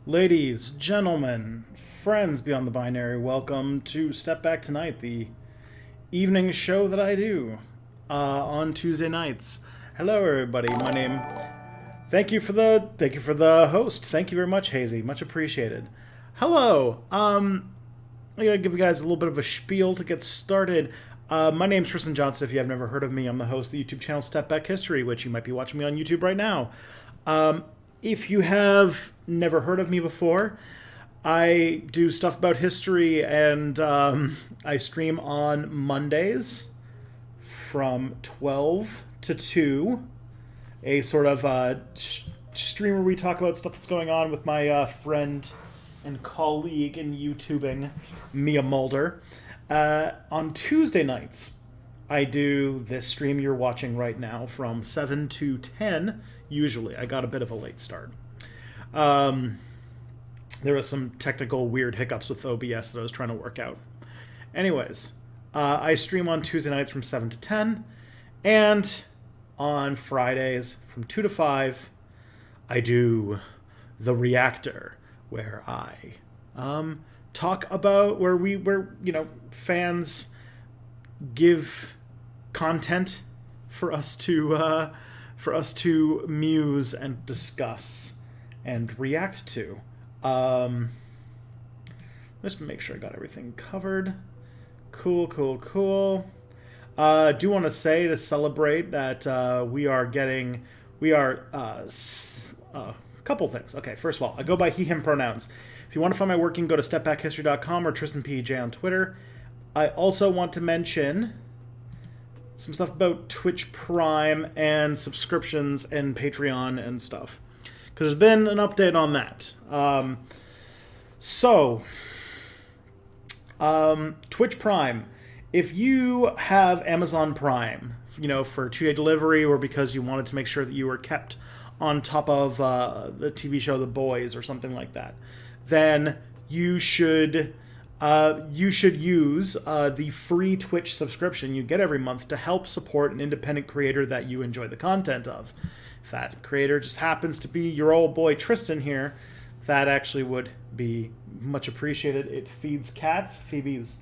Ladies, gentlemen, friends beyond the binary, welcome to Step Back Tonight, the evening show that I do on Tuesday nights. Hello, everybody. My name. Thank you for the host. Thank you very much, Hazy. Much appreciated. Hello. I'm gonna give you guys a little bit of a spiel to get started. My name's Tristan Johnson. If you have never heard of me, I'm the host of the YouTube channel Step Back History, which you might be watching me on YouTube right now. If you have never heard of me before, I do stuff about history, and I stream on Mondays from 12 to 2. A sort of stream where we talk about stuff that's going on with my friend and colleague in YouTubing, Mia Mulder. On Tuesday nights, I do this stream you're watching right now from 7 to 10, usually. I got a bit of a late start. There was some technical weird hiccups with OBS that I was trying to work out. Anyways, I stream on Tuesday nights from 7 to 10, and on Fridays from 2 to 5, I do The Reactor, where I talk about where fans give content for us to muse and discuss and react to. Let's make sure I got everything covered. Cool. Do want to say, to celebrate, that we are a couple things. Okay, first of all, I go by he, him pronouns. If you want to find my work, you can go to stepbackhistory.com or TristanPJ on Twitter. I also want to mention some stuff about Twitch Prime and subscriptions and Patreon and stuff, because there's been an update on that. Twitch Prime. If you have Amazon Prime, for 2-day delivery, or because you wanted to make sure that you were kept on top of the TV show The Boys or something like that, then you should use the free Twitch subscription you get every month to help support an independent creator that you enjoy the content of. If that creator just happens to be your old boy Tristan here, that actually would be much appreciated. It feeds cats. Phoebe's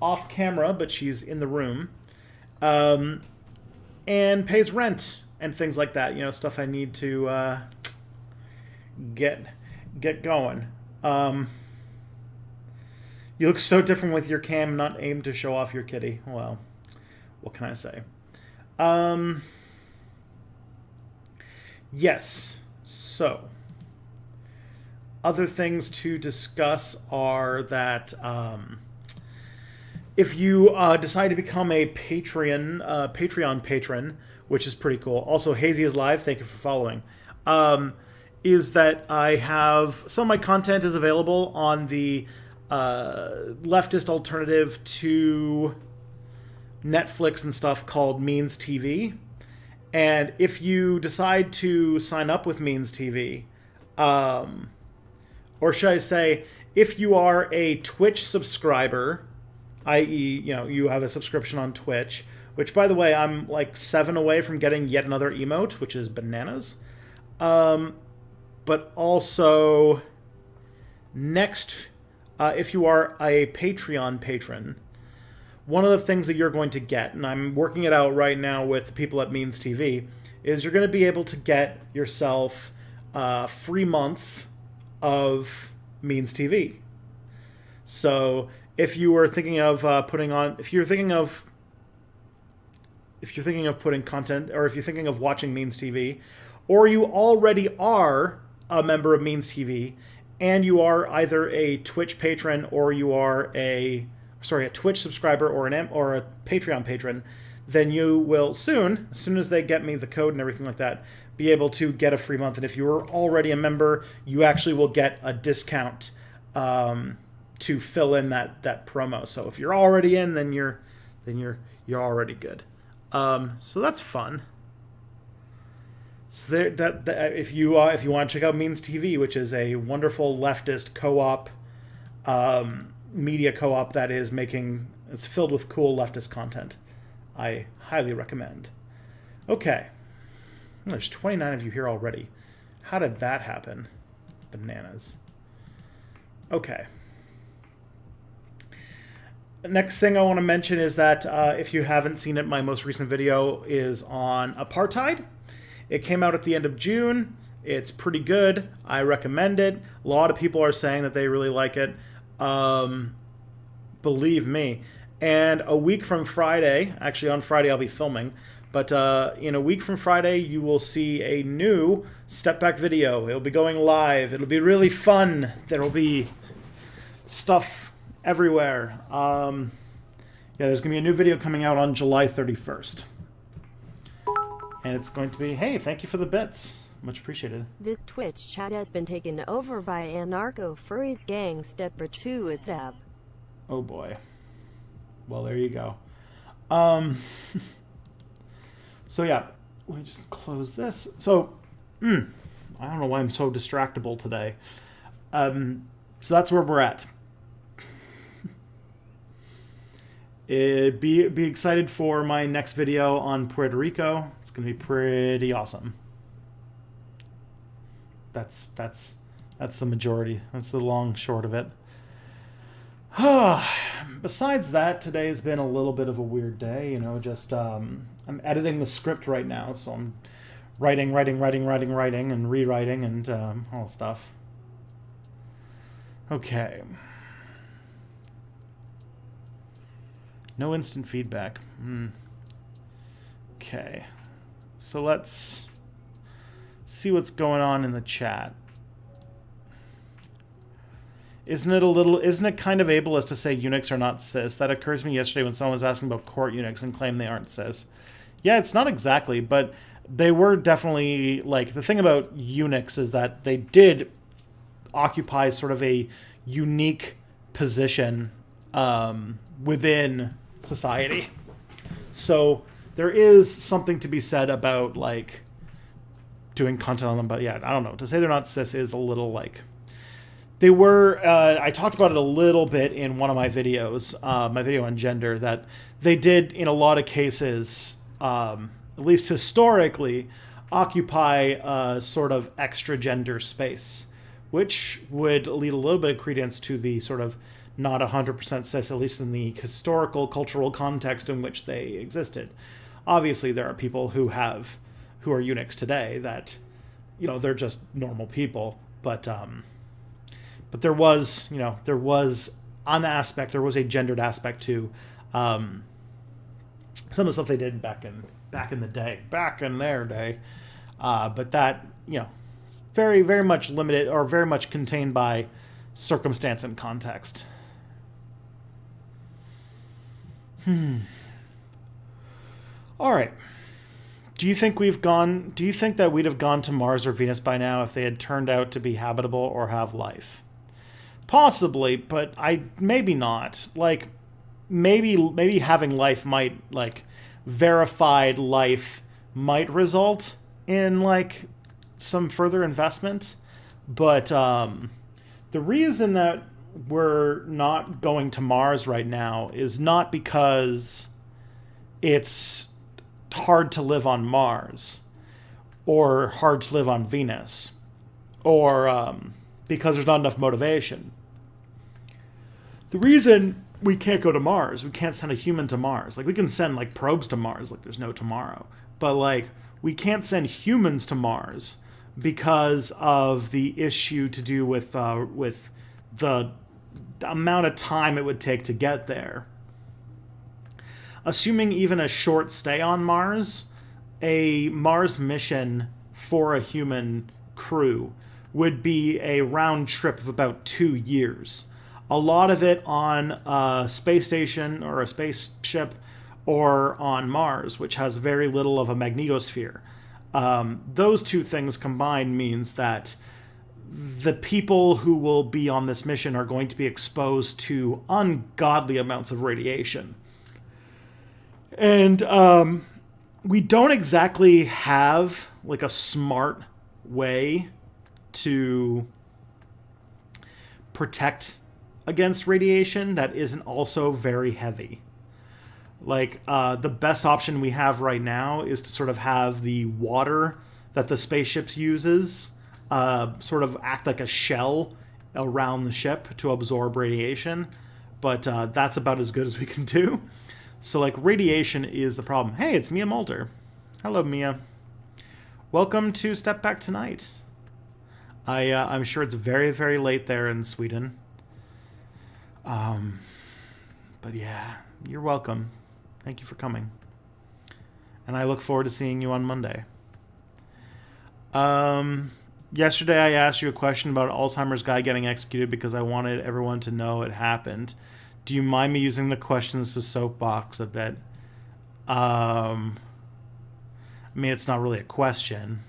off camera, but she's in the room, and pays rent and things like that. Stuff I need to get going. You look so different with your cam, not aimed to show off your kitty. Well, what can I say? Yes. So, other things to discuss are that if you decide to become a Patreon patron, which is pretty cool. Also, Hazy is live. Thank you for following. Is that I have some of my content is available on the leftist alternative to Netflix and stuff called Means TV. And if you decide to sign up with Means TV, or should I say, if you are a Twitch subscriber, i.e., you have a subscription on Twitch, which, by the way, I'm like 7 away from getting yet another emote, which is bananas. But also, next, if you are a Patreon patron, one of the things that you're going to get, and I'm working it out right now with the people at Means TV, is you're going to be able to get yourself a free month of Means TV. So if you were thinking of putting content, or if you're thinking of watching Means TV, or you already are a member of Means TV, and you are either a Twitch patron or you are a Twitch subscriber or a Patreon patron, then you will as soon as they get me the code and everything like that, be able to get a free month. And if you are already a member, you actually will get a discount to fill in that promo. So if you're already in, then you're already good. So that's fun. So if you want to check out Means TV, which is a wonderful leftist co-op, media co-op that it's filled with cool leftist content, I highly recommend. Okay, there's 29 of you here already. How did that happen? Bananas. Okay. Next thing I want to mention is that if you haven't seen it, my most recent video is on apartheid. It came out at the end of June. It's pretty good. I recommend it. A lot of people are saying that they really like it. Believe me. And a week from Friday, actually on Friday I'll be filming, but in a week from Friday you will see a new Step Back video. It'll be going live. It'll be really fun. There'll be stuff everywhere. Yeah, there's going to be a new video coming out on July 31st. And it's going to be, hey, thank you for the bits. Much appreciated. This Twitch chat has been taken over by anarcho-furries gang. Step 2 is step. Oh boy. Well, there you go. So yeah, let me just close this. So, I don't know why I'm so distractible today. So that's where we're at. Be excited for my next video on Puerto Rico. It's going to be pretty awesome. That's the majority. That's the long short of it. Besides that, today's been a little bit of a weird day. You know, just I'm editing the script right now, so I'm writing, and rewriting, and all stuff. Okay. No instant feedback. Okay. So let's see what's going on in the chat. Isn't it kind of ableist to say eunuchs are not cis? That occurred to me yesterday when someone was asking about court eunuchs and claimed they aren't cis. Yeah, it's not exactly, but they were definitely, like, the thing about eunuchs is that they did occupy sort of a unique position within society. So there is something to be said about, like, doing content on them, but yeah, I don't know. To say they're not cis is a little, like... They were, I talked about it a little bit in one of my videos, my video on gender, that they did, in a lot of cases, at least historically, occupy a sort of extra gender space, which would lead a little bit of credence to the sort of not 100% cis, at least in the historical, cultural context in which they existed. Obviously, there are people who are eunuchs today that, you know, they're just normal people, but there was, you know, there was a gendered aspect to some of the stuff they did back in their day. But that, you know, very, very much limited or very much contained by circumstance and context. All right. Do you think that we'd have gone to Mars or Venus by now if they had turned out to be habitable or have life? Possibly, but maybe not. Like, maybe having life might, like, verified life might result in, like, some further investment. But the reason that we're not going to Mars right now is not because it's hard to live on Mars or hard to live on Venus or because there's not enough motivation. The reason we can't go to Mars, we can't send a human to Mars. Like, we can send, like, probes to Mars, like there's no tomorrow. But, like, we can't send humans to Mars because of the issue to do with the amount of time it would take to get there. Assuming even a short stay on Mars, a Mars mission for a human crew would be a round trip of about 2 years. A lot of it on a space station or a spaceship or on Mars, which has very little of a magnetosphere. Those two things combined means that the people who will be on this mission are going to be exposed to ungodly amounts of radiation. And we don't exactly have, like, a smart way to protect against radiation that isn't also very heavy. Like, the best option we have right now is to sort of have the water that the spaceship uses sort of act like a shell around the ship to absorb radiation. But that's about as good as we can do. So, like, radiation is the problem. Hey, it's Mia Mulder. Hello, Mia. Welcome to Step Back Tonight. I'm sure it's very, very late there in Sweden. But yeah, you're welcome. Thank you for coming. And I look forward to seeing you on Monday. Yesterday I asked you a question about Alzheimer's guy getting executed because I wanted everyone to know it happened. Do you mind me using the questions to soapbox a bit? I mean, it's not really a question.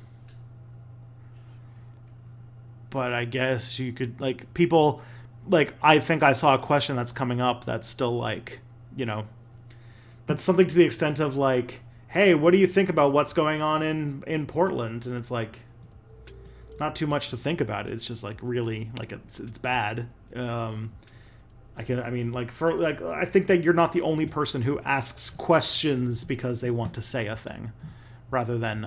But I guess you could, like, people, like, I think I saw a question that's coming up that's still, like, you know, that's something to the extent of, like, hey, what do you think about what's going on in Portland? And it's like, not too much to think about it. It's just like really like it's bad. I think that you're not the only person who asks questions because they want to say a thing, rather than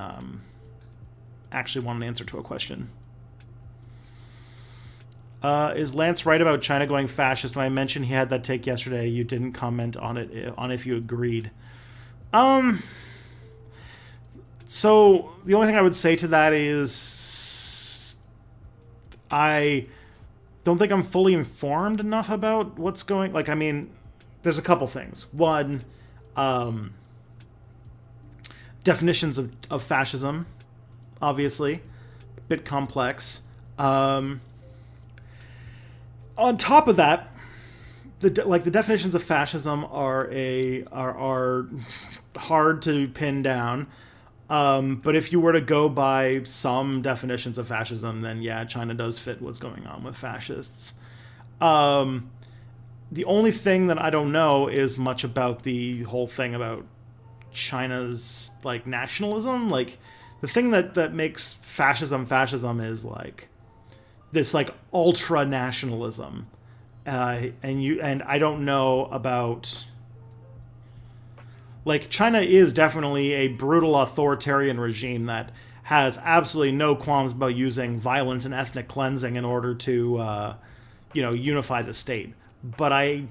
actually want an answer to a question. Is Lance right about China going fascist? When I mentioned he had that take yesterday, you didn't comment on it on if you agreed. So the only thing I would say to that is I don't think I'm fully informed enough about what's going. Like, I mean, there's a couple things. One, definitions of fascism, obviously, a bit complex. On top of that, the definitions of fascism are hard to pin down. But if you were to go by some definitions of fascism, then yeah, China does fit what's going on with fascists. The only thing that I don't know is much about the whole thing about China's like nationalism. Like the thing that makes fascism is like this like ultra nationalism, and I don't know about. Like, China is definitely a brutal authoritarian regime that has absolutely no qualms about using violence and ethnic cleansing in order to, unify the state. But I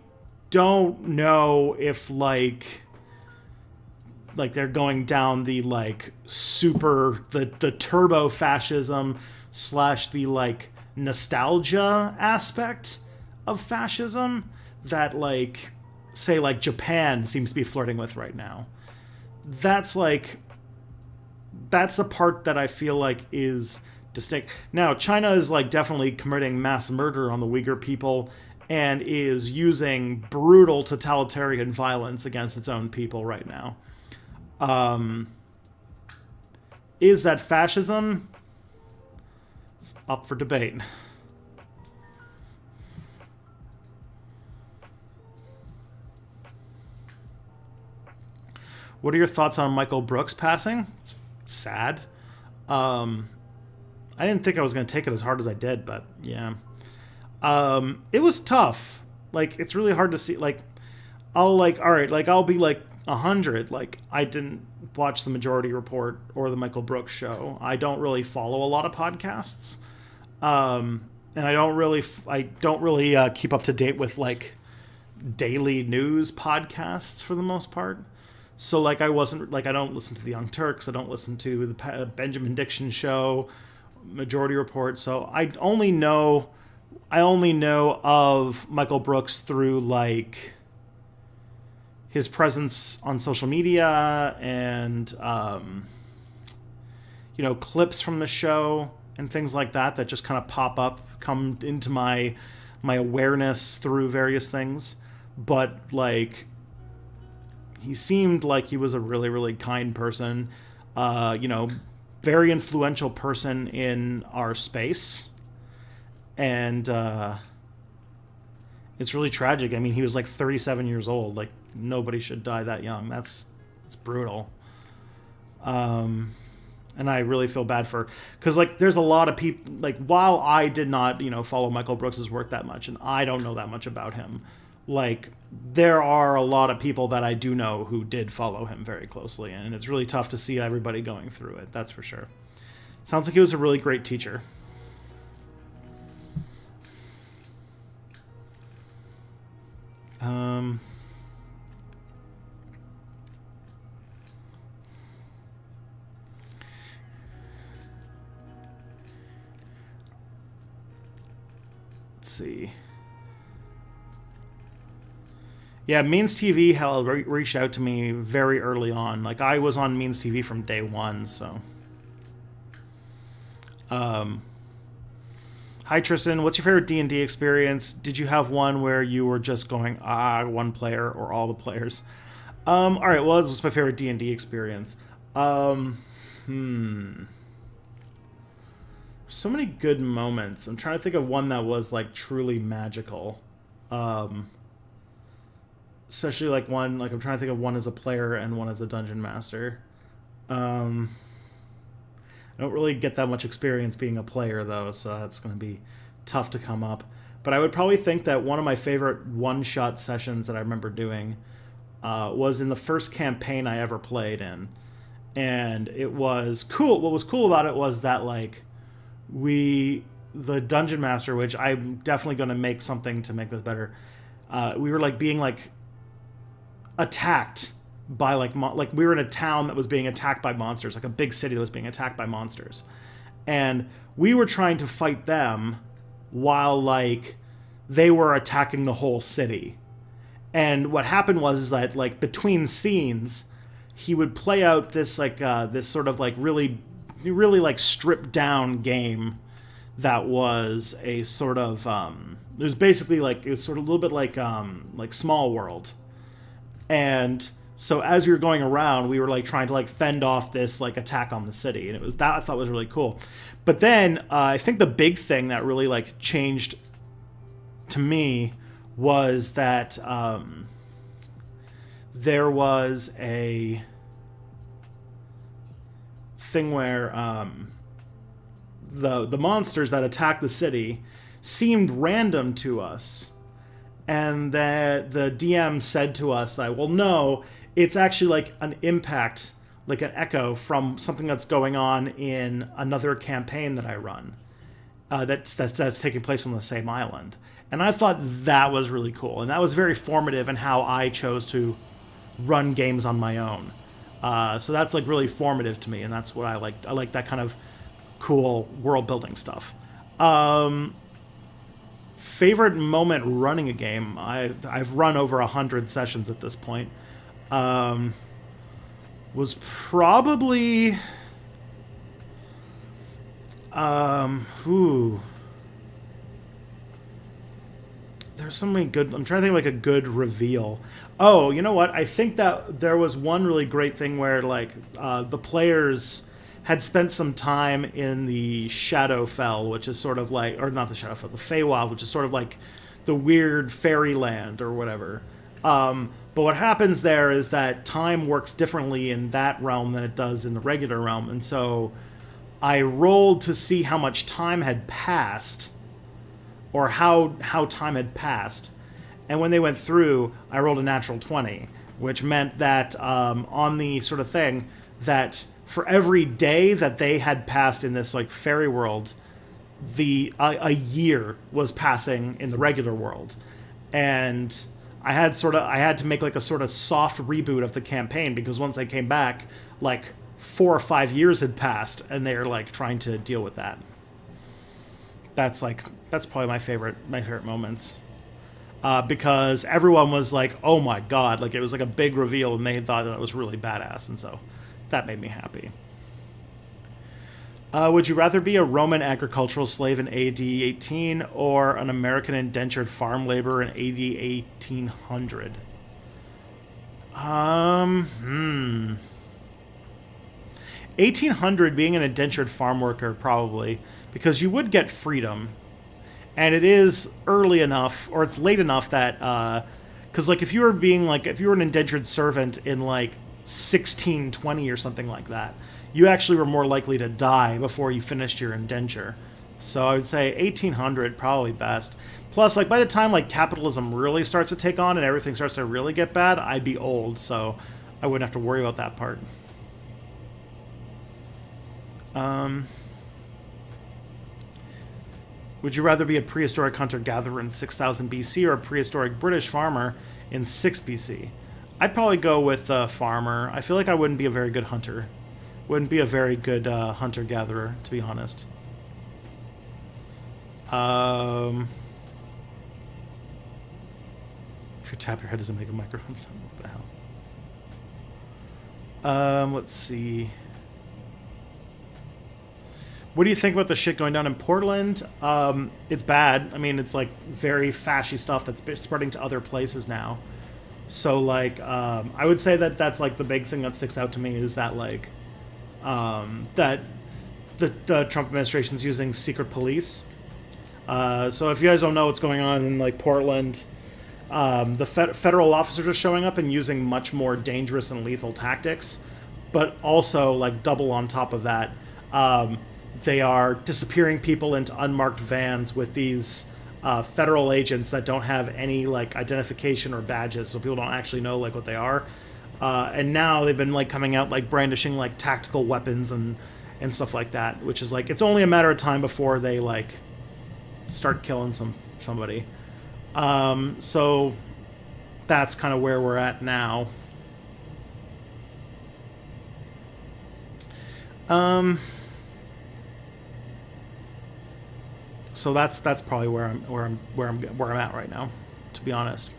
don't know if, like they're going down the, like, the turbo-fascism / the, like, nostalgia aspect of fascism that, like, say, like, Japan seems to be flirting with right now. That's the part that I feel like is distinct. Now, China is, like, definitely committing mass murder on the Uyghur people and is using brutal totalitarian violence against its own people right now. Is that fascism? It's up for debate. What are your thoughts on Michael Brooks passing? It's sad. I didn't think I was going to take it as hard as I did, but yeah. It was tough. Like, it's really hard to see. Like, I'll be like 100. Like, I didn't watch the Majority Report or the Michael Brooks show. I don't really follow a lot of podcasts. And I don't really keep up to date with, like, daily news podcasts for the most part. So, like, I don't listen to the Young Turks. I don't listen to the Benjamin Dixon show, Majority Report. So I only know of Michael Brooks through, like, his presence on social media and, clips from the show and things like that just kind of come into my awareness through various things. But, like, he seemed like he was a really, really kind person, very influential person in our space. And it's really tragic. I mean, he was like 37 years old. Like, nobody should die that young. It's brutal. And I really feel bad because, like, there's a lot of people, like, while I did not, follow Michael Brooks' work that much, and I don't know that much about him, like, there are a lot of people that I do know who did follow him very closely, and it's really tough to see everybody going through it, that's for sure. Sounds like he was a really great teacher. Let's see. Yeah, Means TV reached out to me very early on. Like, I was on Means TV from day one, so. Hi Tristan, what's your favorite D&D experience? Did you have one where you were just going one player or all the players? All right, well, this was my favorite D&D experience. So many good moments. I'm trying to think of one that was like truly magical. Especially like one, like I'm trying to think of one as a player and one as a dungeon master. I don't really get that much experience being a player though, so that's going to be tough to come up. But I would probably think that one of my favorite one-shot sessions that I remember doing was in the first campaign I ever played in. And it was cool. What was cool about it was that like the dungeon master, which I'm definitely going to make something to make this better. We were like being like attacked by like we were in a town that was being attacked by monsters, like a big city that was being attacked by monsters, and we were trying to fight them while like they were attacking the whole city. And what happened was that like between scenes, he would play out this like this sort of like really like stripped down game that was a sort of it was basically like it was sort of a little bit like Small World. And so as we were going around, we were like trying to like fend off this like attack on the city, and it was that I thought was really cool. But then I think the big thing that really like changed to me was that there was a thing where the monsters that attacked the city seemed random to us, and that the DM said to us that, well, no, it's actually like an impact, like an echo from something that's going on in another campaign that I run that's taking place on the same island. And I thought that was really cool, and that was very formative in how I chose to run games on my own. So that's like really formative to me, and that's what I like. I like that kind of cool world building stuff. Favorite moment running a game. I've run over 100 sessions at this point. Was probably there's something good. I'm trying to think of like a good reveal. Oh, you know what? I think that there was one really great thing where like the players had spent some time in the Shadowfell, which is sort of like, or not the Shadowfell, the Feywild, which is sort of like the weird fairyland or whatever. But what happens there is that time works differently in that realm than it does in the regular realm. And so I rolled to see how much time had passed, or how time had passed. And when they went through, I rolled a natural 20, which meant that on the sort of thing that for every day that they had passed in this like fairy world, a year was passing in the regular world. And I had to make like a sort of soft reboot of the campaign, because once they came back, like 4 or 5 years had passed, and they're like trying to deal with that. That's probably my favorite moments. Because everyone was like, oh my god, like it was like a big reveal, and they thought that it was really badass, and so that made me happy. Would you rather be a Roman agricultural slave in AD 18 or an American indentured farm laborer in AD 1800? 1800 being an indentured farm worker, probably, because you would get freedom. And it is early enough, or it's late enough that, because like if you were an indentured servant in like 1620 or something like that, you actually were more likely to die before you finished your indenture. So I would say 1800 probably best. Plus, like by the time like capitalism really starts to take on and everything starts to really get bad, I'd be old, so I wouldn't have to worry about that part. Would you rather be a prehistoric hunter-gatherer in 6000 BC or a prehistoric British farmer in 6 BC? I'd probably go with a farmer. I feel like I wouldn't be a very good hunter. Wouldn't be a very good hunter-gatherer, to be honest. If you tap your head, does it make a microphone sound? What the hell? Let's see. What do you think about the shit going down in Portland? It's bad. I mean, it's like very fashy stuff that's spreading to other places now. So like, I would say that that's like the big thing that sticks out to me is that like, that the Trump administration's using secret police. So if you guys don't know what's going on in like Portland, the federal officers are showing up and using much more dangerous and lethal tactics, but also like double on top of that, they are disappearing people into unmarked vans with these federal agents that don't have any like identification or badges, so people don't actually know like what they are. And now they've been like coming out like brandishing like tactical weapons and stuff like that, which is like it's only a matter of time before they like start killing somebody. So that's kind of where we're at now. So that's probably where I'm at right now, to be honest.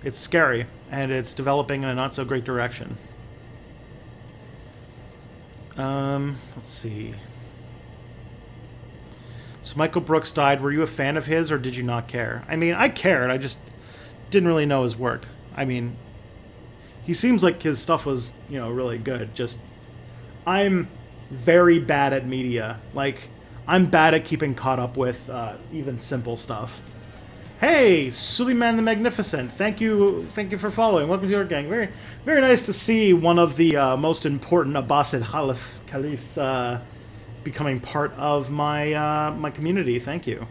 It's scary and it's developing in a not so great direction. Let's see. So Michael Brooks died. Were you a fan of his or did you not care? I mean, I cared. I just didn't really know his work. I mean, he seems like his stuff was, you know, really good. Just, I'm very bad at media. Like, I'm bad at keeping caught up with even simple stuff. Hey, Suleiman the Magnificent. Thank you for following. Welcome to your gang. Very, very nice to see one of the most important Abbasid caliphs becoming part of my my community. Thank you.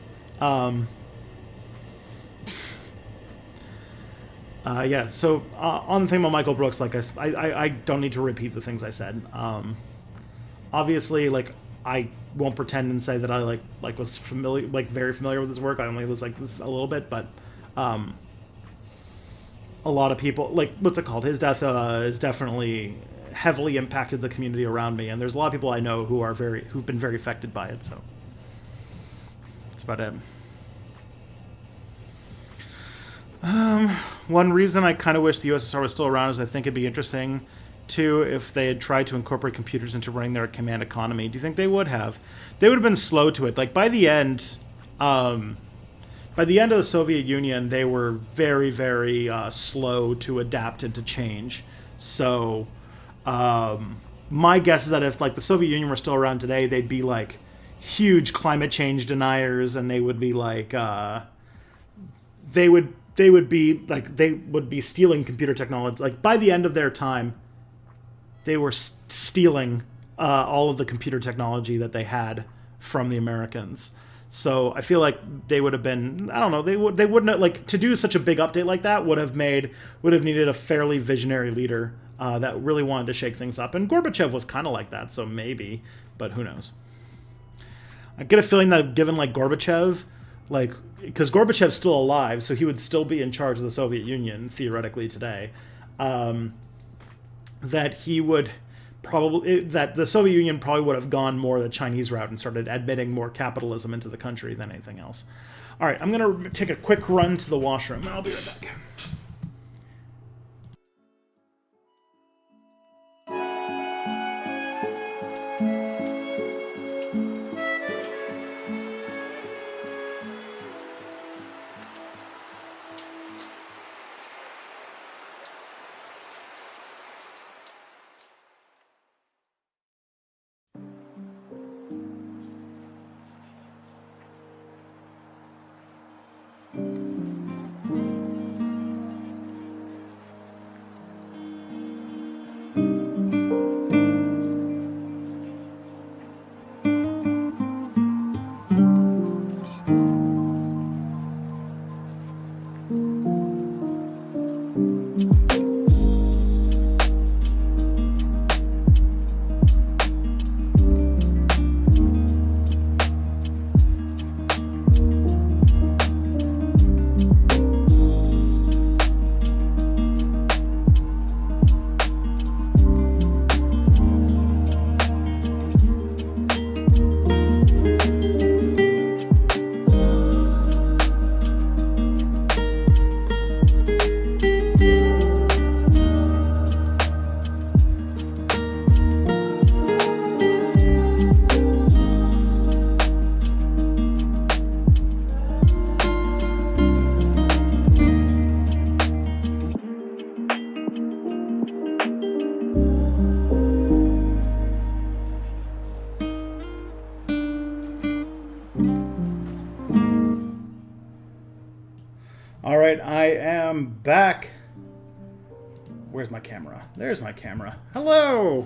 Yeah. So on the thing about Michael Brooks, like I don't need to repeat the things I said. Obviously, like I won't pretend and say that I like was familiar, like very familiar with his work. I only was like a little bit, but a lot of people, like, what's it called? His death is definitely heavily impacted the community around me, and there's a lot of people I know who've been very affected by it. So that's about it. One reason I kind of wish the USSR was still around is I think it'd be interesting too if they had tried to incorporate computers into running their command economy. Do you think they would have? They would have been slow to it. Like by the end of the Soviet Union, they were very, very slow to adapt and to change. So my guess is that if like the Soviet Union were still around today, they'd be like huge climate change deniers, and they would be like they would be stealing computer technology. Like by the end of their time, they were stealing all of the computer technology that they had from the Americans. So I feel like they would have been, I don't know, they wouldn't have, like, to do such a big update like that would have needed a fairly visionary leader that really wanted to shake things up. And Gorbachev was kind of like that, so maybe, but who knows? I get a feeling that given like Gorbachev, like, because Gorbachev's still alive, so he would still be in charge of the Soviet Union theoretically today. That the Soviet Union probably would have gone more the Chinese route and started admitting more capitalism into the country than anything else. All right, I'm going to take a quick run to the washroom. I'll be right back. right, I am back. Where's my camera? There's my camera. Hello!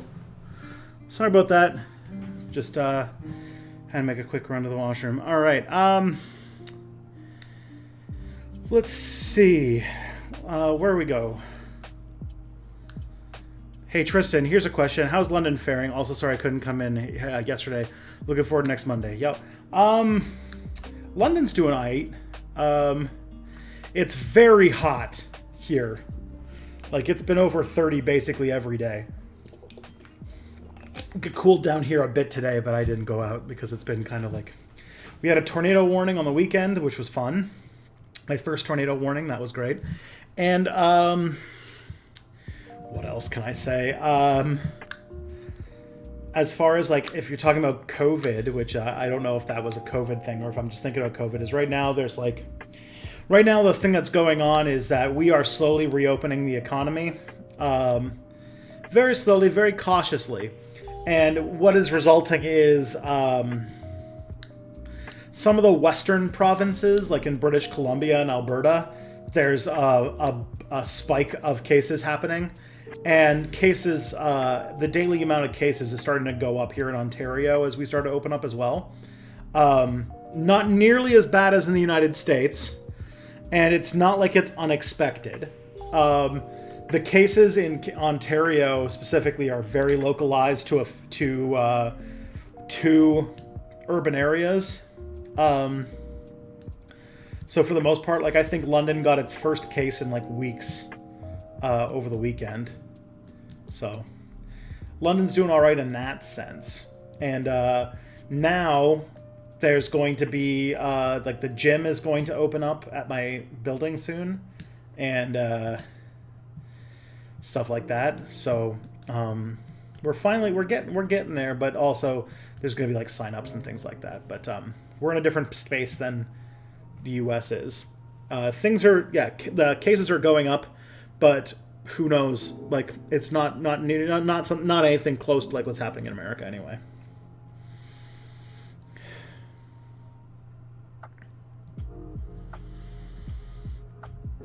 Sorry about that. Just had to make a quick run to the washroom. All right, let's see. Where we go? Hey, Tristan, here's a question. How's London faring? Also, sorry I couldn't come in yesterday. Looking forward to next Monday. Yep. London's doing alright. It's very hot here. Like, it's been over 30 basically every day. It cooled down here a bit today, but I didn't go out because it's been kind of like... We had a tornado warning on the weekend, which was fun. My first tornado warning, that was great. And, what else can I say? As far as, like, if you're talking about COVID, which I don't know if that was a COVID thing or if I'm just thinking about COVID, is right now there's, like... Right now, the thing that's going on is that we are slowly reopening the economy. Very slowly, very cautiously. And what is resulting is some of the western provinces, like in British Columbia and Alberta, there's a spike of cases happening. And cases, the daily amount of cases is starting to go up here in Ontario as we start to open up as well. Not nearly as bad as in the United States. And it's not like it's unexpected. The cases in Ontario specifically are very localized to two urban areas. So for the most part, like, I think London got its first case in like weeks over the weekend. So London's doing all right in that sense. And now there's going to be like the gym is going to open up at my building soon, and stuff like that. So we're getting there, but also there's going to be like signups and things like that. But we're in a different space than the U.S. is. The cases are going up, but who knows? Like, it's not anything close to like what's happening in America anyway.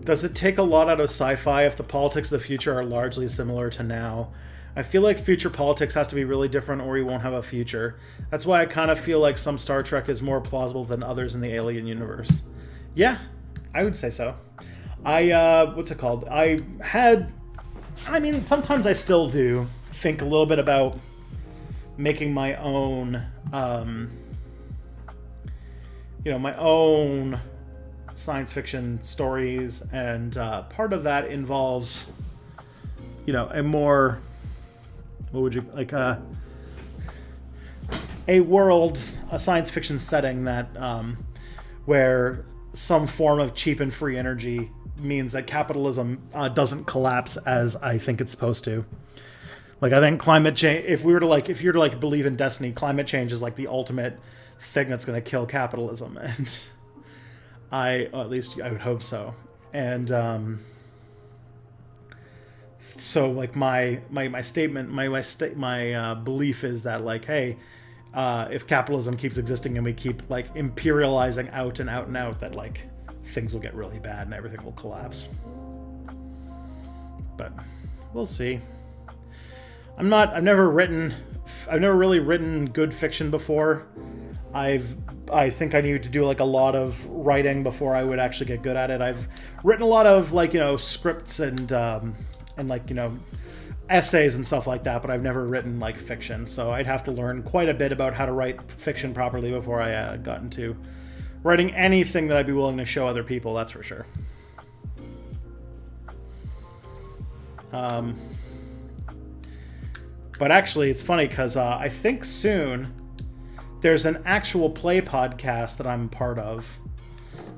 Does it take a lot out of sci-fi if the politics of the future are largely similar to now? I feel like future politics has to be really different or we won't have a future. That's why I kind of feel like some Star Trek is more plausible than others in the Alien universe. Yeah, I would say so. What's it called? Sometimes I still do think a little bit about making my own, my own science fiction stories, and part of that involves, a more, what would you like, a world, a science fiction setting that where some form of cheap and free energy means that capitalism doesn't collapse as I think it's supposed to. Like, I think climate change, if you're to believe in destiny, climate change is like the ultimate thing that's going to kill capitalism, and at least I would hope so. And so like my statement, my belief is that, like, hey, if capitalism keeps existing and we keep like imperializing out and out and out, that like things will get really bad and everything will collapse. But we'll see. I've never really written good fiction before. I think I need to do like a lot of writing before I would actually get good at it. I've written a lot of like, scripts and like, essays and stuff like that, but I've never written like fiction. So I'd have to learn quite a bit about how to write fiction properly before I got into writing anything that I'd be willing to show other people. That's for sure. But actually, it's funny because I think soon there's an actual play podcast that I'm a part of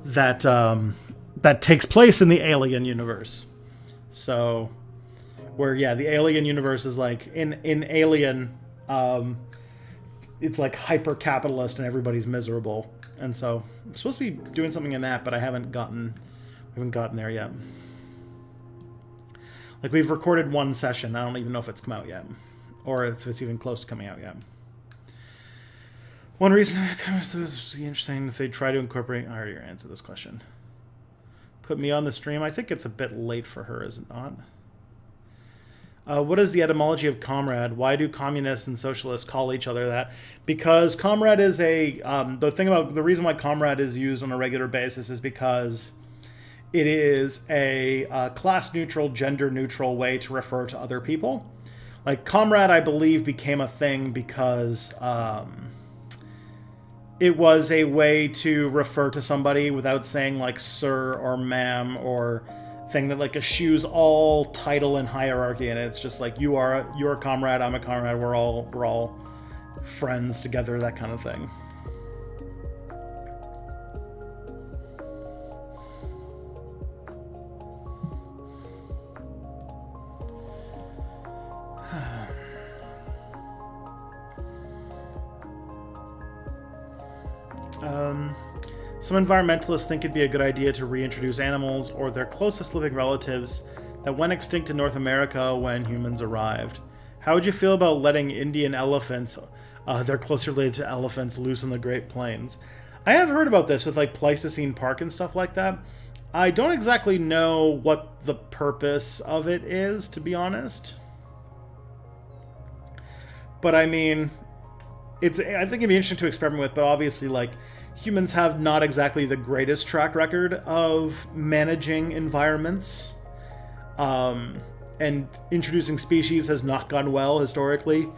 that takes place in the Alien universe. So, where the Alien universe is like in Alien, it's like hyper capitalist and everybody's miserable, and so I'm supposed to be doing something in that, but I haven't gotten there yet. Like, we've recorded one session. I don't even know if it's come out yet, or if it's even close to coming out yet. One reason it comes to is interesting if they try to incorporate... I already answered this question. put me on the stream. I think it's a bit late for her, is it not? What is the etymology of comrade? Why do communists and socialists call each other that? Because comrade is the reason why comrade is used on a regular basis is because it is a class-neutral, gender-neutral way to refer to other people. Like, comrade, I believe, became a thing because it was a way to refer to somebody without saying, like, sir or ma'am or thing that, like, eschews all title and hierarchy, and it's just like, you're a comrade, I'm a comrade, we're all friends together, that kind of thing. Some environmentalists think it'd be a good idea to reintroduce animals or their closest living relatives that went extinct in North America when humans arrived. How would you feel about letting Indian elephants, they're closer related to elephants, loose in the Great Plains? I have heard about this with, like, Pleistocene Park and stuff like that. I don't exactly know what the purpose of it is, to be honest. But I mean, I think it'd be interesting to experiment with, but obviously, like, humans have not exactly the greatest track record of managing environments. And introducing species has not gone well historically.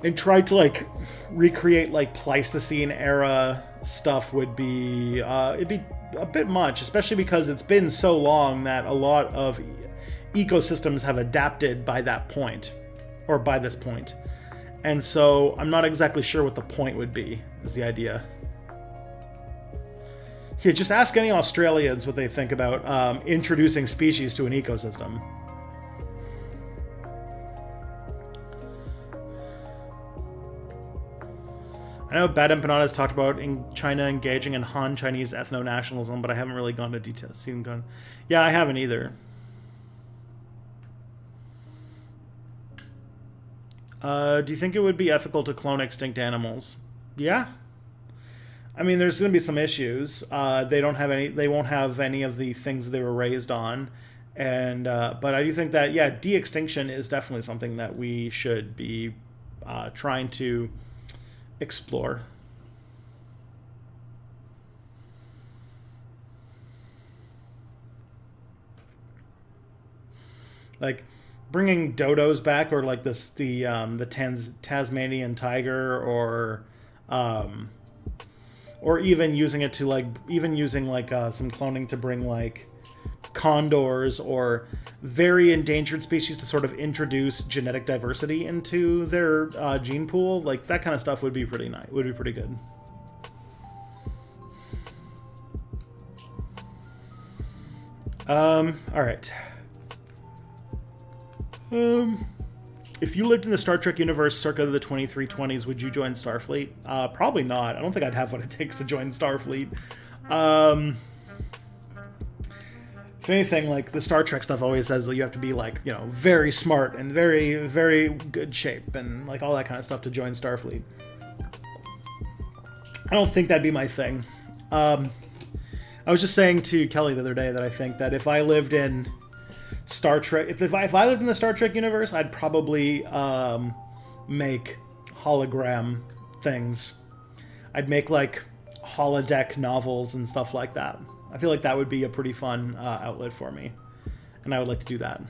And trying to, like, recreate, like, Pleistocene era stuff would be, it'd be a bit much, especially because it's been so long that a lot of ecosystems have adapted by that point, or by this point. And so I'm not exactly sure what the point would be, is the idea. Yeah, just ask any Australians what they think about introducing species to an ecosystem. I know Bad Empanada's talked about in China engaging in Han Chinese ethno-nationalism, but I haven't really gone to details. Yeah, I haven't either. Do you think it would be ethical to clone extinct animals? Yeah. I mean, there's going to be some issues. They won't have any of the things they were raised on, and but I do think that, yeah, de-extinction is definitely something that we should be trying to explore. Like bringing dodos back, or like the Tasmanian tiger, or even using it to some cloning to bring like condors or very endangered species to sort of introduce genetic diversity into their gene pool. Like that kind of stuff would be pretty nice. Would be pretty good. All right. If you lived in the Star Trek universe circa the 2320s, would you join Starfleet? Probably not. I don't think I'd have what it takes to join Starfleet. If anything, like the Star Trek stuff always says that you have to be like, you know, very smart and very, very good shape and like all that kind of stuff to join Starfleet. I don't think that'd be my thing. I was just saying to Kelly the other day that I think that if I lived in Star Trek, if I lived in the Star Trek universe, I'd probably make hologram things. I'd make like holodeck novels and stuff like that. I feel like that would be a pretty fun outlet for me, and I would like to do that.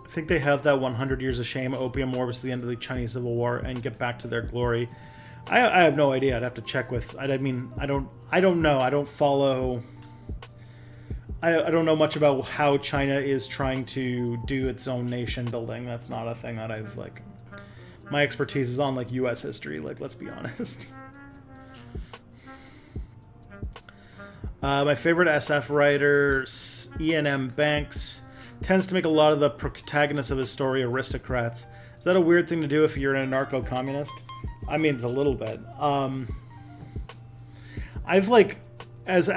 I think they have that 100 Years of Shame opium war was the end of the Chinese Civil War and get back to their glory. I have no idea. I'd have to check with. I mean, I don't know. I don't follow. I don't know much about how China is trying to do its own nation building. That's not a thing that I've like. My expertise is on like U.S. history. Like, let's be honest. My favorite SF writer, E.N.M. Banks, tends to make a lot of the protagonists of his story aristocrats. Is that a weird thing to do if you're an anarcho-communist? I mean, it's a little bit. I've like, as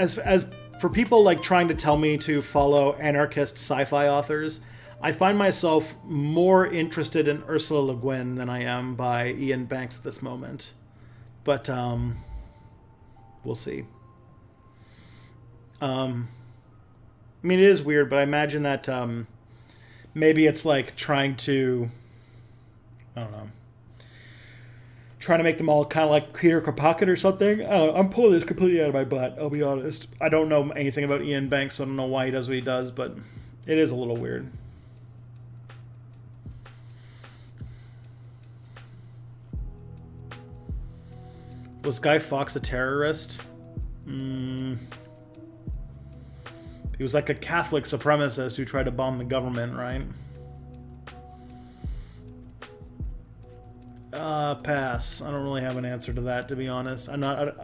for people like trying to tell me to follow anarchist sci-fi authors, I find myself more interested in Ursula Le Guin than I am by Ian Banks at this moment. But we'll see. I mean, it is weird, but I imagine that maybe it's like trying to, I don't know, trying to make them all kind of like Peter Kropotkin or something. I'm pulling this completely out of my butt, I'll be honest. I don't know anything about Ian Banks, so I don't know why he does what he does, but it is a little weird. Was Guy Fawkes a terrorist? He was like a Catholic supremacist who tried to bomb the government, right? Pass. I don't really have an answer to that, to be honest. I'm not.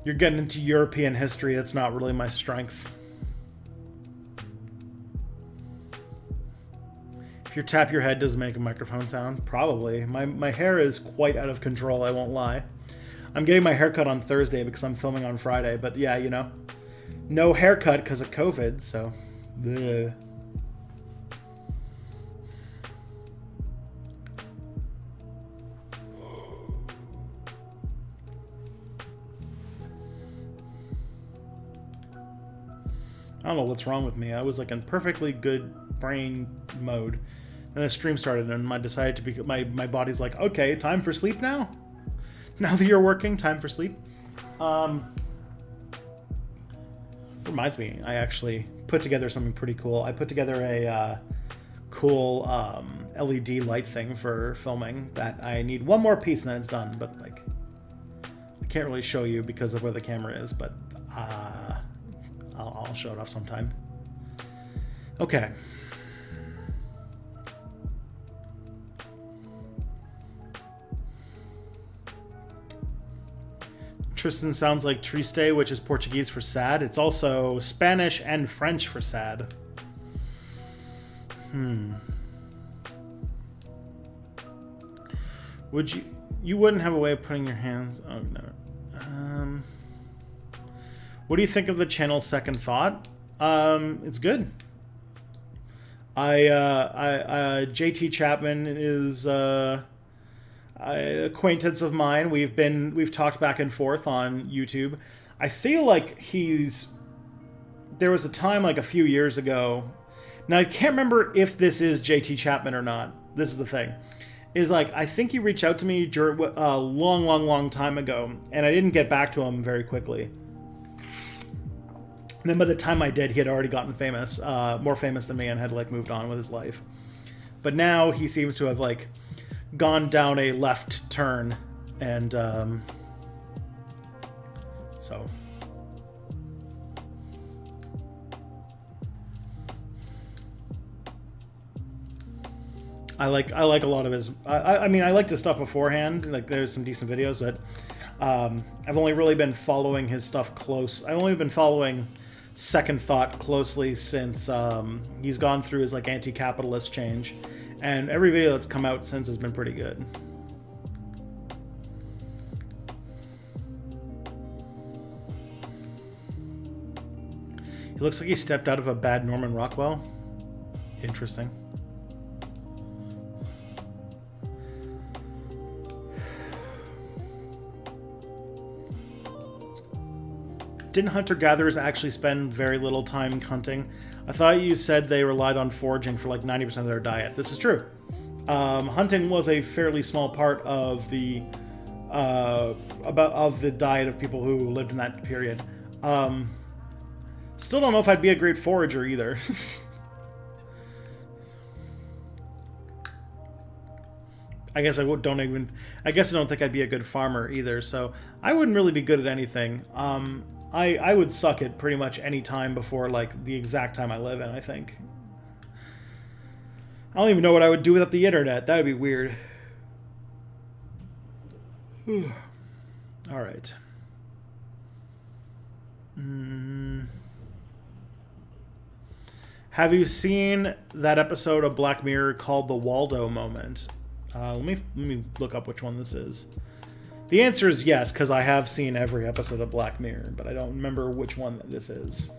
You're getting into European history. That's not really my strength. If you tap your head, does it make a microphone sound? Probably. My hair is quite out of control, I won't lie. I'm getting my haircut on Thursday because I'm filming on Friday. But yeah, you know, no haircut because of COVID, so... Bleh. I don't know what's wrong with me. I was like in perfectly good brain mode. Then the stream started and I decided to be... My body's like, okay, time for sleep now? Now that you're working, time for sleep? Reminds me, I actually put together something pretty cool. I put together a cool LED light thing for filming that I need one more piece and then it's done. But like, I can't really show you because of where the camera is, but I'll show it off sometime. Okay. Tristan sounds like triste, which is Portuguese for sad. It's also Spanish and French for sad. Would you wouldn't have a way of putting your hands... Oh, no. What do you think of the channel's second thought? It's good. JT Chapman is... acquaintance of mine. We've talked back and forth on YouTube. I feel like there was a time like a few years ago. Now I can't remember if this is JT Chapman or not. This is the thing. Is like I think he reached out to me during a long time ago, and I didn't get back to him very quickly. And then by the time I did, he had already gotten famous, more famous than me, and had like moved on with his life. But now he seems to have like gone down a left turn, and so I like a lot of his. I mean, I liked his stuff beforehand. Like, there's some decent videos, but I've only really been following his stuff close. I've only been following Second Thought closely since he's gone through his like anti-capitalist change. And every video that's come out since has been pretty good. He looks like he stepped out of a bad Norman Rockwell. Interesting. Didn't hunter-gatherers actually spend very little time hunting? I thought you said they relied on foraging for like 90% of their diet. This is true. Hunting was a fairly small part of the diet of people who lived in that period. Still don't know if I'd be a great forager either. I guess I don't think I'd be a good farmer either. So I wouldn't really be good at anything. I would suck at pretty much any time before, like, the exact time I live in, I think. I don't even know what I would do without the internet. That would be weird. Alright. Have you seen that episode of Black Mirror called The Waldo Moment? Let me look up which one this is. The answer is yes, because I have seen every episode of Black Mirror, but I don't remember which one this is.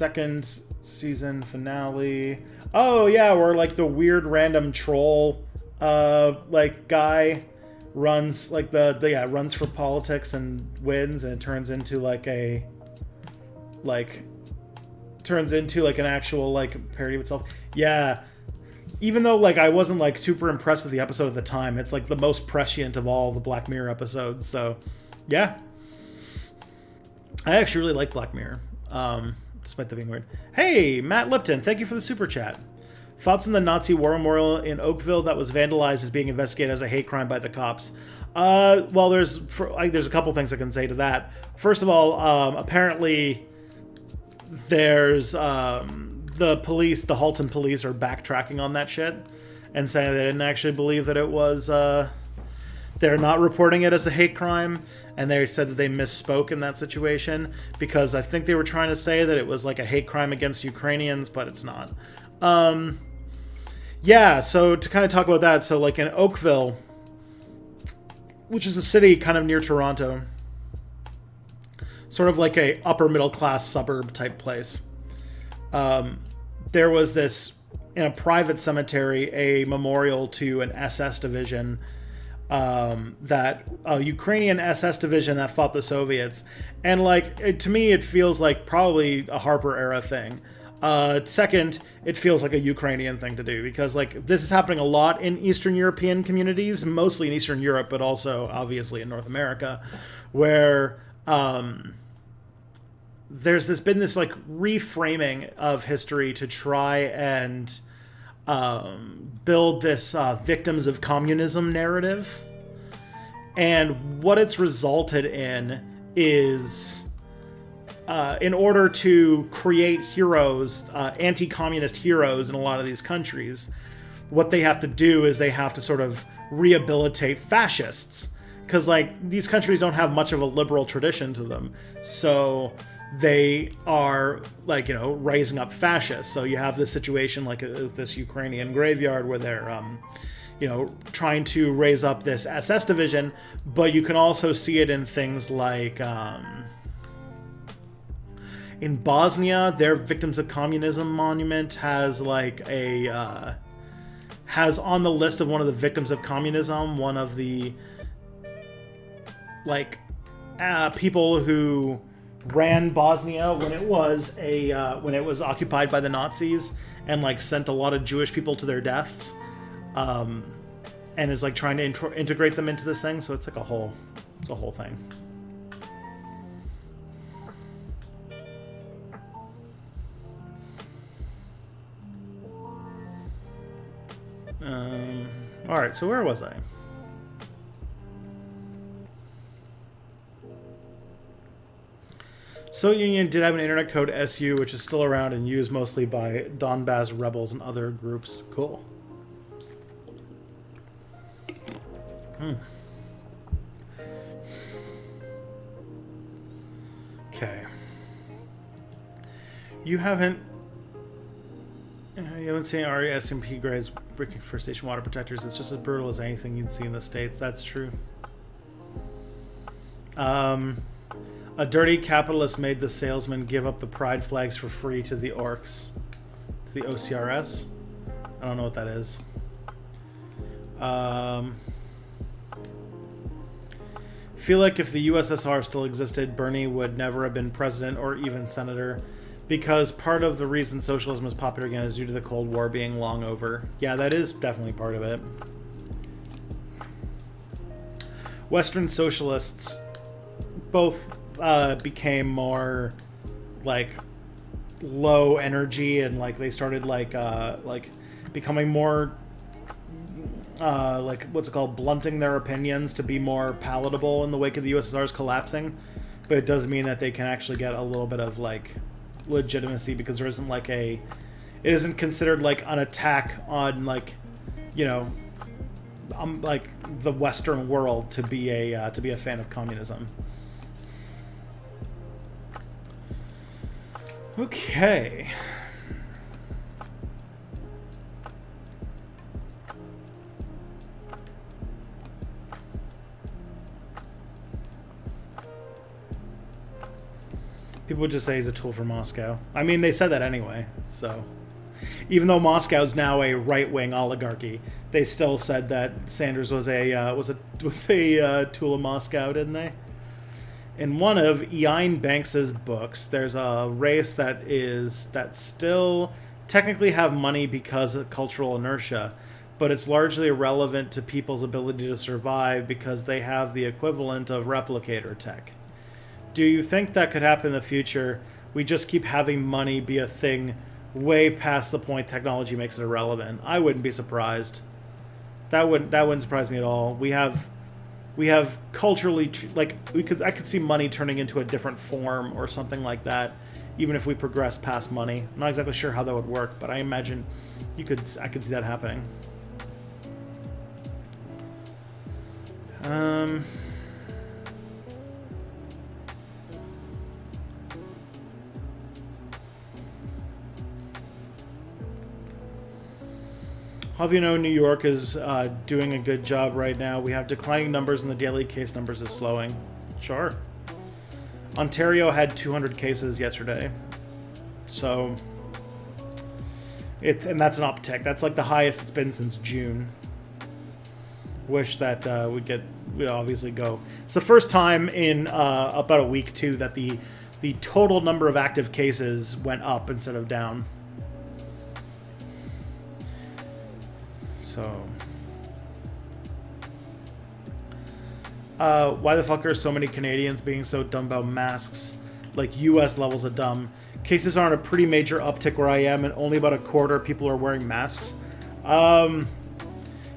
second season finale. Oh yeah, where like the weird random troll like guy runs like runs for politics and wins, and it turns into like an actual like parody of itself. Yeah. Even though like I wasn't like super impressed with the episode at the time, it's like the most prescient of all the Black Mirror episodes. So yeah. I actually really like Black Mirror. Despite that being weird. Hey, Matt Lipton, thank you for the super chat. Thoughts on the Nazi war memorial in Oakville that was vandalized is being investigated as a hate crime by the cops? Well, there's a couple things I can say to that. First of all, apparently there's the police, the Halton police, are backtracking on that shit and saying they didn't actually believe that it was. They're not reporting it as a hate crime, and they said that they misspoke in that situation because I think they were trying to say that it was like a hate crime against Ukrainians, but it's not. Yeah, so to kind of talk about that, so like in Oakville, which is a city kind of near Toronto, sort of like a upper middle class suburb type place, there was this, in a private cemetery, a memorial to an SS division, that a Ukrainian SS division that fought the Soviets. And like, to me, it feels like probably a Harper era thing. Second, it feels like a Ukrainian thing to do because like this is happening a lot in Eastern European communities, mostly in Eastern Europe, but also obviously in North America, where there's been this like reframing of history to try and build this victims of communism narrative. And what it's resulted in is, in order to create heroes, anti-communist heroes in a lot of these countries, what they have to do is they have to sort of rehabilitate fascists. Because like these countries don't have much of a liberal tradition to them. So they are like, you know, raising up fascists. So you have this situation like this Ukrainian graveyard where they're, you know, trying to raise up this SS division. But you can also see it in things like in Bosnia, their Victims of Communism monument has like a has on the list of one of the victims of communism one of the like people who ran Bosnia when it was occupied by the Nazis and like sent a lot of Jewish people to their deaths, and is like trying to integrate them into this thing. So it's like a whole thing. All right, so where was I? Soviet Union did have an internet code SU, which is still around and used mostly by Donbass rebels and other groups. Cool. Okay. You haven't seen RESMP grades breaking First Station water protectors. It's just as brutal as anything you'd see in the States. That's true. A dirty capitalist made the salesman give up the pride flags for free to the orcs. To the OCRS? I don't know what that is. Feel like if the USSR still existed, Bernie would never have been president or even senator, because part of the reason socialism is popular again is due to the Cold War being long over. Yeah, that is definitely part of it. Western socialists both became more like low energy, and like they started like becoming more like what's it called, blunting their opinions to be more palatable in the wake of the USSR's collapsing. But it does mean that they can actually get a little bit of like legitimacy, because there isn't like it isn't considered like an attack on like, you know, like the Western world to be a fan of communism. Okay. People would just say he's a tool for Moscow. I mean, they said that anyway, so... Even though Moscow's now a right-wing oligarchy, they still said that Sanders was a tool of Moscow, didn't they? In one of Iain Banks's books, there's a race that still technically have money because of cultural inertia, but it's largely irrelevant to people's ability to survive because they have the equivalent of replicator tech. Do you think that could happen in the future? We just keep having money be a thing way past the point technology makes it irrelevant. I wouldn't be surprised. That wouldn't surprise me at all. We have culturally, like, I could see money turning into a different form or something like that, even if we progress past money. I'm not exactly sure how that would work, but I imagine I could see that happening. How do you know New York is doing a good job right now? We have declining numbers and the daily case numbers is slowing. Sure. Ontario had 200 cases yesterday. So, and that's an uptick. That's like the highest it's been since June. Wish that we'd obviously go. It's the first time in about a week, too, that the total number of active cases went up instead of down. So, why the fuck are so many Canadians being so dumb about masks? Like U.S. levels of dumb. Cases are on a pretty major uptick where I am, and only about a quarter of people are wearing masks. Yeah,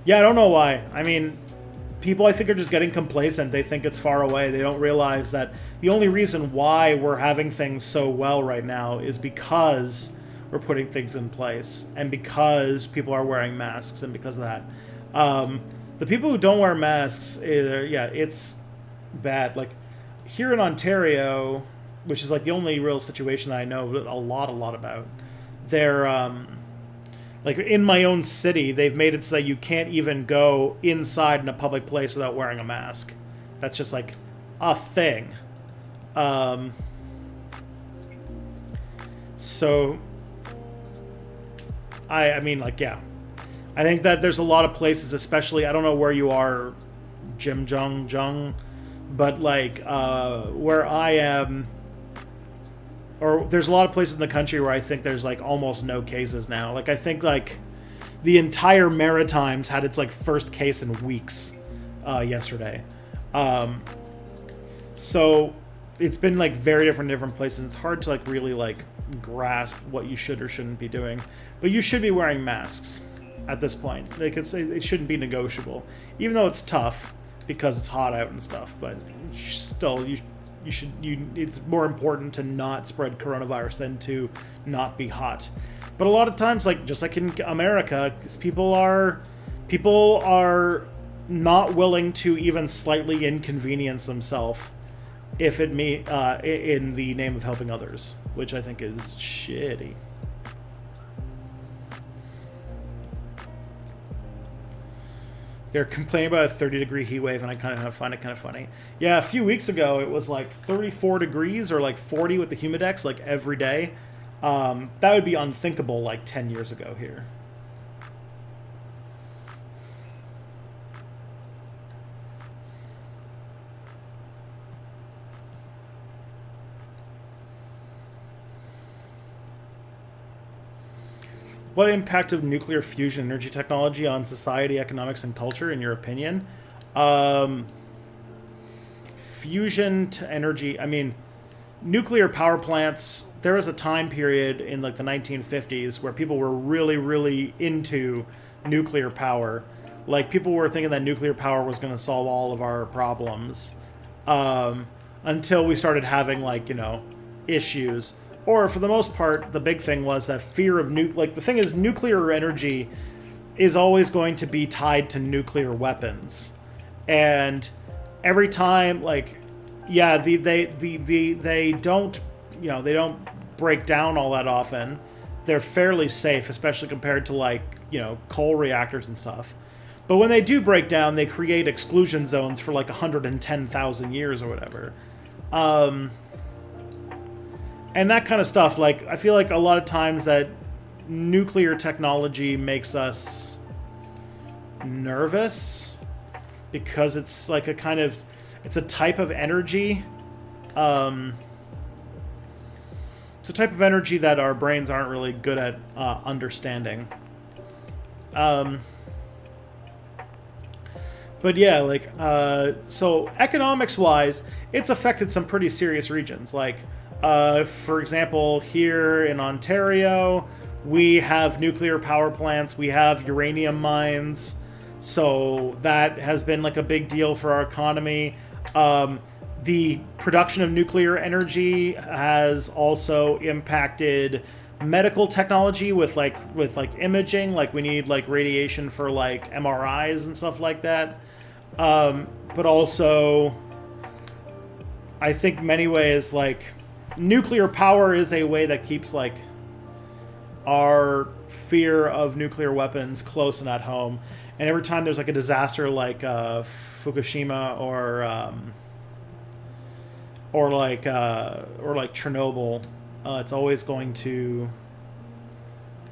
I don't know why. I mean, people I think are just getting complacent. They think it's far away. They don't realize that the only reason why we're having things so well right now is because we're putting things in place, and because people are wearing masks, and because of that. The people who don't wear masks, it's bad. Like, here in Ontario, which is like the only real situation that I know a lot about, they're, like, in my own city, they've made it so that you can't even go inside in a public place without wearing a mask. That's just, like, a thing. So... I mean, like, yeah. I think that there's a lot of places, especially, I don't know where you are, Jung, but, like, where I am, or there's a lot of places in the country where I think there's, like, almost no cases now. Like, I think, like, the entire Maritimes had its, like, first case in weeks yesterday. So it's been, like, very different places. It's hard to, like, really, like, grasp what you should or shouldn't be doing. But you should be wearing masks at this point. Like, it shouldn't be negotiable, even though it's tough because it's hot out and stuff. But still, it's more important to not spread coronavirus than to not be hot. But a lot of times, like, just like in America, people are not willing to even slightly inconvenience themselves if it in the name of helping others, which I think is shitty. They're complaining about a 30-degree heat wave, and I kind of find it kind of funny. Yeah, a few weeks ago, it was like 34 degrees or like 40 with the humidex, like every day. That would be unthinkable like 10 years ago here. What impact of nuclear fusion energy technology on society, economics, and culture, in your opinion? Fusion to energy, I mean, nuclear power plants, there was a time period in like the 1950s where people were really, really into nuclear power. Like, people were thinking that nuclear power was going to solve all of our problems until we started having, like, you know, issues. Or, for the most part, the big thing was that fear of the thing is, nuclear energy is always going to be tied to nuclear weapons. And every time, like, yeah, they don't, you know, they don't break down all that often. They're fairly safe, especially compared to, like, you know, coal reactors and stuff. But when they do break down, they create exclusion zones for, like, 110,000 years or whatever. And that kind of stuff. Like, I feel like a lot of times that nuclear technology makes us nervous because it's like a kind of, it's a type of energy. It's a type of energy that our brains aren't really good at understanding. But yeah, like, so economics-wise, it's affected some pretty serious regions. Like, for example, here in Ontario, we have nuclear power plants, we have uranium mines, so that has been like a big deal for our economy. The production of nuclear energy has also impacted medical technology with like imaging. Like, we need like radiation for like MRIs and stuff like that. But also, I think many ways, like, nuclear power is a way that keeps like our fear of nuclear weapons close and at home. And every time there's like a disaster like Fukushima or like Chernobyl, it's always going to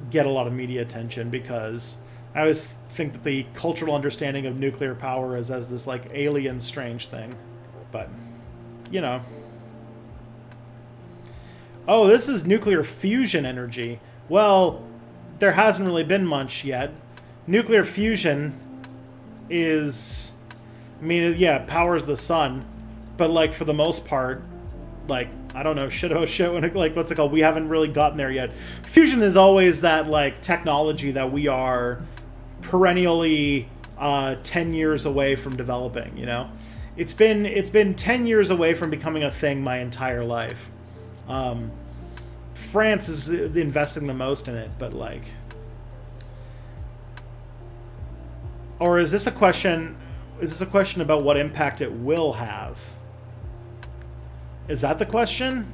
get a lot of media attention, because I always think that the cultural understanding of nuclear power is as this like alien strange thing. But, you know. Oh, this is nuclear fusion energy. Well, there hasn't really been much yet. Nuclear fusion is, I mean, yeah, it powers the sun, but like for the most part, like, I don't know, shit, and like, what's it called? We haven't really gotten there yet. Fusion is always that like technology that we are perennially 10 years away from developing, you know? It's been 10 years away from becoming a thing my entire life. France is investing the most in it, but like, or is this a question about what impact it will have? Is that the question?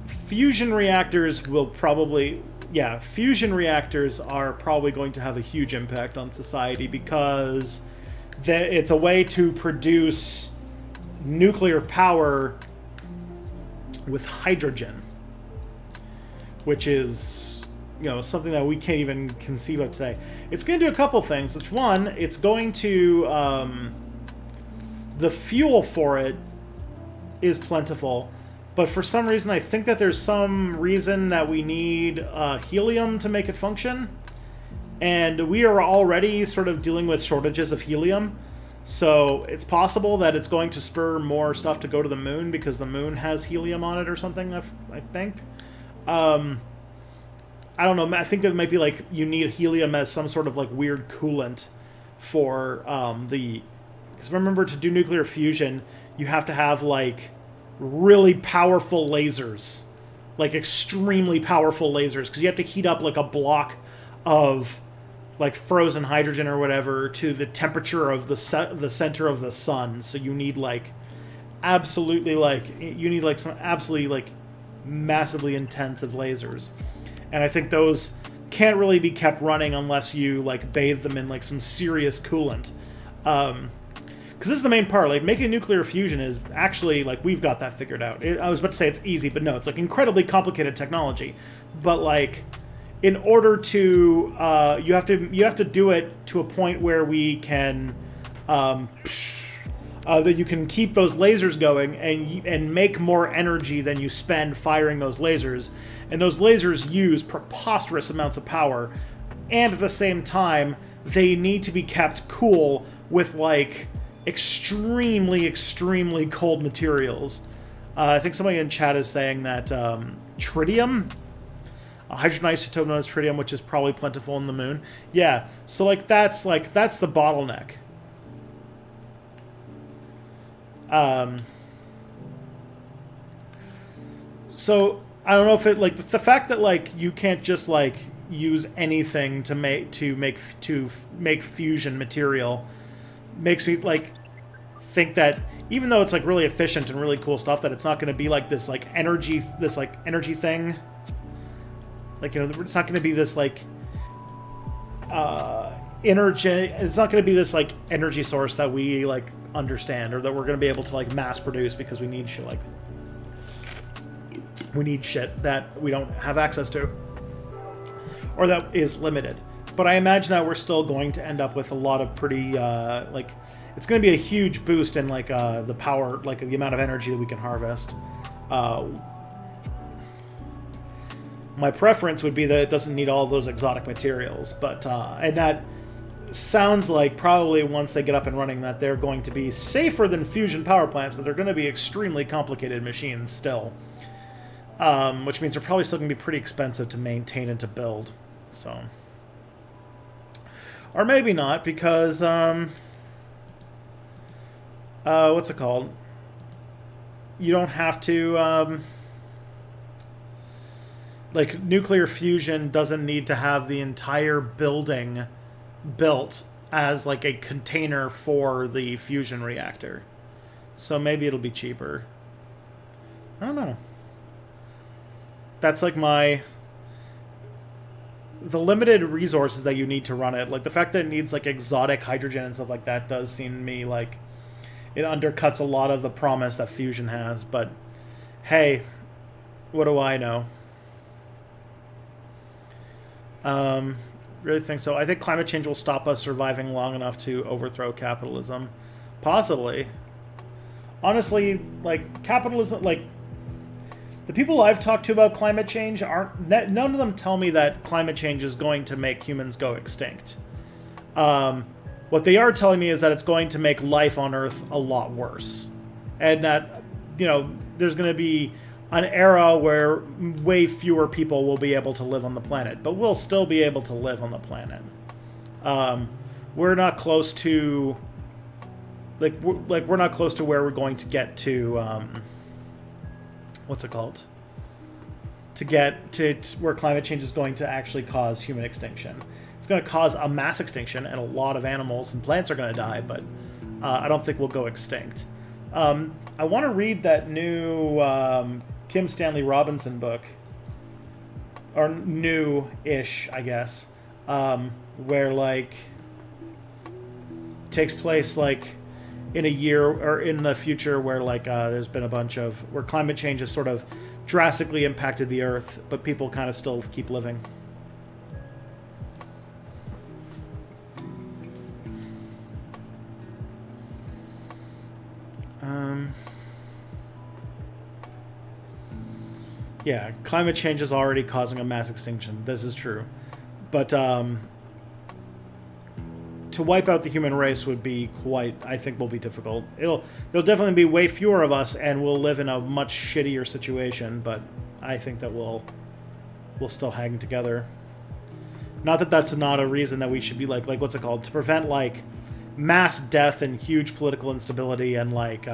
Fusion reactors will probably, yeah, fusion reactors are probably going to have a huge impact on society, because it's a way to produce nuclear power with hydrogen, which is, you know, something that we can't even conceive of today. It's going to do a couple things. Which, one, it's going to, the fuel for it is plentiful, but for some reason I think that there's some reason that we need helium to make it function, and we are already sort of dealing with shortages of helium. So it's possible that it's going to spur more stuff to go to the moon, because the moon has helium on it or something, I think. I don't know. I think that it might be like you need helium as some sort of like weird coolant for because remember, to do nuclear fusion, you have to have like really powerful lasers, like extremely powerful lasers, because you have to heat up like a block of like frozen hydrogen or whatever to the temperature of the center of the sun. So you need like absolutely like, you need like some absolutely like massively intensive lasers. And I think those can't really be kept running unless you like bathe them in like some serious coolant. Because this is the main part. Like, making nuclear fusion is actually like, we've got that figured out. I was about to say it's easy, but no, it's like incredibly complicated technology. But like, in order to you have to do it to a point where we can that you can keep those lasers going and make more energy than you spend firing those lasers. And those lasers use preposterous amounts of power, and at the same time they need to be kept cool with like extremely cold materials. I think somebody in chat is saying that tritium, a hydrogen isotope known as tritium, which is probably plentiful in the moon. Yeah, so like that's the bottleneck. So I don't know if it, like, the fact that like you can't just like use anything to make fusion material makes me like think that even though it's like really efficient and really cool stuff, that it's not going to be like this energy thing. Like, you know, it's not going to be this like energy. It's not going to be this like energy source that we like understand, or that we're going to be able to like mass produce, because we need shit like that. We need shit that we don't have access to, or that is limited. But I imagine that we're still going to end up with a lot of pretty, like, it's going to be a huge boost in, like, the power, like, the amount of energy that we can harvest. My preference would be that it doesn't need all those exotic materials, but, and that sounds like probably once they get up and running that they're going to be safer than fusion power plants, but they're going to be extremely complicated machines still. Which means they're probably still going to be pretty expensive to maintain and to build. So, or maybe not, because, what's it called? You don't have to, like, nuclear fusion doesn't need to have the entire building built as, like, a container for the fusion reactor. So maybe it'll be cheaper. I don't know. That's like the limited resources that you need to run it. Like, the fact that it needs, like, exotic hydrogen and stuff like that does seem to me like it undercuts a lot of the promise that fusion has. But hey, what do I know? Really think so. I think climate change will stop us surviving long enough to overthrow capitalism. Possibly. Honestly, like, capitalism, like, the people I've talked to about climate change none of them tell me that climate change is going to make humans go extinct. What they are telling me is that it's going to make life on Earth a lot worse. And that, you know, there's going to be an era where way fewer people will be able to live on the planet, but we'll still be able to live on the planet. We're not close to, we're not close to where we're going to get to, what's it called? To get to where climate change is going to actually cause human extinction. It's going to cause a mass extinction, and a lot of animals and plants are going to die, but I don't think we'll go extinct. I want to read that new Kim Stanley Robinson book, or new-ish, I guess, where, like, takes place, like, in a year or in the future where, like, there's been a bunch of where climate change has sort of drastically impacted the Earth, but people kind of still keep living. Yeah, climate change is already causing a mass extinction. This is true. But to wipe out the human race would be I think will be difficult. There'll definitely be way fewer of us, and we'll live in a much shittier situation, but I think that we'll still hang together. Not that that's not a reason that we should be like what's it called? To prevent, like, mass death and huge political instability and, like,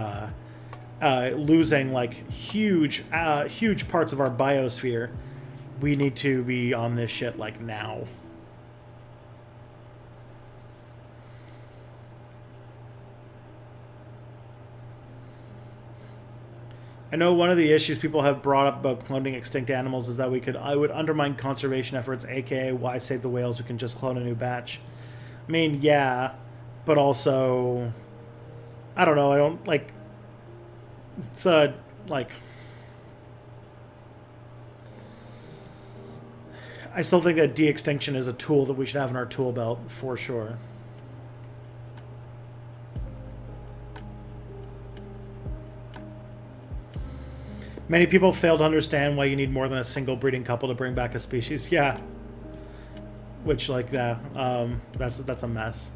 losing, like, huge parts of our biosphere, we need to be on this shit, like, now. I know one of the issues people have brought up about cloning extinct animals is that I would undermine conservation efforts, aka why save the whales? We can just clone a new batch. I mean, yeah, but also, I don't know. I don't like. It's like. I still think that de-extinction is a tool that we should have in our tool belt for sure. Many people fail to understand why you need more than a single breeding couple to bring back a species. Yeah. Which, like, that's a mess.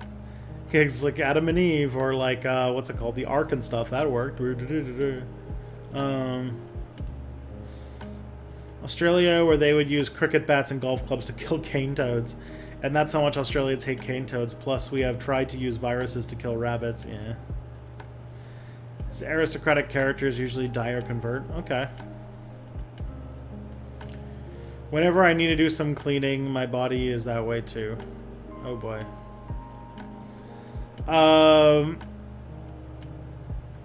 Gigs like Adam and Eve, or like, what's it called? The Ark and stuff. That worked. Australia, where they would use cricket bats and golf clubs to kill cane toads. And that's how much Australians hate cane toads. Plus, we have tried to use viruses to kill rabbits. Yeah. Aristocratic characters usually die or convert. Okay. Whenever I need to do some cleaning, my body is that way too. Oh boy.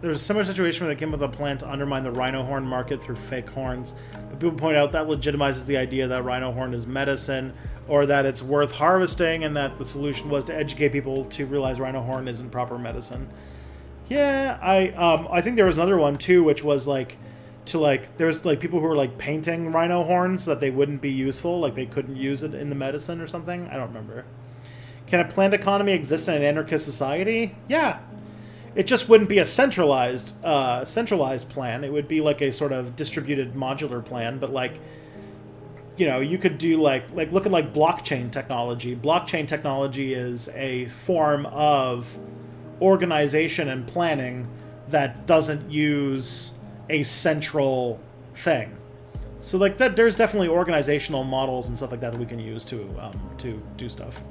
There's a similar situation where they came up with a plan to undermine the rhino horn market through fake horns. But people point out that legitimizes the idea that rhino horn is medicine, or that it's worth harvesting, and that the solution was to educate people to realize rhino horn isn't proper medicine. Yeah, I think there was another one too, which was like to like, there's like people who were like painting rhino horns so that they wouldn't be useful, like they couldn't use it in the medicine or something. I don't remember. Can a planned economy exist in an anarchist society? Yeah. It just wouldn't be a centralized plan. It would be like a sort of distributed modular plan, but like, you know, you could do like look at like blockchain technology. Blockchain technology is a form of organization and planning that doesn't use a central thing. So like that, there's definitely organizational models and stuff like that we can use to do stuff.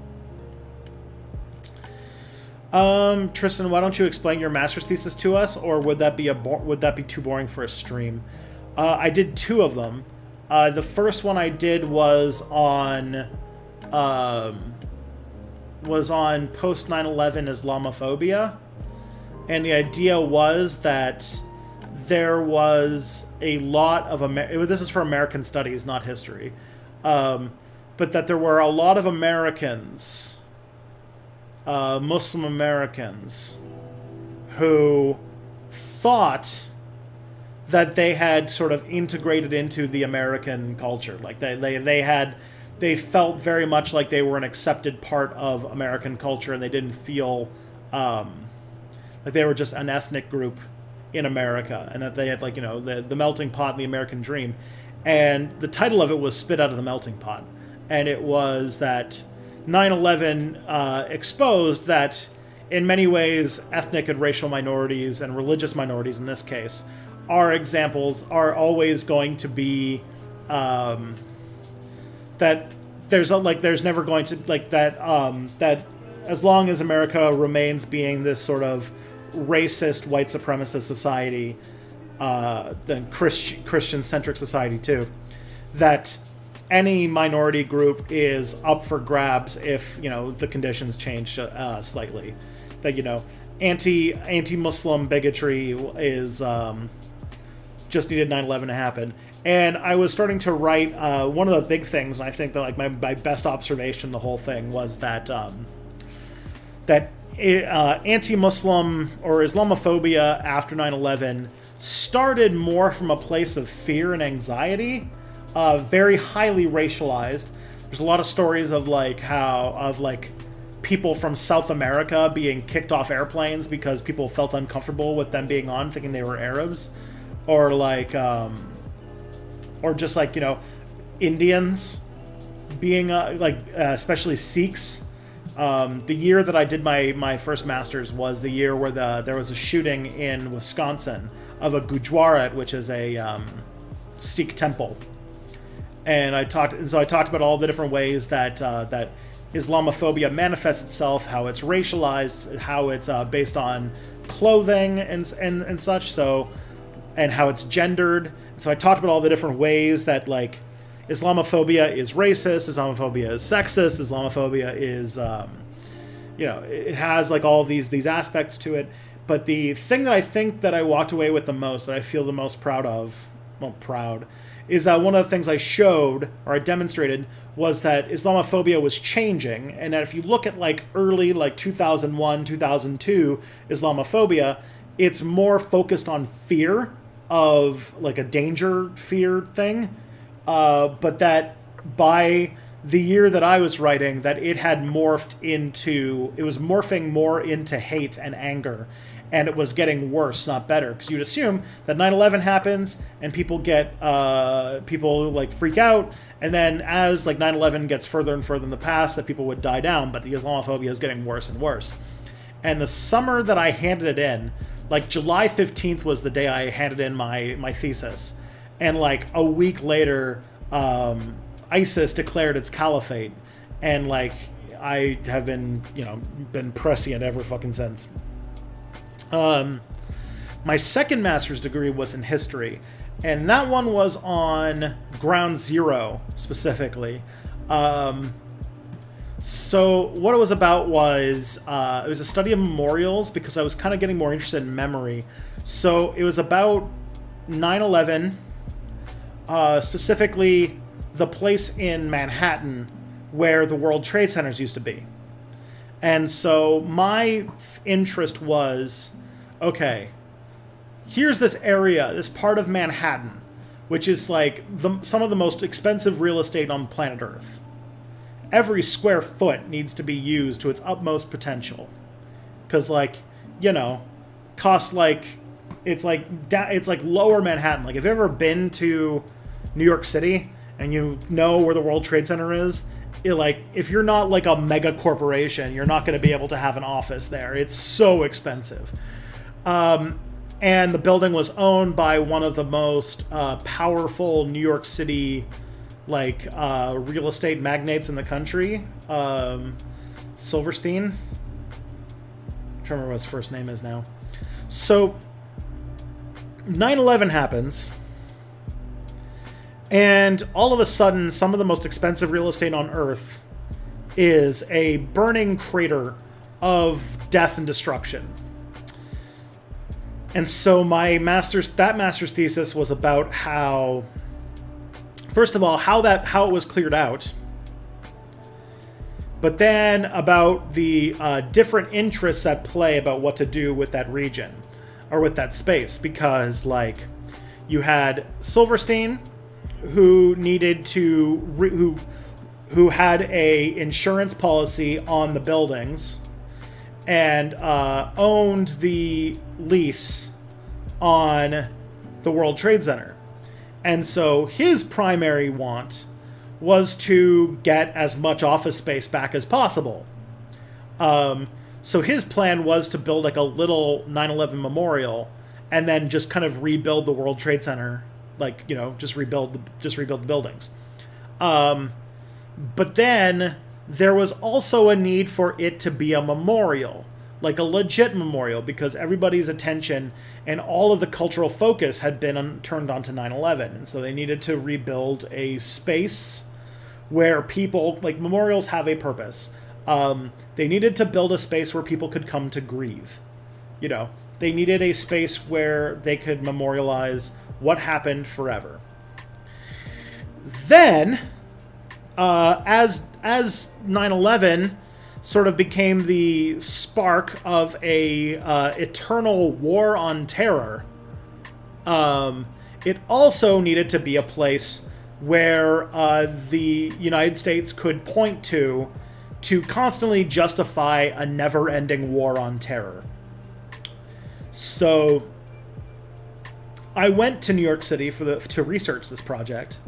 Tristan, why don't you explain your master's thesis to us, or would that be too boring for a stream? I did 2 of them. The first one I did was on post 9/11 Islamophobia, and the idea was that there was a lot of this is for American studies, not history, but that there were a lot of Americans. Muslim Americans who thought that they had sort of integrated into the American culture. Like they felt very much like they were an accepted part of American culture, and they didn't feel like they were just an ethnic group in America, and that they had, like, you know, the melting pot and the American dream. And the title of it was Spit Out of the Melting Pot. And it was that 9/11 exposed that in many ways ethnic and racial minorities and religious minorities in this case are always going to be that there's never going to that as long as America remains being this sort of racist white supremacist society, the Christian centric society too, that any minority group is up for grabs if, you know, the conditions change slightly. That, you know, anti-Muslim bigotry is just needed 9/11 to happen. And I was starting to write one of the big things, and I think that like my best observation the whole thing was that anti-Muslim or Islamophobia after 9/11 started more from a place of fear and anxiety. Very highly racialized. There's a lot of stories of people from South America being kicked off airplanes because people felt uncomfortable with them being on, thinking they were Arabs, or just like, you know, Indians being especially Sikhs. The year that I did my first master's was the year where there was a shooting in Wisconsin of a Gurdwara, which is a Sikh temple. And I talked about all the different ways that Islamophobia manifests itself, how it's racialized, how it's based on clothing and such. So, and how it's gendered. And so I talked about all the different ways that like Islamophobia is racist, Islamophobia is sexist, Islamophobia is, you know, it has like all these aspects to it. But the thing that I think that I walked away with the most, that I feel the most proud of, is that one of the things I showed, or I demonstrated, was that Islamophobia was changing, and that if you look at like early, like 2001, 2002 Islamophobia, it's more focused on fear of like a danger fear thing, but that by the year that I was writing, that it had it was morphing more into hate and anger. And it was getting worse, not better. Because you'd assume that 9/11 happens and people like freak out. And then as like 9/11 gets further and further in the past, that people would die down. But the Islamophobia is getting worse and worse. And the summer that I handed it in, like July 15th was the day I handed in my thesis. And like a week later, ISIS declared its caliphate. And like I have been prescient ever fucking since. My second master's degree was in history, and that one was on Ground Zero specifically. So what it was about was it was a study of memorials, because I was kind of getting more interested in memory. So it was about 9/11, specifically the place in Manhattan where the World Trade Centers used to be. And so my interest was, okay, here's this area, this part of Manhattan, which is like some of the most expensive real estate on planet Earth. Every square foot needs to be used to its utmost potential. Because, like, you know, costs like, it's like lower Manhattan. Like, if you've ever been to New York City and you know where the World Trade Center is, if you're not like a mega corporation, you're not going to be able to have an office there. It's so expensive. And the building was owned by one of the most powerful New York City real estate magnates in the country, Silverstein. I'm trying to remember what his first name is now. So 9/11 happens, and all of a sudden, some of the most expensive real estate on Earth is a burning crater of death and destruction. And so that master's thesis was about how, first of all, how it was cleared out, but then about the different interests at play about what to do with that region or with that space, because like you had Silverstein, who needed to who had a insurance policy on the buildings and owned the lease on the World Trade Center. And so his primary want was to get as much office space back as possible. So his plan was to build like a little 9/11 memorial and then just kind of rebuild the World Trade Center, like, you know, just rebuild the buildings. But then there was also a need for it to be a memorial, like a legit memorial, because everybody's attention and all of the cultural focus had been turned onto 9/11. And so they needed to rebuild a space where people, like, memorials have a purpose. They needed to build a space where people could come to grieve. You know, they needed a space where they could memorialize what happened forever. Then, as 9/11 sort of became the spark of a eternal war on terror, it also needed to be a place where the United States could point to constantly justify a never-ending war on terror. So I went to New York City to research this project,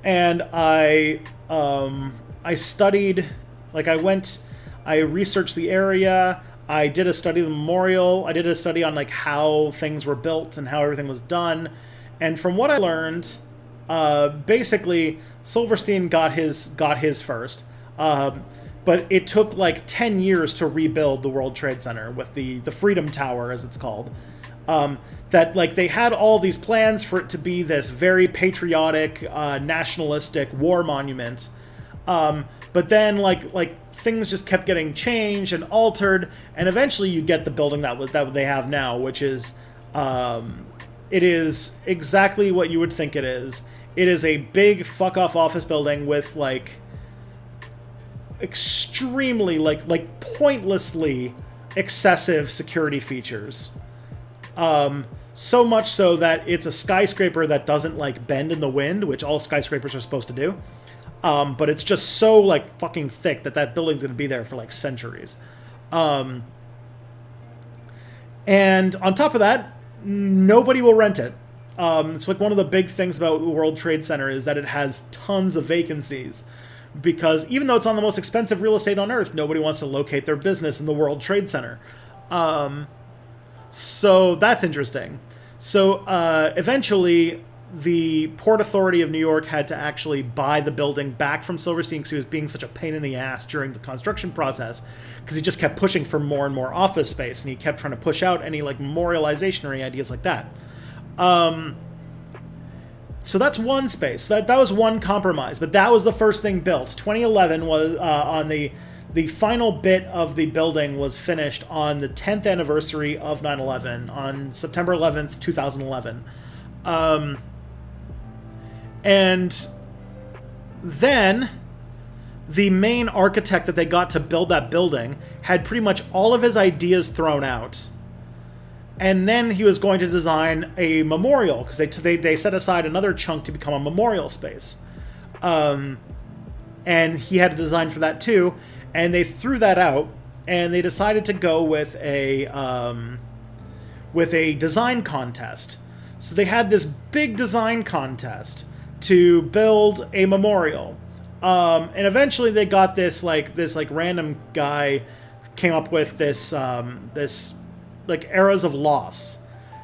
and I studied, like, I researched the area, I did a study of the memorial, I did a study on like how things were built and how everything was done, and from what I learned, basically Silverstein got his first, but it took like 10 years to rebuild the World Trade Center with the Freedom Tower, as it's called. That, like, they had all these plans for it to be this very patriotic, nationalistic war monument. But then, like things just kept getting changed and altered, and eventually you get the building that they have now, which is, it is exactly what you would think it is. It is a big fuck-off office building with, like, extremely, like pointlessly excessive security features. So much so that it's a skyscraper that doesn't, like, bend in the wind, which all skyscrapers are supposed to do. But it's just so, like, fucking thick that building's gonna be there for, like, centuries. And on top of that, nobody will rent it. It's like one of the big things about the World Trade Center is that it has tons of vacancies. Because even though it's on the most expensive real estate on Earth, nobody wants to locate their business in the World Trade Center. So that's interesting. So eventually, the Port Authority of New York had to actually buy the building back from Silverstein because he was being such a pain in the ass during the construction process, because he just kept pushing for more and more office space, and he kept trying to push out any, like, memorialization or any ideas like that. So that's one space. That was one compromise, but that was the first thing built. 2011 was on the final bit of the building was finished on the 10th anniversary of 9/11 on September 11th, 2011. And then the main architect that they got to build that building had pretty much all of his ideas thrown out. And then he was going to design a memorial, because they set aside another chunk to become a memorial space. And he had a design for that too, and they threw that out, and they decided to go with a design contest. So they had this big design contest to build a memorial. And eventually they got this random guy came up with this Eras of Loss,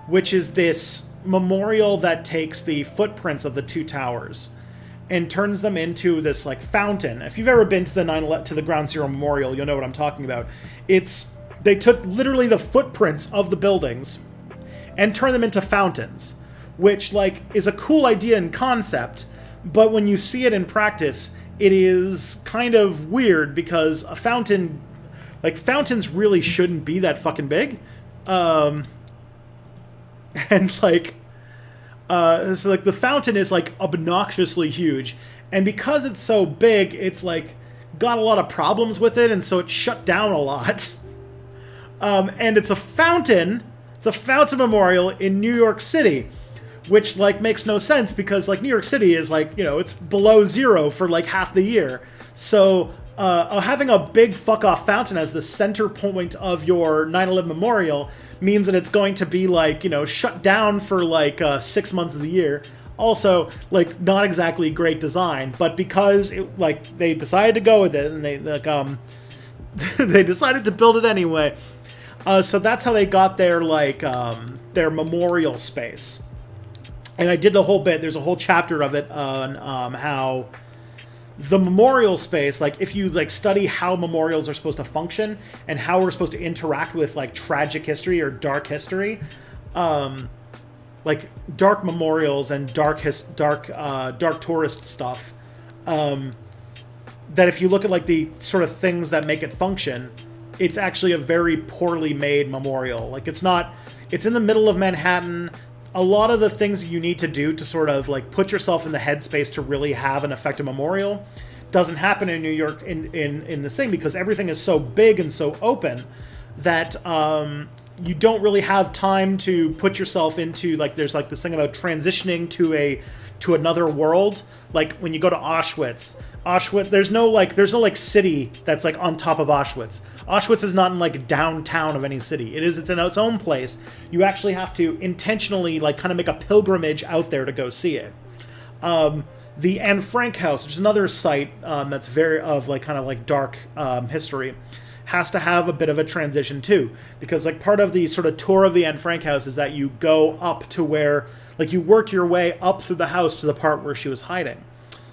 which is this memorial that takes the footprints of the two towers and turns them into this like fountain. If you've ever been to the Ground Zero Memorial, you'll know what I'm talking about. They took literally the footprints of the buildings and turned them into fountains, which like is a cool idea in concept, but when you see it in practice, it is kind of weird, because a fountain, like, fountains really shouldn't be that fucking big. And like, so like the fountain is like obnoxiously huge, and because it's so big, it's like got a lot of problems with it, and so it shut down a lot. And it's a fountain memorial in New York City, which like makes no sense, because like New York City is like, you know, it's below zero for like half the year. So having a big fuck off fountain as the center point of your 9/11 memorial means that it's going to be like, you know, shut down for like 6 months of the year. Also, like, not exactly great design, but because it, like, they decided to go with it, and they like they decided to build it anyway. So that's how they got their like their memorial space. And I did the whole bit. There's a whole chapter of it on how the memorial space, like, if you like study how memorials are supposed to function and how we're supposed to interact with like tragic history or dark history, like dark memorials and dark tourist stuff, that if you look at like the sort of things that make it function, it's actually a very poorly made memorial. Like, it's in the middle of Manhattan. A lot of the things you need to do to sort of like put yourself in the headspace to really have an effective memorial doesn't happen in New York in the same, because everything is so big and so open that you don't really have time to put yourself into, like, there's like this thing about transitioning to another world. Like when you go to Auschwitz, there's no city that's like on top of Auschwitz. Auschwitz is not in like downtown of any city. It's in its own place. You actually have to intentionally like kind of make a pilgrimage out there to go see it. The Anne Frank house, which is another site that's very of like kind of like dark history, has to have a bit of a transition too, because like part of the sort of tour of the Anne Frank house is that you go up to where, like, you work your way up through the house to the part where she was hiding.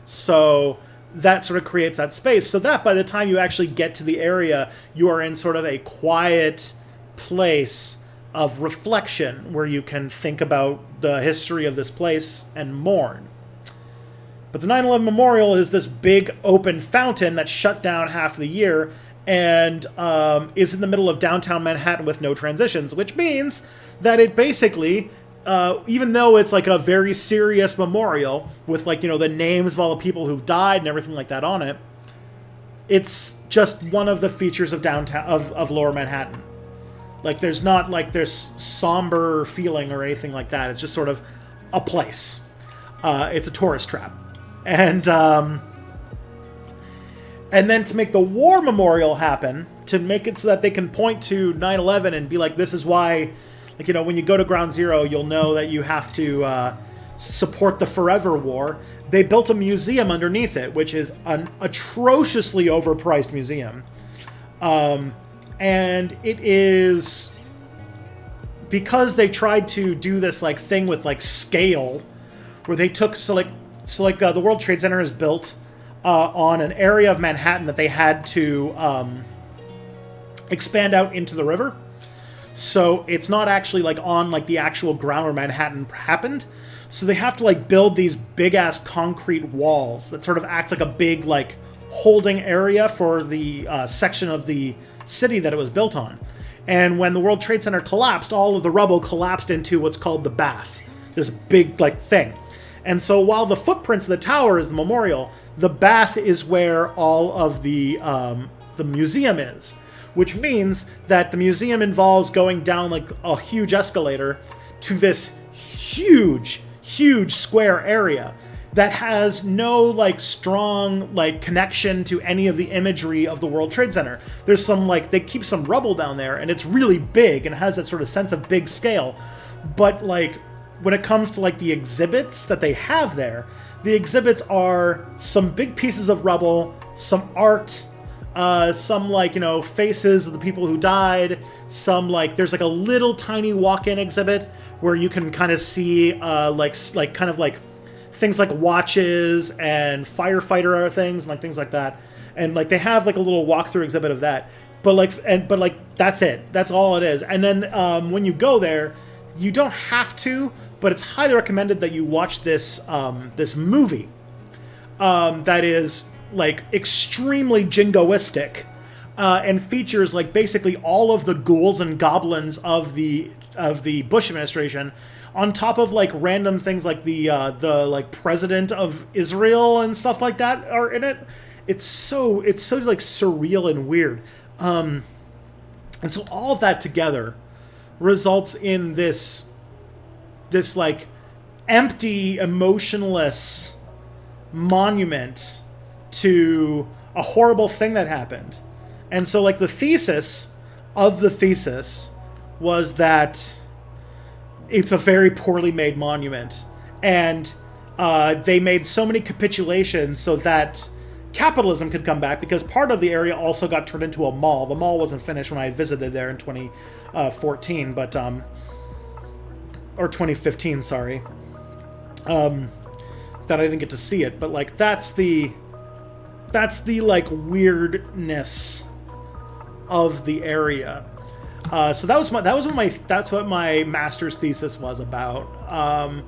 So that sort of creates that space, so that by the time you actually get to the area, you are in sort of a quiet place of reflection where you can think about the history of this place and mourn. But the 9/11 Memorial is this big open fountain that's shut down half the year and is in the middle of downtown Manhattan with no transitions, which means that it basically, even though it's like a very serious memorial with, like, you know, the names of all the people who've died and everything like that on it, it's just one of the features of downtown of Lower Manhattan. Like, there's not like there's somber feeling or anything like that. It's just sort of a place. It's a tourist trap, and then to make the war memorial happen, to make it so that they can point to 9/11 and be like, this is why. Like, you know, when you go to Ground Zero, you'll know that you have to support the Forever War. They built a museum underneath it, which is an atrociously overpriced museum. And it is, because they tried to do this like thing with like scale, where they took, the World Trade Center is built on an area of Manhattan that they had to expand out into the river. So it's not actually like on like the actual ground where Manhattan happened. So they have to like build these big ass concrete walls that sort of acts like a big like holding area for the section of the city that it was built on. And when the World Trade Center collapsed, all of the rubble collapsed into what's called the bath, this big like thing. And so while the footprints of the tower is the memorial, the bath is where all of the museum is, which means that the museum involves going down like a huge escalator to this huge square area that has no like strong like connection to any of the imagery of the World Trade Center. There's some like, they keep some rubble down there, and it's really big and has that sort of sense of big scale. But like when it comes to like the exhibits that they have there, the exhibits are some big pieces of rubble, some art, some like, you know, faces of the people who died, some like, there's like a little tiny walk-in exhibit where you can kind of see like kind of like things like watches and firefighter things and like things like that. And like they have like a little walkthrough exhibit of that. But like that's it. That's all it is. And then when you go there, you don't have to, but it's highly recommended that you watch this this movie that is like extremely jingoistic and features like basically all of the ghouls and goblins of the Bush administration, on top of like random things like the like president of Israel and stuff like that are in it. It's so like surreal and weird. And so all of that together results in this like empty, emotionless monument to a horrible thing that happened. And so like the thesis of the thesis was that it's a very poorly made monument, and they made so many capitulations so that capitalism could come back, because part of the area also got turned into a mall. The mall wasn't finished when I visited there in 2014, but or 2015, sorry, that I didn't get to see it. But like that's the like weirdness of the area. So that's what my master's thesis was about.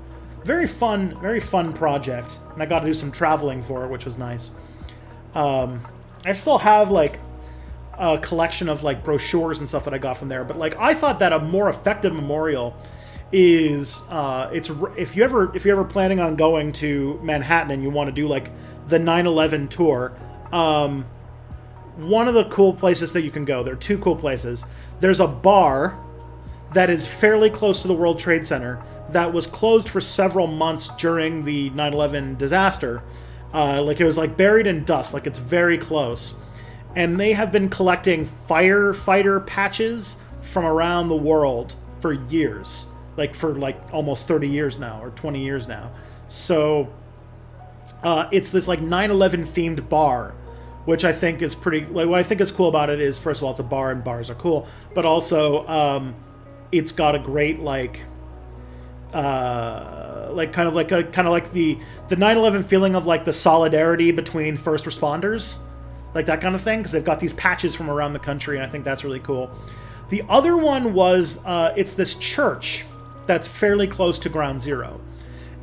Very fun project, and I got to do some traveling for it, which was nice. I still have like a collection of like brochures and stuff that I got from there, but like I thought that a more effective memorial is if you ever planning on going to Manhattan and you want to do like the 9/11 tour, one of the cool places that you can go, there are two cool places. There's a bar that is fairly close to the World Trade Center that was closed for several months during the 9/11 disaster. Like it was like buried in dust, like it's very close. And they have been collecting firefighter patches from around the world for years. Like for like almost 30 years now, or 20 years now. So it's this like 9/11 themed bar, which I think is pretty, like what I think is cool about it is, first of all, it's a bar and bars are cool, but also it's got a great like kind of like the 9/11 feeling of like the solidarity between first responders, like that kind of thing, because they've got these patches from around the country, and I think that's really cool. The other one was it's this church that's fairly close to Ground Zero,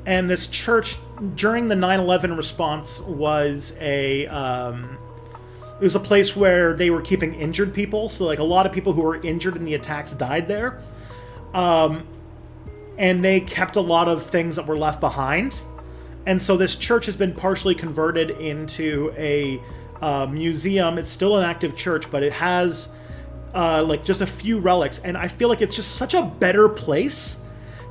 and this church during the 9/11 response was it was a place where they were keeping injured people, so like a lot of people who were injured in the attacks died there. And they kept a lot of things that were left behind. And so this church has been partially converted into a museum. It's still an active church, but it has like just a few relics. And I feel like it's just such a better place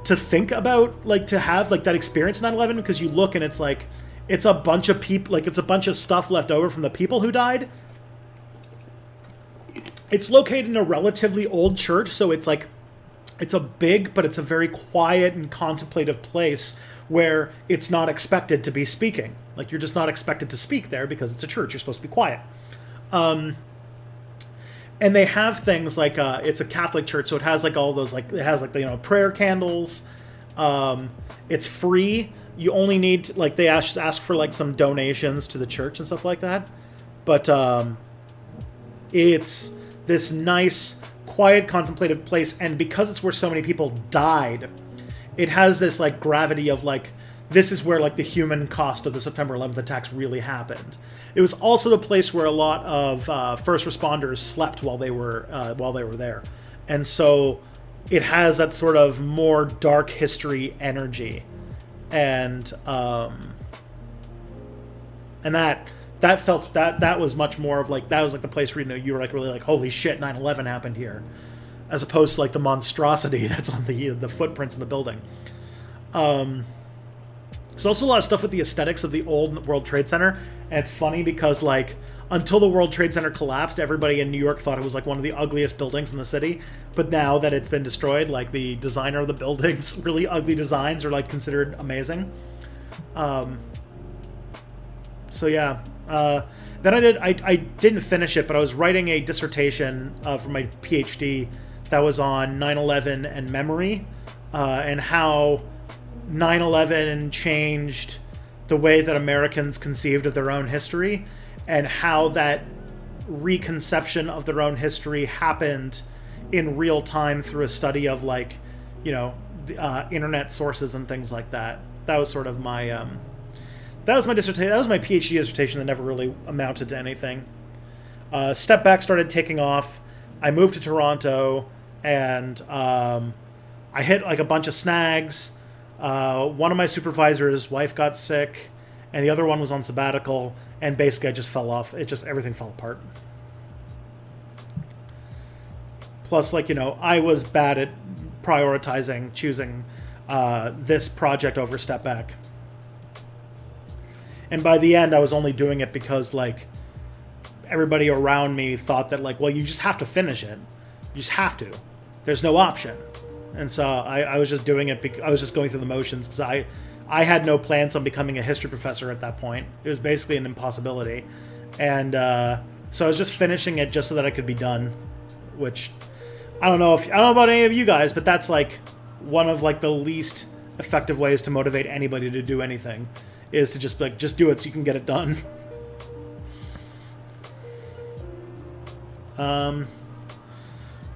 to think about, like to have like that experience in 9/11, because you look and it's like, it's a bunch of people, like it's a bunch of stuff left over from the people who died. It's located in a relatively old church, so it's like, it's a big, but it's a very quiet and contemplative place where it's not expected to be speaking. Like you're just not expected to speak there because it's a church. You're supposed to be quiet. And they have things like it's a Catholic church, so it has like all those like it has like the, you know, prayer candles. It's free. You only need to, like they ask for like some donations to the church and stuff like that. But it's this nice, quiet, contemplative place, and because it's where so many people died, it has this like gravity of like, this is where like the human cost of the September 11th attacks really happened. It was also the place where a lot of first responders slept while they were there, and so it has that sort of more dark history energy, and that that felt that was much more of like, that was like the place where you were like really like, holy shit, 9/11 happened here, as opposed to like the monstrosity that's on the footprints in the building. There's also a lot of stuff with the aesthetics of the old World Trade Center, and it's funny because like until the World Trade Center collapsed, everybody in New York thought it was like one of the ugliest buildings in the city. But now that it's been destroyed, like the designer of the buildings, really ugly designs are like considered amazing. So yeah, then I didn't finish it, but I was writing a dissertation for my PhD that was on 9/11 and memory, and how 9/11 changed the way that Americans conceived of their own history, and how that reconception of their own history happened in real time through a study of like, internet sources and things like that. That was sort of my that was my dissertation. That was my PhD dissertation that never really amounted to anything. Step Back started taking off. I moved to Toronto, and I hit like a bunch of snags. One of my supervisors' wife got sick, and the other one was on sabbatical, and basically I just fell off. Everything fell apart. Plus, like, I was bad at choosing this project over Step Back. And by the end, I was only doing it because, like, everybody around me thought that, like, well, you just have to finish it. You just have to. There's no option. And so I was just doing it. I was just going through the motions because I had no plans on becoming a history professor at that point. It was basically an impossibility. And so I was just finishing it just so that I could be done, which I don't know about any of you guys, but that's like one of like the least effective ways to motivate anybody to do anything, is to just do it so you can get it done.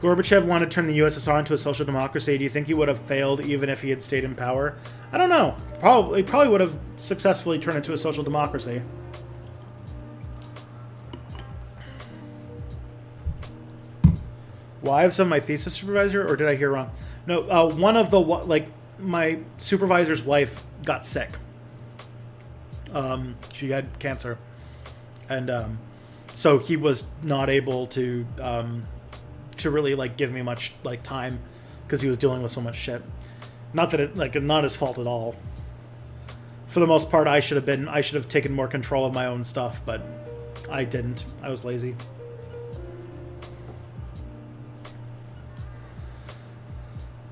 Gorbachev wanted to turn the USSR into a social democracy. Do you think he would have failed even if he had stayed in power? I don't know. He probably would have successfully turned it into a social democracy. Wives of my thesis supervisor, or did I hear wrong? No, one of the, like, my supervisor's wife got sick. She had cancer, and so he was not able to really like give me much like time because he was dealing with so much shit. Not that not his fault at all. For the most part, I should have taken more control of my own stuff, but I didn't. I was lazy.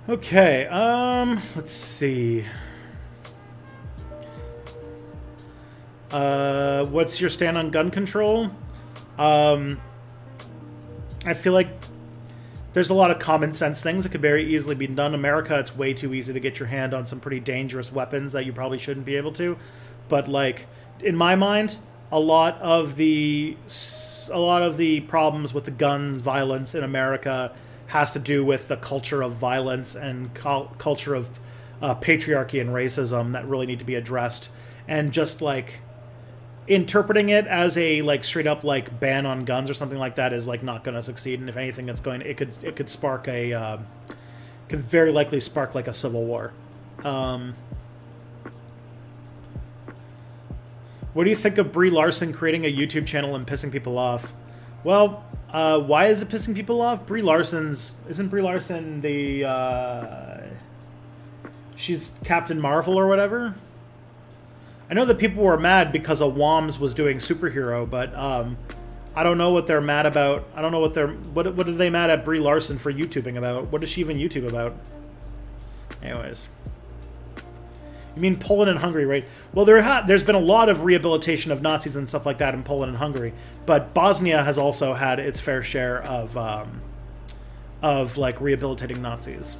Okay, let's see. What's your stand on gun control? I feel like there's a lot of common sense things that could very easily be done. In America, it's way too easy to get your hand on some pretty dangerous weapons that you probably shouldn't be able to. But like, in my mind, a lot of the problems with the guns violence in America has to do with the culture of violence and culture of patriarchy and racism that really need to be addressed. And just like interpreting it as a like straight up like ban on guns or something like that is like not going to succeed. And if anything, it could spark could very likely spark like a civil war. What do you think of Brie Larson creating a YouTube channel and pissing people off? Well, why is it pissing people off? Isn't Brie Larson the she's Captain Marvel or whatever? I know that people were mad because a WOMS was doing superhero, but I don't know what they're mad about. I don't know what are they mad at Brie Larson for YouTubing about? What does she even YouTube about? Anyways. You mean Poland and Hungary, right? Well, there's been a lot of rehabilitation of Nazis and stuff like that in Poland and Hungary, but Bosnia has also had its fair share of like rehabilitating Nazis.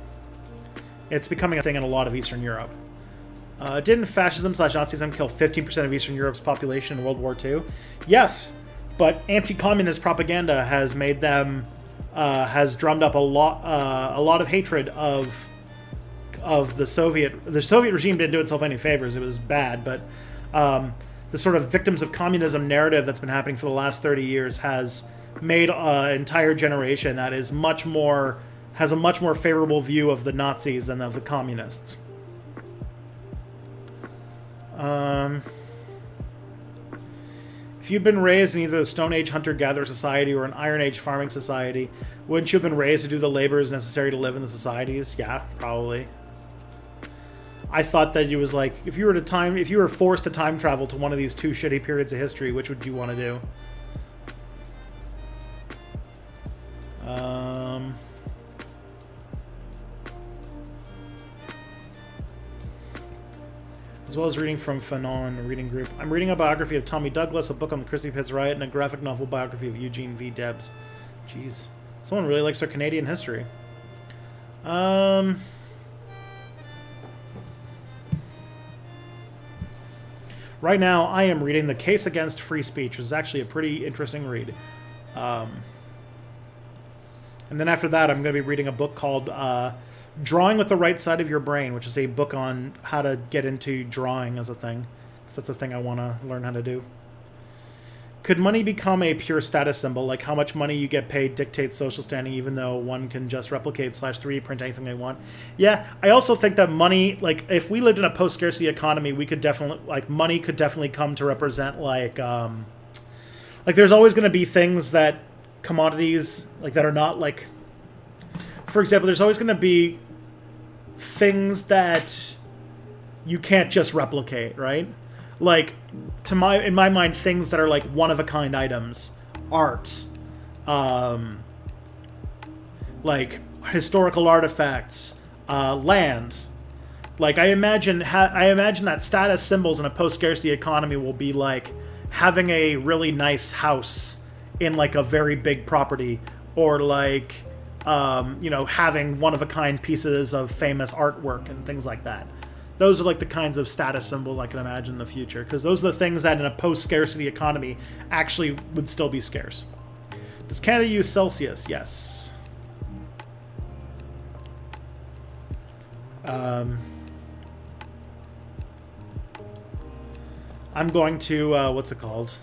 It's becoming a thing in a lot of Eastern Europe. Didn't fascism/Nazism kill 15% of Eastern Europe's population in World War II? Yes, but anti-communist propaganda has made them has drummed up a lot of hatred of the Soviet regime. Didn't do itself any favors. It was bad, but the sort of victims of communism narrative that's been happening for the last 30 years has made an entire generation that has a much more favorable view of the Nazis than of the communists. If you'd been raised in either the Stone Age hunter-gatherer society or an Iron Age farming society, wouldn't you have been raised to do the labors necessary to live in the societies? Yeah, probably. I thought that it was like, if you were forced to time travel to one of these two shitty periods of history, which would you want to do? As well as reading from Fanon, a reading group. I'm reading a biography of Tommy Douglas, a book on the Christie Pitts riot, and a graphic novel biography of Eugene V. Debs. Jeez. Someone really likes their Canadian history. Right now, I am reading The Case Against Free Speech, which is actually a pretty interesting read. And then after that, I'm going to be reading a book called Drawing with the Right Side of Your Brain, which is a book on how to get into drawing as a thing. Because that's a thing I want to learn how to do. Could money become a pure status symbol? Like how much money you get paid dictates social standing, even though one can just replicate /3D print anything they want. Yeah, I also think that money, like if we lived in a post-scarcity economy, we could definitely, like money could definitely come to represent like there's always going to be things that commodities like that are not like, for example, there's always going to be things that you can't just replicate, right? Like, in my mind, things that are like one-of-a-kind items, art, like historical artifacts, land. Like, I imagine that status symbols in a post-scarcity economy will be like having a really nice house in like a very big property, or like, having one-of-a-kind pieces of famous artwork and things like that. Those are like the kinds of status symbols I can imagine in the future, because those are the things that in a post-scarcity economy actually would still be scarce. Does Canada use Celsius? Yes. I'm going to, what's it called?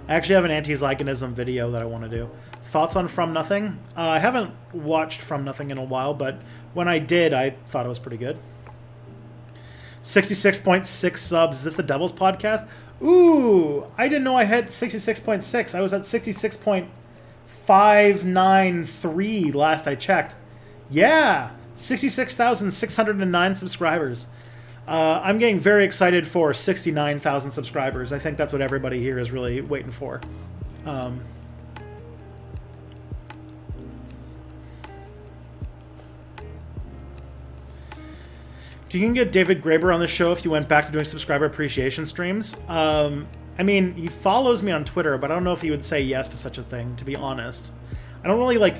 I actually have an anti-Zygonism video that I want to do. Thoughts on From Nothing? I haven't watched From Nothing in a while, but when I did, I thought it was pretty good. 66.6 subs. Is this the Devil's Podcast? Ooh, I didn't know I had 66.6. I was at 66.593 last I checked. Yeah, 66,609 subscribers. I'm getting very excited for 69,000 subscribers. I think that's what everybody here is really waiting for. Do you get David Graeber on the show if you went back to doing subscriber appreciation streams? I mean, he follows me on Twitter, but I don't know if he would say yes to such a thing, to be honest. I don't really like,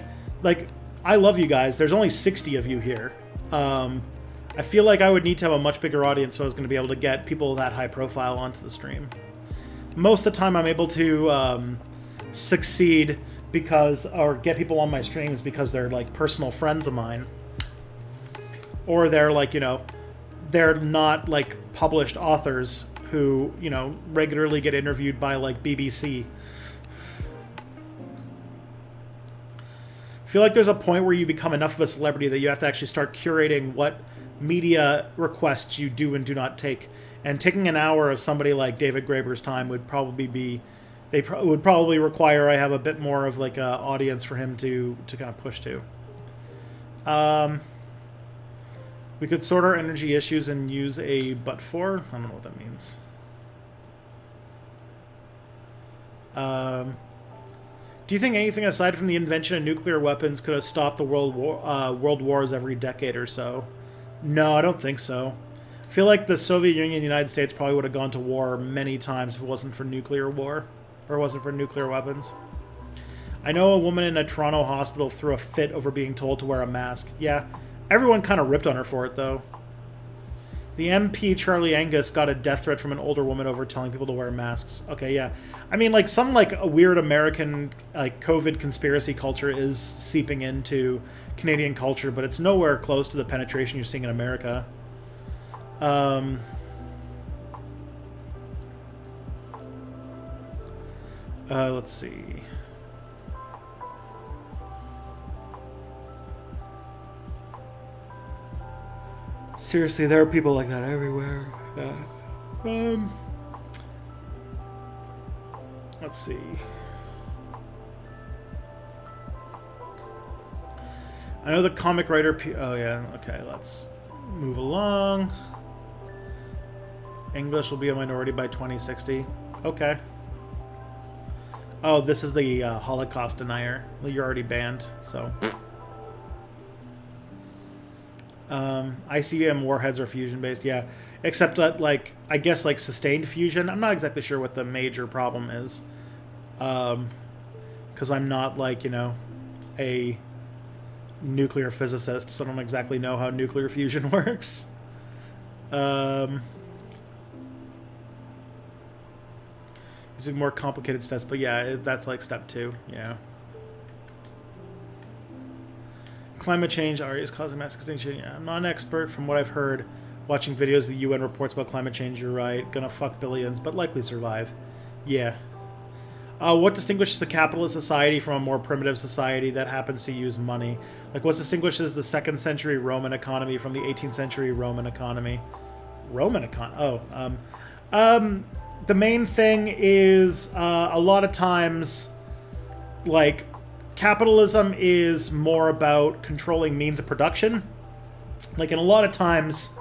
I love you guys. There's only 60 of you here. I feel like I would need to have a much bigger audience if I was going to be able to get people that high profile onto the stream. Most of the time I'm able to succeed or get people on my streams because they're like personal friends of mine. Or they're like, they're not like published authors who, regularly get interviewed by like BBC. I feel like there's a point where you become enough of a celebrity that you have to actually start curating what media requests you do and do not take. And taking an hour of somebody like David Graeber's time would probably would probably require I have a bit more of like a audience for him to kind of push to. We could sort our energy issues and use a but for. I don't know what that means. Do you think anything aside from the invention of nuclear weapons could have stopped the world wars every decade or so? No, I don't think so. I feel like the Soviet Union and the United States probably would have gone to war many times if it wasn't for nuclear war, or it wasn't for nuclear weapons. I know a woman in a Toronto hospital threw a fit over being told to wear a mask. Yeah. Everyone kind of ripped on her for it, though. The MP, Charlie Angus, got a death threat from an older woman over telling people to wear masks. Okay, yeah. I mean, like, some, like, a weird American, like, COVID conspiracy culture is seeping into Canadian culture, but it's nowhere close to the penetration you're seeing in America. Let's see. Seriously, there are people like that everywhere. Let's let's see. I know the comic writer... Oh, yeah. Okay, let's move along. English will be a minority by 2060. Okay. Oh, this is the Holocaust denier. You're already banned, so... ICBM warheads are fusion-based, yeah. Except that, like, I guess, like, sustained fusion. I'm not exactly sure what the major problem is. Because I'm not, like, you know, a nuclear physicist, so I don't exactly know how nuclear fusion works. Using more complicated steps, but yeah, that's like step 2, yeah. Climate change is causing mass extinction. Yeah, I'm not an expert. From what I've heard, watching videos of the UN reports about climate change, you're right. Gonna fuck billions, but likely survive. Yeah. What distinguishes a capitalist society from a more primitive society that happens to use money? Like, what distinguishes the 2nd century Roman economy from the 18th century Roman economy? The main thing is a lot of times, like, capitalism is more about controlling means of production. Like, in a lot of times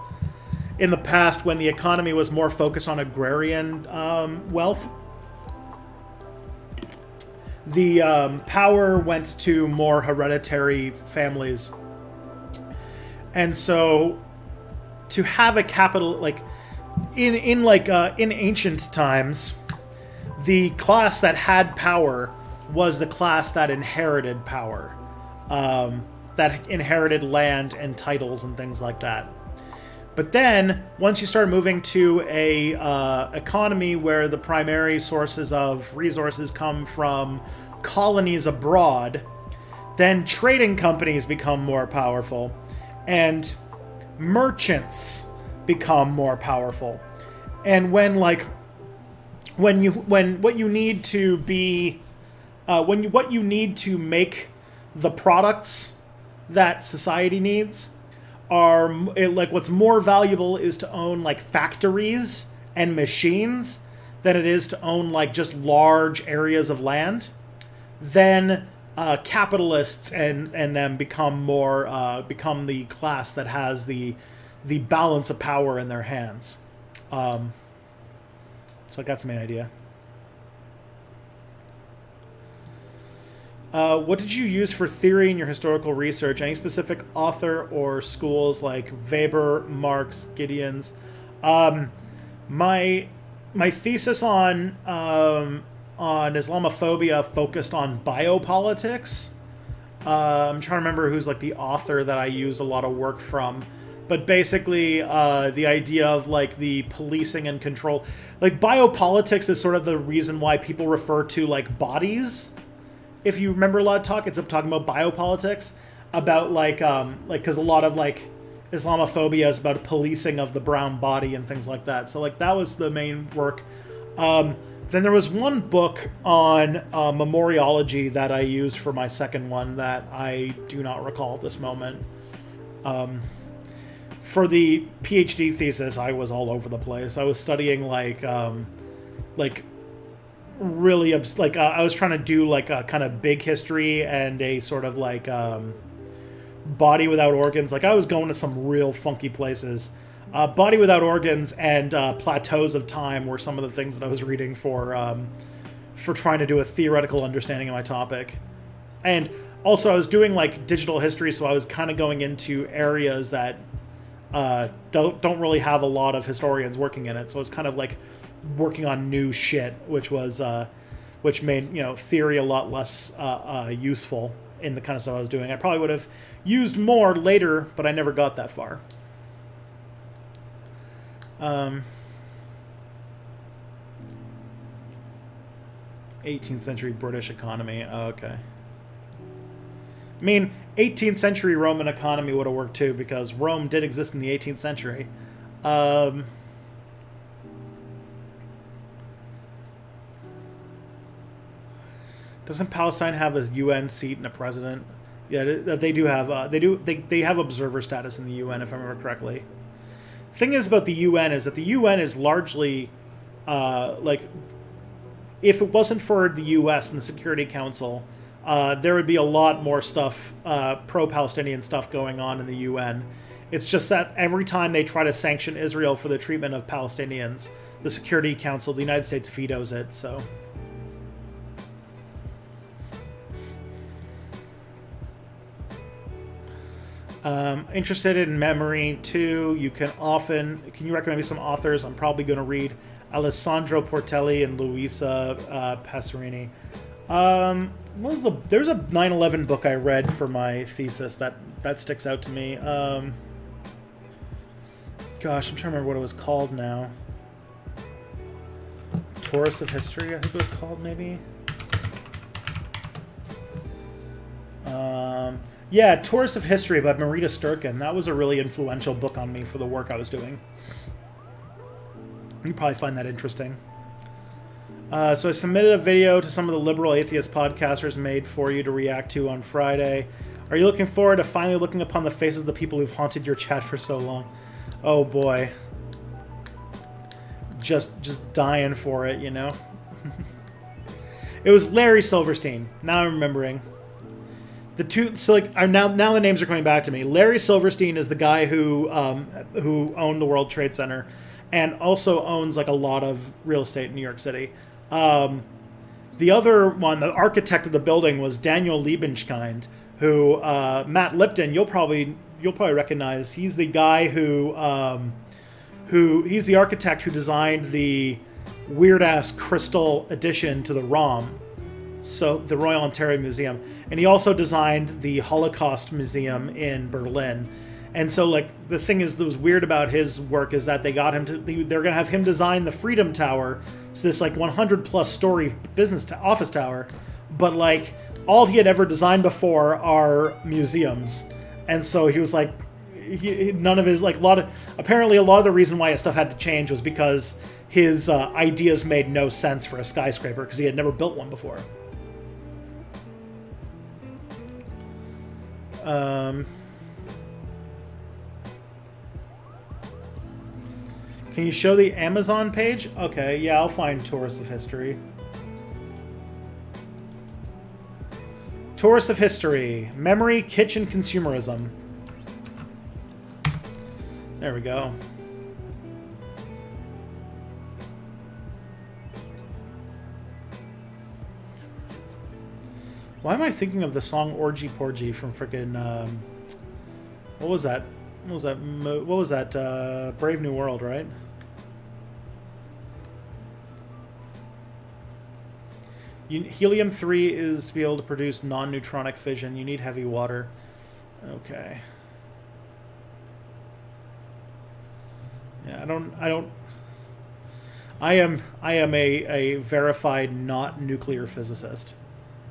in the past, when the economy was more focused on agrarian wealth, the power went to more hereditary families. And so to have a capital, like, in ancient times, the class that had power was the class that inherited power, that inherited land and titles and things like that. But then, once you start moving to a economy where the primary sources of resources come from colonies abroad, then trading companies become more powerful, and merchants become more powerful. And when what you need to make the products that society needs are what's more valuable is to own like factories and machines than it is to own like just large areas of land, then capitalists and them become the class that has the balance of power in their hands. So that's the main idea. What did you use for theory in your historical research? Any specific author or schools like Weber, Marx, Gideon's? My thesis on Islamophobia focused on biopolitics. I'm trying to remember who's like the author that I used a lot of work from. But basically, the idea of like the policing and control, like biopolitics is sort of the reason why people refer to like bodies. If you remember a lot of talk, it's up talking about biopolitics, about because a lot of like Islamophobia is about policing of the brown body and things like that. So like that was the main work. Then there was one book on memoriology that I used for my second one that I do not recall at this moment. For the PhD thesis, I was all over the place. I was studying really I was trying to do like a kind of big history and a sort of like body without organs. Like I was going to some real funky places. Body without organs and plateaus of time were some of the things that I was reading for trying to do a theoretical understanding of my topic. And also I was doing like digital history, so I was kind of going into areas that don't really have a lot of historians working in it. So it's kind of like working on new shit, which made theory a lot less useful in the kind of stuff I was doing. I probably would have used more later, but I never got that far. 18th century British economy. Oh, okay. I mean, 18th century Roman economy would have worked too, because Rome did exist in the 18th century. Doesn't Palestine have a UN seat and a president? Yeah, they do have. They have observer status in the UN, if I remember correctly. Thing is about the UN is that the UN is largely, if it wasn't for the U.S. and the Security Council, there would be a lot more stuff, pro-Palestinian stuff going on in the UN. It's just that every time they try to sanction Israel for the treatment of Palestinians, the Security Council, the United States vetoes it, so... Interested in memory too. Can you recommend me some authors? I'm probably going to read Alessandro Portelli and Luisa Passerini. There's a 9/11 book I read for my thesis that sticks out to me. Gosh, I'm trying to remember what it was called now. Tourists of History, I think it was called, maybe. Yeah, Tourists of History by Marita Sturkin. That was a really influential book on me for the work I was doing. You probably find that interesting. So I submitted a video to some of the liberal atheist podcasters made for you to react to on Friday. Are you looking forward to finally looking upon the faces of the people who've haunted your chat for so long? Oh boy. Just dying for it, you know? It was Larry Silverstein. Now I'm remembering. Now the names are coming back to me. Larry Silverstein is the guy who owned the World Trade Center, and also owns like a lot of real estate in New York City. The other one, the architect of the building, was Daniel Liebenskind, who Matt Lipton you'll probably recognize. He's the guy he's the architect who designed the weird ass crystal addition to the ROM, so the Royal Ontario Museum. And he also designed the Holocaust Museum in Berlin. And so, like, the thing that was weird about his work is that they're going to have him design the Freedom Tower, so this, like, 100-plus story office tower. But, like, all he had ever designed before are museums. And so he was like, none of his, like, apparently a lot of the reason why his stuff had to change was because his ideas made no sense for a skyscraper, because he had never built one before. Can you show the Amazon page? Okay, yeah, I'll find Tourists of History. Tourists of History. Memory, Kitchen, Consumerism. There we go. Why am I thinking of the song Orgy Porgy from frickin' what was that? Brave New World, right? Helium-3 is to be able to produce non-neutronic fission. You need heavy water. Okay. Yeah, I am a verified not nuclear physicist.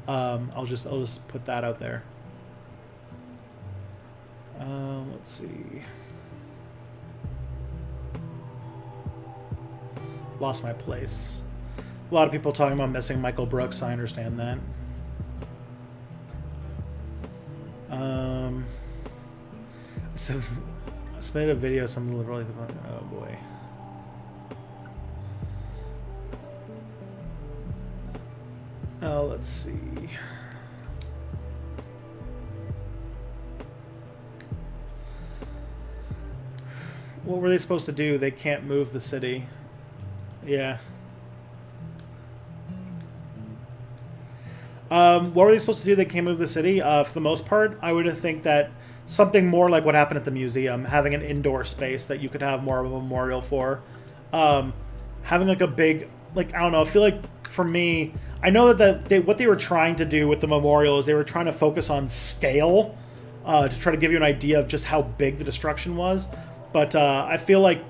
I'll just put that out there. Let's see. Lost my place. A lot of people talking about missing Michael Brooks. I understand that. So I submitted a video of some liberal. Oh boy. Oh, let's see. What were they supposed to do? They can't move the city. Yeah. What were they supposed to do? They can't move the city. For the most part, I would think that something more like what happened at the museum, having an indoor space that you could have more of a memorial for. Having like a big, like, I don't know, I feel like for me, I know that what they were trying to do with the memorial is they were trying to focus on scale to try to give you an idea of just how big the destruction was. But I feel like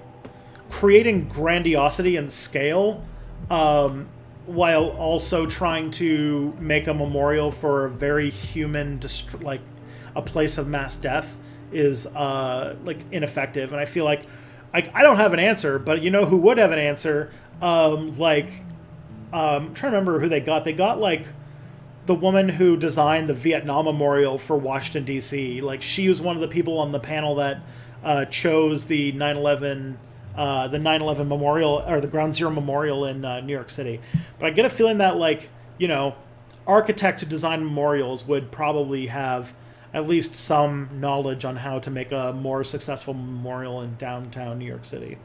creating grandiosity and scale while also trying to make a memorial for a very human, like a place of mass death is like ineffective. And I feel like I don't have an answer, but you know who would have an answer? I'm trying to remember who they got. They got like the woman who designed the Vietnam Memorial for Washington, D.C. Like she was one of the people on the panel that chose the 9/11 the 9/11 memorial, or the Ground Zero Memorial in New York City. But I get a feeling that, like, you know, architects who design memorials would probably have at least some knowledge on how to make a more successful memorial in downtown New York City.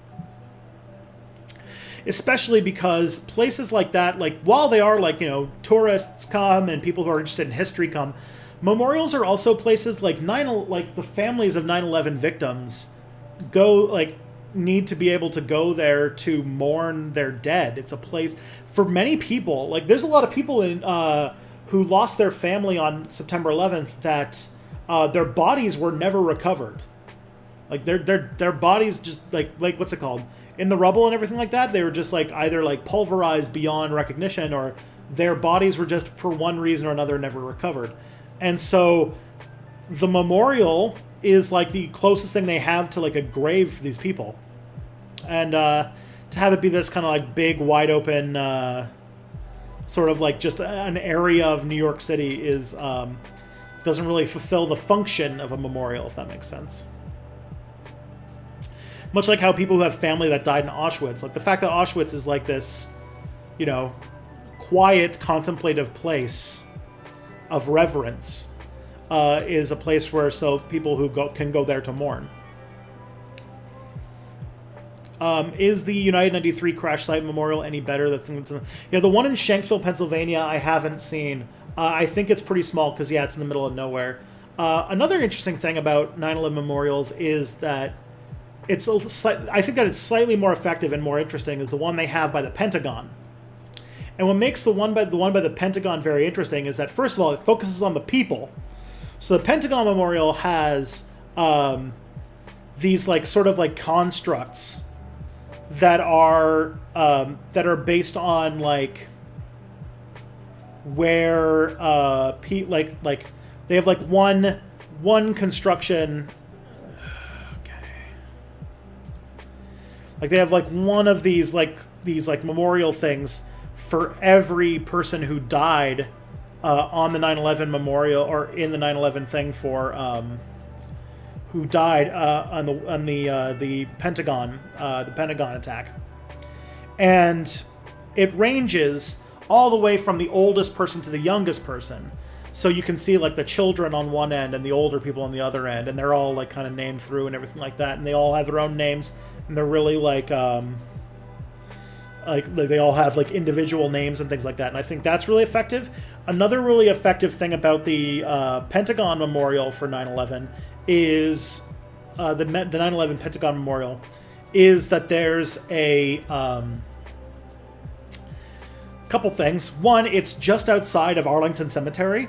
Especially because places like that, like, while they are, like, you know, tourists come and people who are interested in history come, memorials are also places like the families of 9/11 victims go, like, need to be able to go there to mourn their dead. It's a place for many people. Like, there's a lot of people in who lost their family on September 11th that their bodies were never recovered. Like, their bodies just like what's it called? In the rubble and everything like that, they were just, like, either, like, pulverized beyond recognition, or their bodies were just, for one reason or another, never recovered. And so the memorial is, like, the closest thing they have to, like, a grave for these people. And to have it be this kind of, like, big, wide open sort of, like, just an area of New York City is doesn't really fulfill the function of a memorial, if that makes sense. Much like how people who have family that died in Auschwitz, like, the fact that Auschwitz is, like, this, you know, quiet, contemplative place of reverence is a place where people who can go there to mourn. Is the United 93 crash site memorial any better? The one in Shanksville, Pennsylvania, I haven't seen. I think it's pretty small because, yeah, it's in the middle of nowhere. Another interesting thing about 9/11 memorials is that I think that it's slightly more effective and more interesting is the one they have by the Pentagon. And what makes the one by the Pentagon very interesting is that, first of all, it focuses on the people. So the Pentagon Memorial has these, like, sort of, like, constructs that are based on, like, where like they have, like, one construction. Like, they have, like, one of these memorial things for every person who died on the 9/11 memorial, or in the 9/11 thing for who died on the Pentagon attack. And it ranges all the way from the oldest person to the youngest person. So you can see, like, the children on one end and the older people on the other end, and they're all, like, kind of named through and everything like that, and they all have their own names. And they're really, like they all have, like, individual names and things like that. And I think that's really effective. Another really effective thing about the Pentagon Memorial for 9/11 is the 9/11 Pentagon Memorial is that there's a couple things. One, it's just outside of Arlington Cemetery.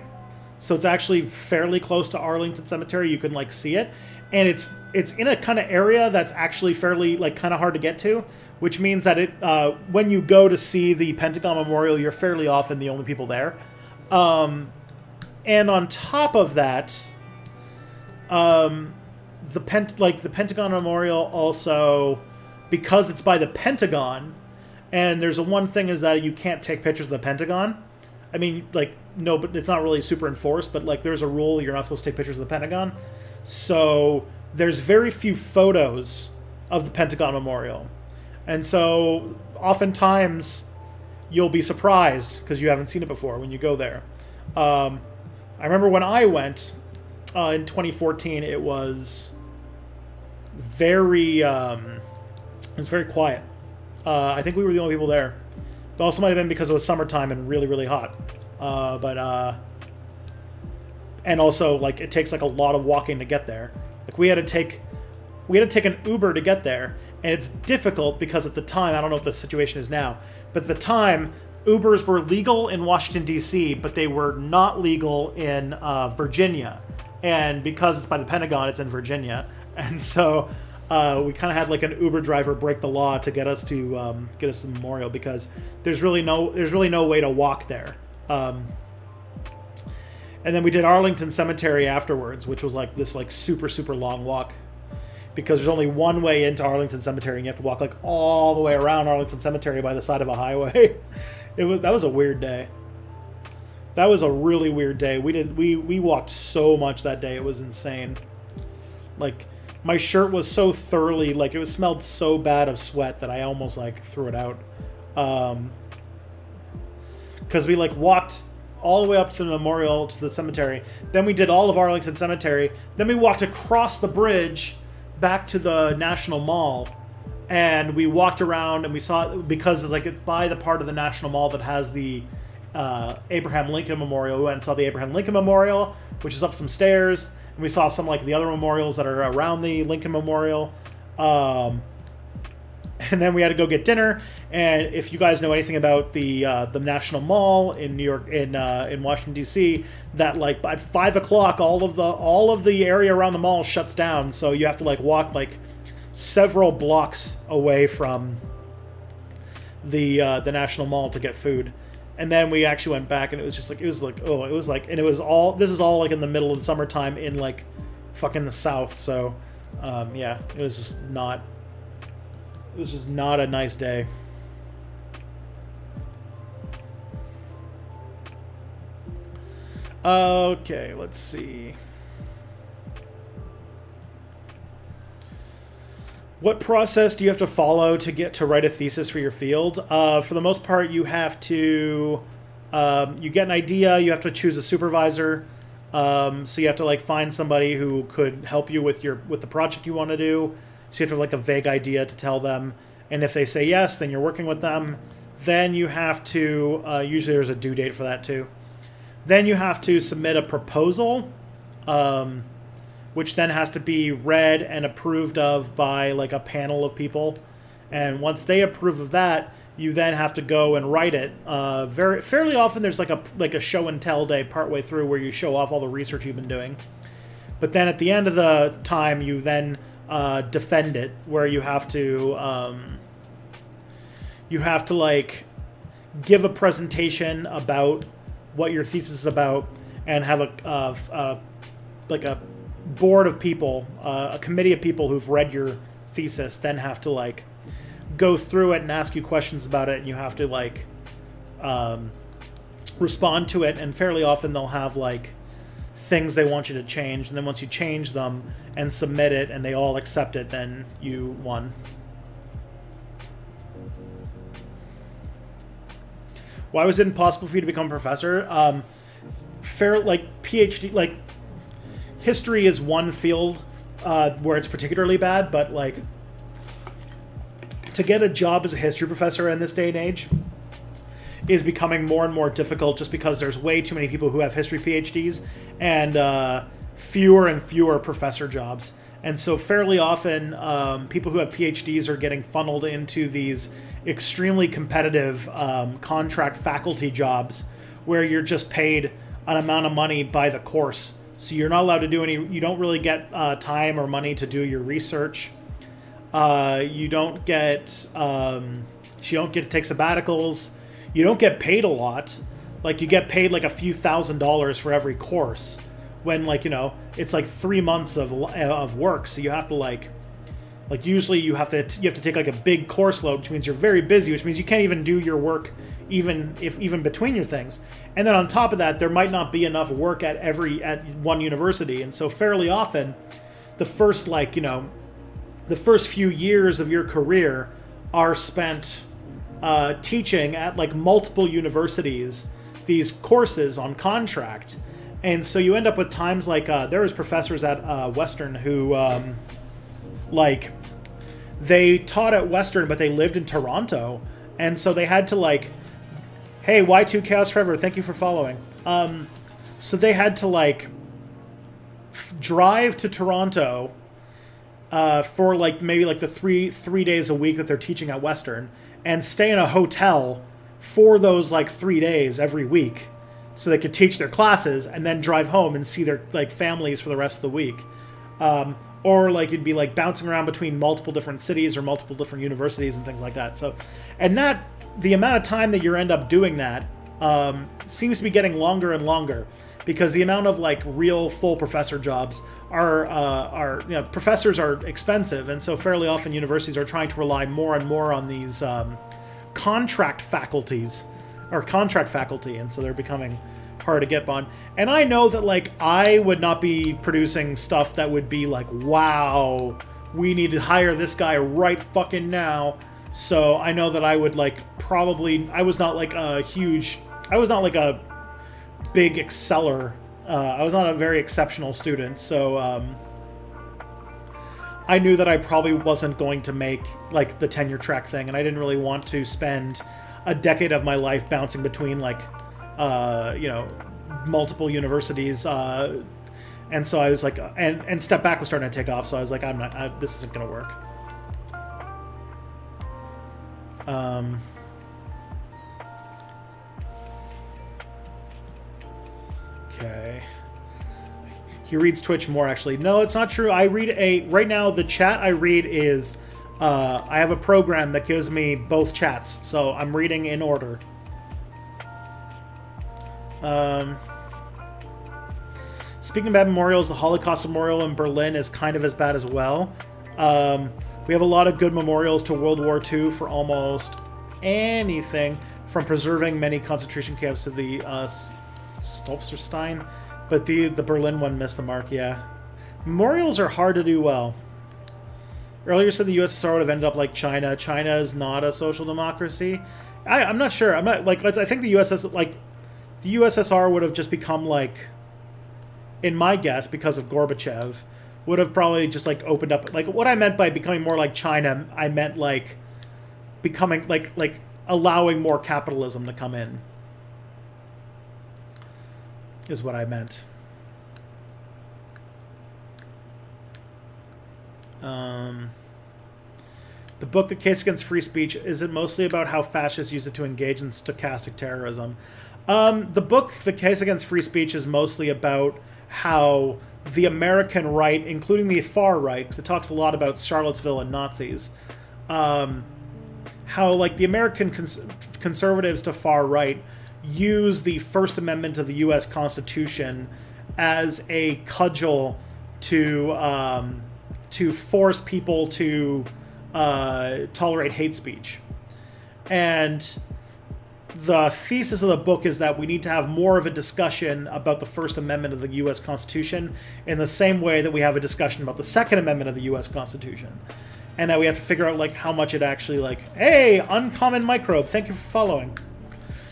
So it's actually fairly close to Arlington Cemetery. You can, like, see it. And it's in a kind of area that's actually fairly, like, kind of hard to get to, which means that when you go to see the Pentagon Memorial, you're fairly often the only people there. And on top of that, the Pentagon Memorial also, because it's by the Pentagon, and there's one thing is that you can't take pictures of the Pentagon. I mean, like, no, but it's not really super enforced, but, like, there's a rule you're not supposed to take pictures of the Pentagon. So there's very few photos of the Pentagon Memorial. And so oftentimes you'll be surprised because you haven't seen it before when you go there. I remember when I went in 2014, it was very quiet. I think we were the only people there. It also might have been because it was summertime and really, really hot. And also, like, it takes, like, a lot of walking to get there. Like, we had to take an Uber to get there, and it's difficult because at the time, I don't know what the situation is now, but at the time, Ubers were legal in Washington, D.C., but they were not legal in Virginia. And because it's by the Pentagon, it's in Virginia. And so we kind of had, like, an Uber driver break the law to get us to the memorial because there's really no way to walk there. And then we did Arlington Cemetery afterwards, which was, like, this, like, super, super long walk. Because there's only one way into Arlington Cemetery, and you have to walk, like, all the way around Arlington Cemetery by the side of a highway. That was a weird day. That was a really weird day. We walked so much that day. It was insane. Like, my shirt was so thoroughly, like, it smelled so bad of sweat that I almost, like, threw it out. Because we, like, walked all the way up to the memorial, to the cemetery. Then we did all of Arlington Cemetery. Then we walked across the bridge back to the National Mall. And we walked around and we saw, because, like, it's by the part of the National Mall that has the Abraham Lincoln Memorial. We went and saw the Abraham Lincoln Memorial, which is up some stairs. And we saw some, like, the other memorials that are around the Lincoln Memorial. And then we had to go get dinner. And if you guys know anything about the National Mall in New York, in Washington D.C., that, like, at 5 o'clock, all of the area around the mall shuts down. So you have to, like, walk, like, several blocks away from the National Mall to get food. And then we actually went back, and it was just like, and it was all, this is all, like, in the middle of the summertime in, like, fucking the South. So, yeah, it was just not a nice day. Okay, let's see. What process do you have to follow to get to write a thesis for your field? For the most part, you have to, you get an idea, you have to choose a supervisor. So you have to, like, find somebody who could help you with the project you want to do. So you have to have, like, a vague idea to tell them. And if they say yes, then you're working with them. Then you have to, usually there's a due date for that too. Then you have to submit a proposal, which then has to be read and approved of by, like, a panel of people. And once they approve of that, you then have to go and write it. Fairly often there's like a show and tell day partway through where you show off all the research you've been doing. But then at the end of the time, you then defend it, where you have to like give a presentation about what your thesis is about, and have a board of people, a committee of people who've read your thesis, then have to, like, go through it and ask you questions about it, and you have to, like, respond to it. And fairly often they'll have, like, things they want you to change, and then once you change them and submit it and they all accept it, then you won. Why was it impossible for you to become a professor? PhD, like, history is one field where it's particularly bad, but, like, to get a job as a history professor in this day and age is becoming more and more difficult, just because there's way too many people who have history PhDs and fewer and fewer professor jobs. And so fairly often, people who have PhDs are getting funneled into these extremely competitive contract faculty jobs where you're just paid an amount of money by the course. So you're not allowed to do you don't really get time or money to do your research. You don't get to take sabbaticals. You don't get paid a lot. Like, you get paid like a few $1,000s for every course, when, like, you know, it's like 3 months of work. So you have to, like usually you have to take, like, a big course load, which means you're very busy, which means you can't even do your work even between your things. And then on top of that, there might not be enough work at one university. And so fairly often, the first few years of your career are spent teaching at, like, multiple universities these courses on contract. And so you end up with times like there was professors at Western who they taught at Western, but they lived in Toronto, and so they had to, like, hey, Y2 Chaos Forever, thank you for following. So they had to, like, drive to Toronto for, like, maybe, like, the three days a week that they're teaching at Western, and stay in a hotel for those, like, 3 days every week, so they could teach their classes and then drive home and see their, like, families for the rest of the week. Or, like, you'd be, like, bouncing around between multiple different cities or multiple different universities and things like that. So, and that, the amount of time that you end up doing that seems to be getting longer and longer, because the amount of, like, real full professor jobs are you know, professors are expensive, and so fairly often universities are trying to rely more and more on these contract faculty, and so they're becoming hard to get on. And I know that, like, I would not be producing stuff that would be like, wow, we need to hire this guy right fucking now. So I know that I would, like, probably, I was not like a big exceller. I was not a very exceptional student, so I knew that I probably wasn't going to make, like, the tenure track thing, and I didn't really want to spend a decade of my life bouncing between, like, you know, multiple universities, and so I was like, and Step Back was starting to take off, so I was like, this isn't gonna work. Okay. He reads Twitch more, actually. No, it's not true. I read right now, the chat I read is, I have a program that gives me both chats, so I'm reading in order. Speaking of bad memorials, the Holocaust Memorial in Berlin is kind of as bad as well. We have a lot of good memorials to World War II for almost anything, from preserving many concentration camps to the Stolperstein, but the Berlin one missed the mark, yeah. Memorials are hard to do well. Earlier said the USSR would have ended up like China. China is not a social democracy. I'm not sure. I'm not, like, I think the USSR would have just become, like, in my guess, because of Gorbachev, would have probably just, like, opened up. Like, what I meant by becoming more like China, I meant, like, becoming, like allowing more capitalism to come in, is what I meant. The book, The Case Against Free Speech, is it mostly about how fascists use it to engage in stochastic terrorism? The book, The Case Against Free Speech, is mostly about how the American right, including the far right, because it talks a lot about Charlottesville and Nazis, how, like, the American conservatives to far right use the First Amendment of the U.S. Constitution as a cudgel to force people to tolerate hate speech. And the thesis of the book is that we need to have more of a discussion about the First Amendment of the U.S. Constitution in the same way that we have a discussion about the Second Amendment of the U.S. Constitution. And that we have to figure out, like, how much it actually, like, hey, Uncommon Microbe, thank you for following.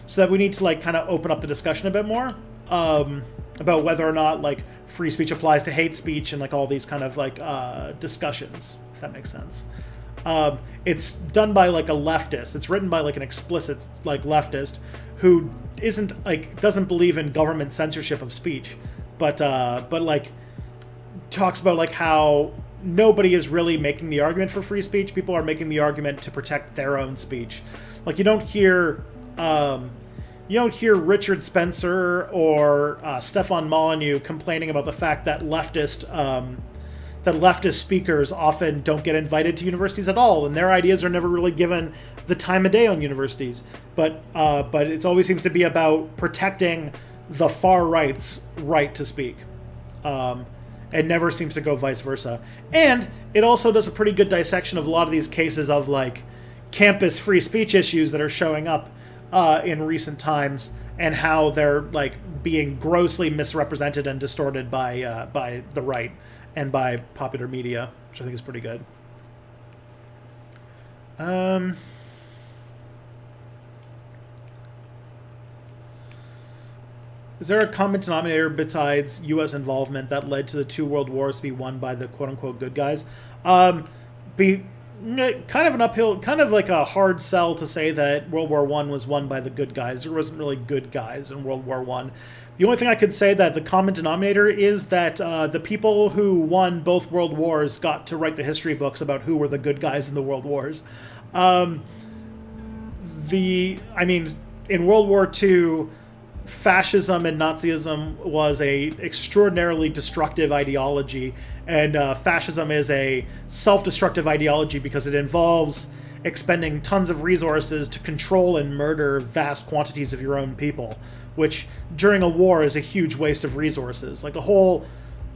So that we need to, like, kind of open up the discussion a bit more about whether or not, like, free speech applies to hate speech and, like, all these kind of, like, discussions, if that makes sense. It's done by, like, a leftist. It's written by, like, an explicit, like, leftist who isn't, like, doesn't believe in government censorship of speech, but like, talks about, like, how nobody is really making the argument for free speech. People are making the argument to protect their own speech. Like, you don't hear Richard Spencer or Stefan Molyneux complaining about the fact that leftist speakers often don't get invited to universities at all, and their ideas are never really given the time of day on universities. But it always seems to be about protecting the far right's right to speak. It never seems to go vice versa. And it also does a pretty good dissection of a lot of these cases of, like, campus free speech issues that are showing up in recent times, and how they're, like, being grossly misrepresented and distorted by the right and by popular media, which I think is pretty good. Is there a common denominator besides U.S. involvement that led to the two world wars to be won by the quote-unquote good guys? Kind of an uphill, kind of like a hard sell to say that World War I was won by the good guys. There wasn't really good guys in World War I. The only thing I could say that the common denominator is that the people who won both world wars got to write the history books about who were the good guys in the world wars. In World War II, fascism and Nazism was a extraordinarily destructive ideology, and fascism is a self-destructive ideology because it involves expending tons of resources to control and murder vast quantities of your own people, which during a war is a huge waste of resources. Like, the whole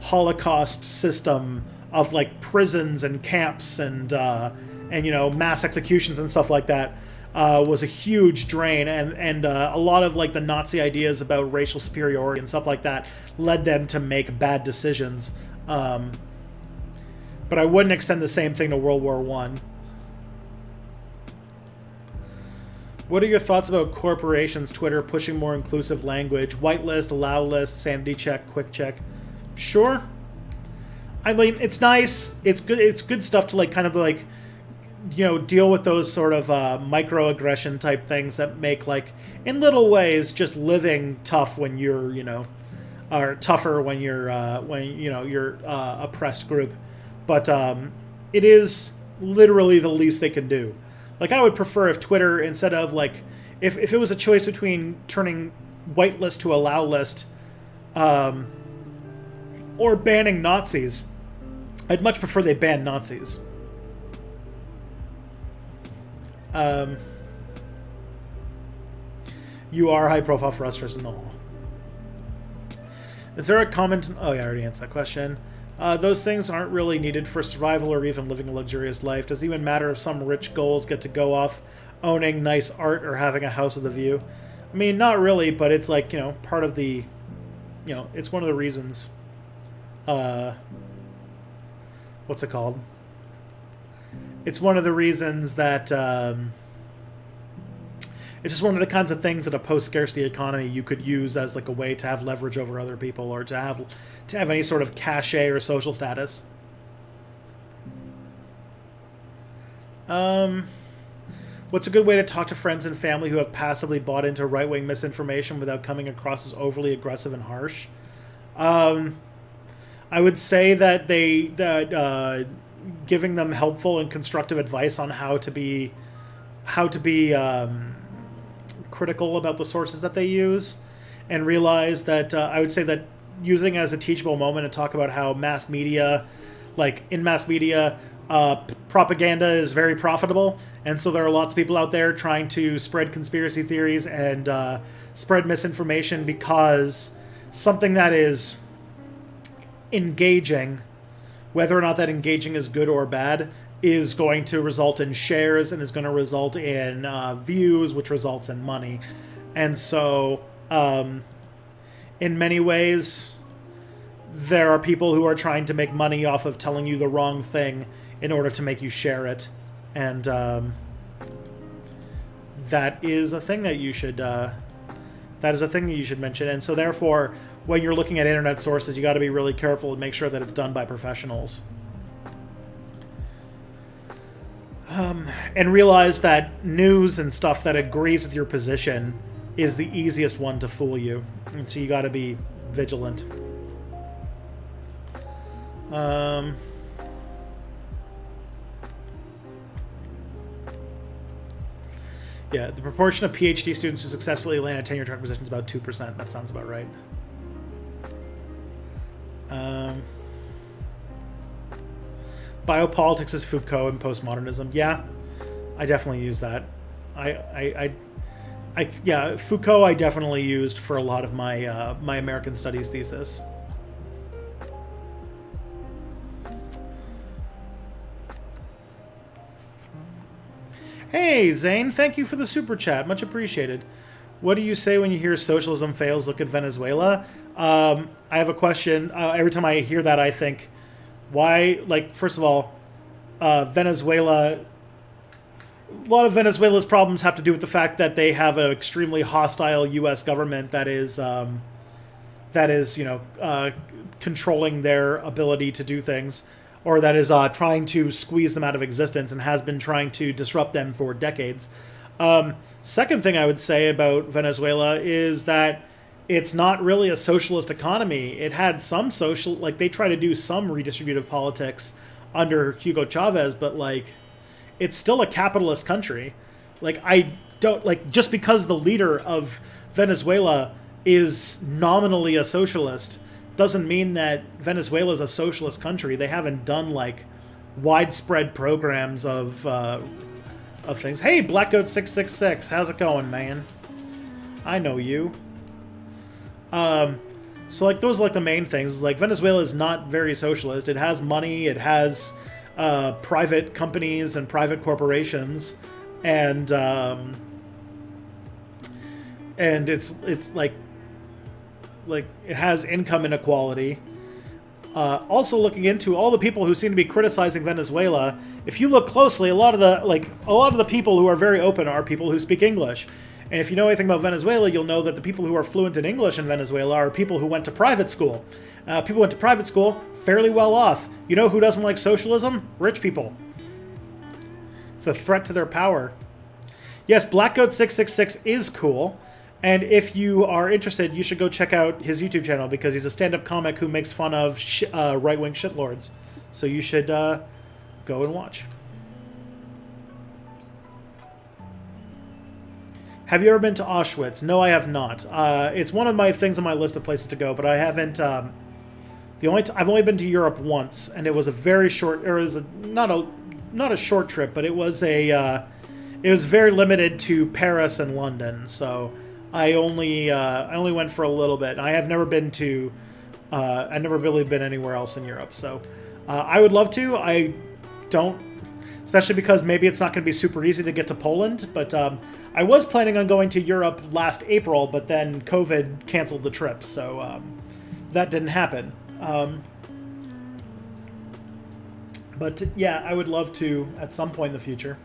Holocaust system of, like, prisons and camps and mass executions and stuff like that was a huge drain, and a lot of like the Nazi ideas about racial superiority and stuff like that led them to make bad decisions. But I wouldn't extend the same thing to World War I. What are your thoughts about corporations, Twitter pushing more inclusive language, whitelist, allow list, sanity check, quick check? Sure. I mean, it's nice. It's good. It's good stuff to like kind of like, you know, deal with those sort of microaggression type things that make like in little ways just living tough when you're, you know, or tougher when you're you're oppressed group. But it is literally the least they can do. Like, I would prefer if Twitter, instead of, like, if it was a choice between turning whitelist to allow list or banning Nazis, I'd much prefer they ban Nazis. You are high profile for us, Tristan. No. Is there a comment? Oh, yeah, I already answered that question. Those things aren't really needed for survival or even living a luxurious life. Does it even matter if some rich goals get to go off owning nice art or having a house with a view? I mean, not really, but it's like, you know, part of the, you know, it's one of the reasons, what's it called? It's one of the reasons that, it's just one of the kinds of things in a post-scarcity economy you could use as like a way to have leverage over other people or to have any sort of cachet or social status. What's a good way to talk to friends and family who have passively bought into right-wing misinformation without coming across as overly aggressive and harsh? I would say that giving them helpful and constructive advice on how to be critical about the sources that they use, and realize that I would say that using as a teachable moment and talk about how mass media, like in mass media, propaganda is very profitable, and so there are lots of people out there trying to spread conspiracy theories and spread misinformation because something that is engaging, whether or not that engaging is good or bad, is going to result in shares and is going to result in views, which results in money. And so, in many ways, there are people who are trying to make money off of telling you the wrong thing in order to make you share it. And that is a thing that you should mention. And so therefore, when you're looking at internet sources, you got to be really careful and make sure that it's done by professionals. And realize that news and stuff that agrees with your position is the easiest one to fool you. And so you got to be vigilant. Yeah, the proportion of PhD students who successfully land a tenure track position is about 2%. That sounds about right. Biopolitics is Foucault and postmodernism. Yeah, I definitely use that. Yeah, Foucault I definitely used for a lot of my my American Studies thesis. Hey, Zane, thank you for the super chat. Much appreciated. What do you say when you hear socialism fails? Look at Venezuela. I have a question. Every time I hear that, I think, why? Like, first of all, Venezuela. A lot of Venezuela's problems have to do with the fact that they have an extremely hostile U.S. government that is, controlling their ability to do things, or that is trying to squeeze them out of existence and has been trying to disrupt them for decades. Second thing I would say about Venezuela is that it's not really a socialist economy. It had some they try to do some redistributive politics under Hugo Chavez, but like, it's still a capitalist country. Like, I don't, like, just because the leader of Venezuela is nominally a socialist doesn't mean that Venezuela is a socialist country. They haven't done like widespread programs of things. Hey, Black Goat 666, how's it going, man? I know you. So like, those are like the main things. It's like, Venezuela is not very socialist. It has money. It has private companies and private corporations, and it's like it has income inequality. Also looking into all the people who seem to be criticizing Venezuela, if you look closely, a lot of the people who are very open are people who speak English. And if you know anything about Venezuela, you'll know that the people who are fluent in English in Venezuela are people who went to private school. People who went to private school, fairly well off. You know who doesn't like socialism? Rich people. It's a threat to their power. Yes, Black Goat 666 is cool. And if you are interested, you should go check out his YouTube channel because he's a stand-up comic who makes fun of right-wing shitlords. So you should go and watch. Have you ever been to Auschwitz? No, I have not. It's one of my things on my list of places to go, but I haven't. I've only been to Europe once, and it was a very short. Or it was not a short trip, but it was it was very limited to Paris and London. So I only went for a little bit. I have never been to. I've never really been anywhere else in Europe. So I would love to. I don't. Especially because maybe it's not going to be super easy to get to Poland. But I was planning on going to Europe last April, but then COVID canceled the trip, so that didn't happen. But yeah, I would love to at some point in the future.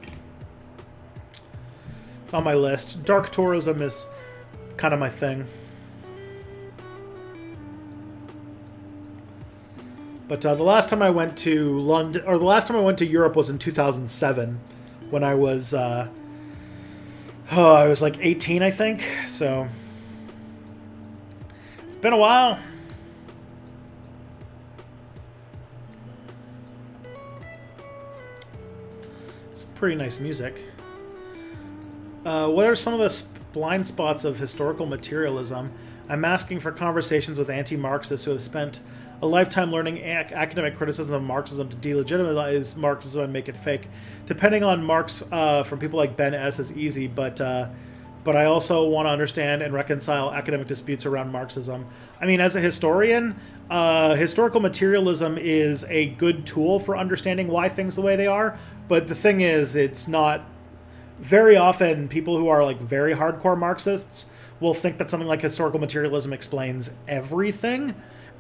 It's on my list. Dark tourism is kind of my thing. But the last time I went to London, or the last time I went to Europe was in 2007, when I was, I was like 18, I think. So it's been a while. It's pretty nice music. What are some of the blind spots of historical materialism? I'm asking for conversations with anti-Marxists who have spent a lifetime learning academic criticism of Marxism to delegitimize Marxism and make it fake. Depending on Marx, from people like Ben S. is easy, but I also want to understand and reconcile academic disputes around Marxism. I mean, as a historian, historical materialism is a good tool for understanding why things the way they are, but the thing is, it's not... Very often, people who are like very hardcore Marxists will think that something like historical materialism explains everything.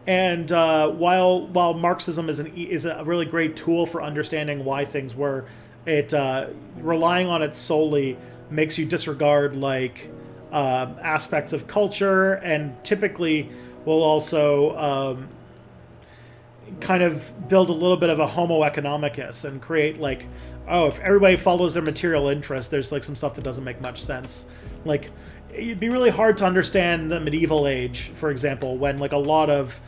And while Marxism is a really great tool for understanding why things were, it relying on it solely makes you disregard like aspects of culture, and typically will also kind of build a little bit of a homo economicus and create like, oh, if everybody follows their material interest, there's like some stuff that doesn't make much sense. Like, it'd be really hard to understand the medieval age, for example, when like a lot of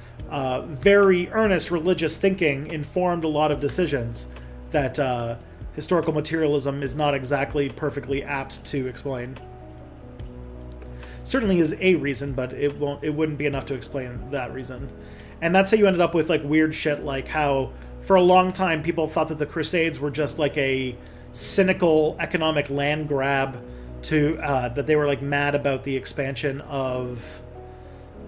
very earnest religious thinking informed a lot of decisions that historical materialism is not exactly perfectly apt to explain. Certainly is a reason, but it wouldn't be enough to explain that reason. And that's how you ended up with like weird shit like how for a long time people thought that the Crusades were just like a cynical economic land grab to that they were like mad about the expansion of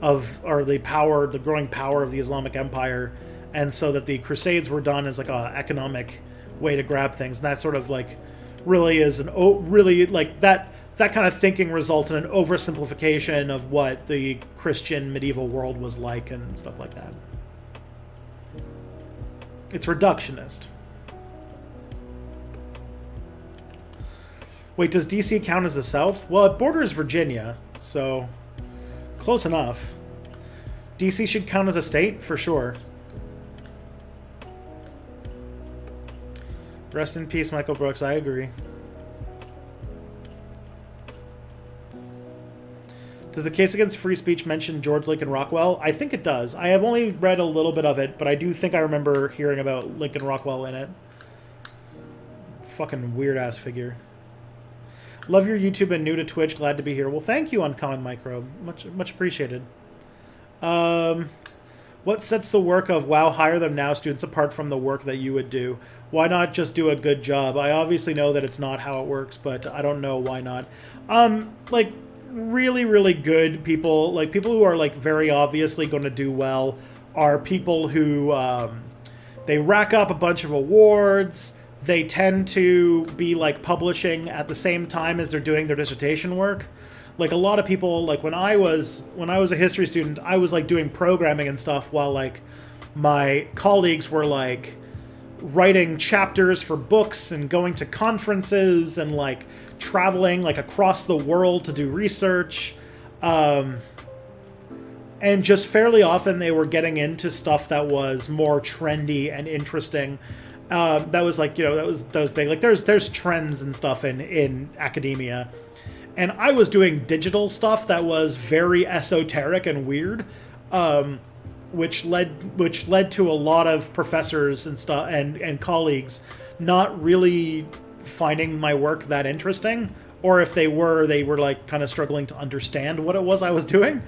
the growing power of the Islamic Empire, and so that the Crusades were done as like a economic way to grab things. And that sort of like really is really like that kind of thinking results in an oversimplification of what the Christian medieval world was like and stuff like that. It's reductionist. Wait, does DC count as the South? Well, it borders Virginia, so close enough. DC should count as a state, for sure. Rest in peace, Michael Brooks. I agree. Does the case against free speech mention George Lincoln Rockwell? I think it does. I have only read a little bit of it, but I do think I remember hearing about Lincoln Rockwell in it. Fucking weird-ass figure. Love your YouTube and new to Twitch. Glad to be here. Well, thank you, Uncommon Microbe. Much appreciated. What sets the work of WoW Hire Them Now students apart from the work that you would do? Why not just do a good job? I obviously know that it's not how it works, but I don't know why not. Like, really, really good people, like people who are like very obviously going to do well, are people who they rack up a bunch of awards. they tend to be like publishing at the same time as they're doing their dissertation work. Like a lot of people, like when I was a history student, I was like doing programming and stuff while like my colleagues were like writing chapters for books and going to conferences and like traveling like across the world to do research. And just fairly often they were getting into stuff that was more trendy and interesting. That was like, that was big. Like there's trends and stuff in academia. And I was doing digital stuff that was very esoteric and weird, which led to a lot of professors and stuff and colleagues not really finding my work that interesting, or if they were like kind of struggling to understand what it was I was doing.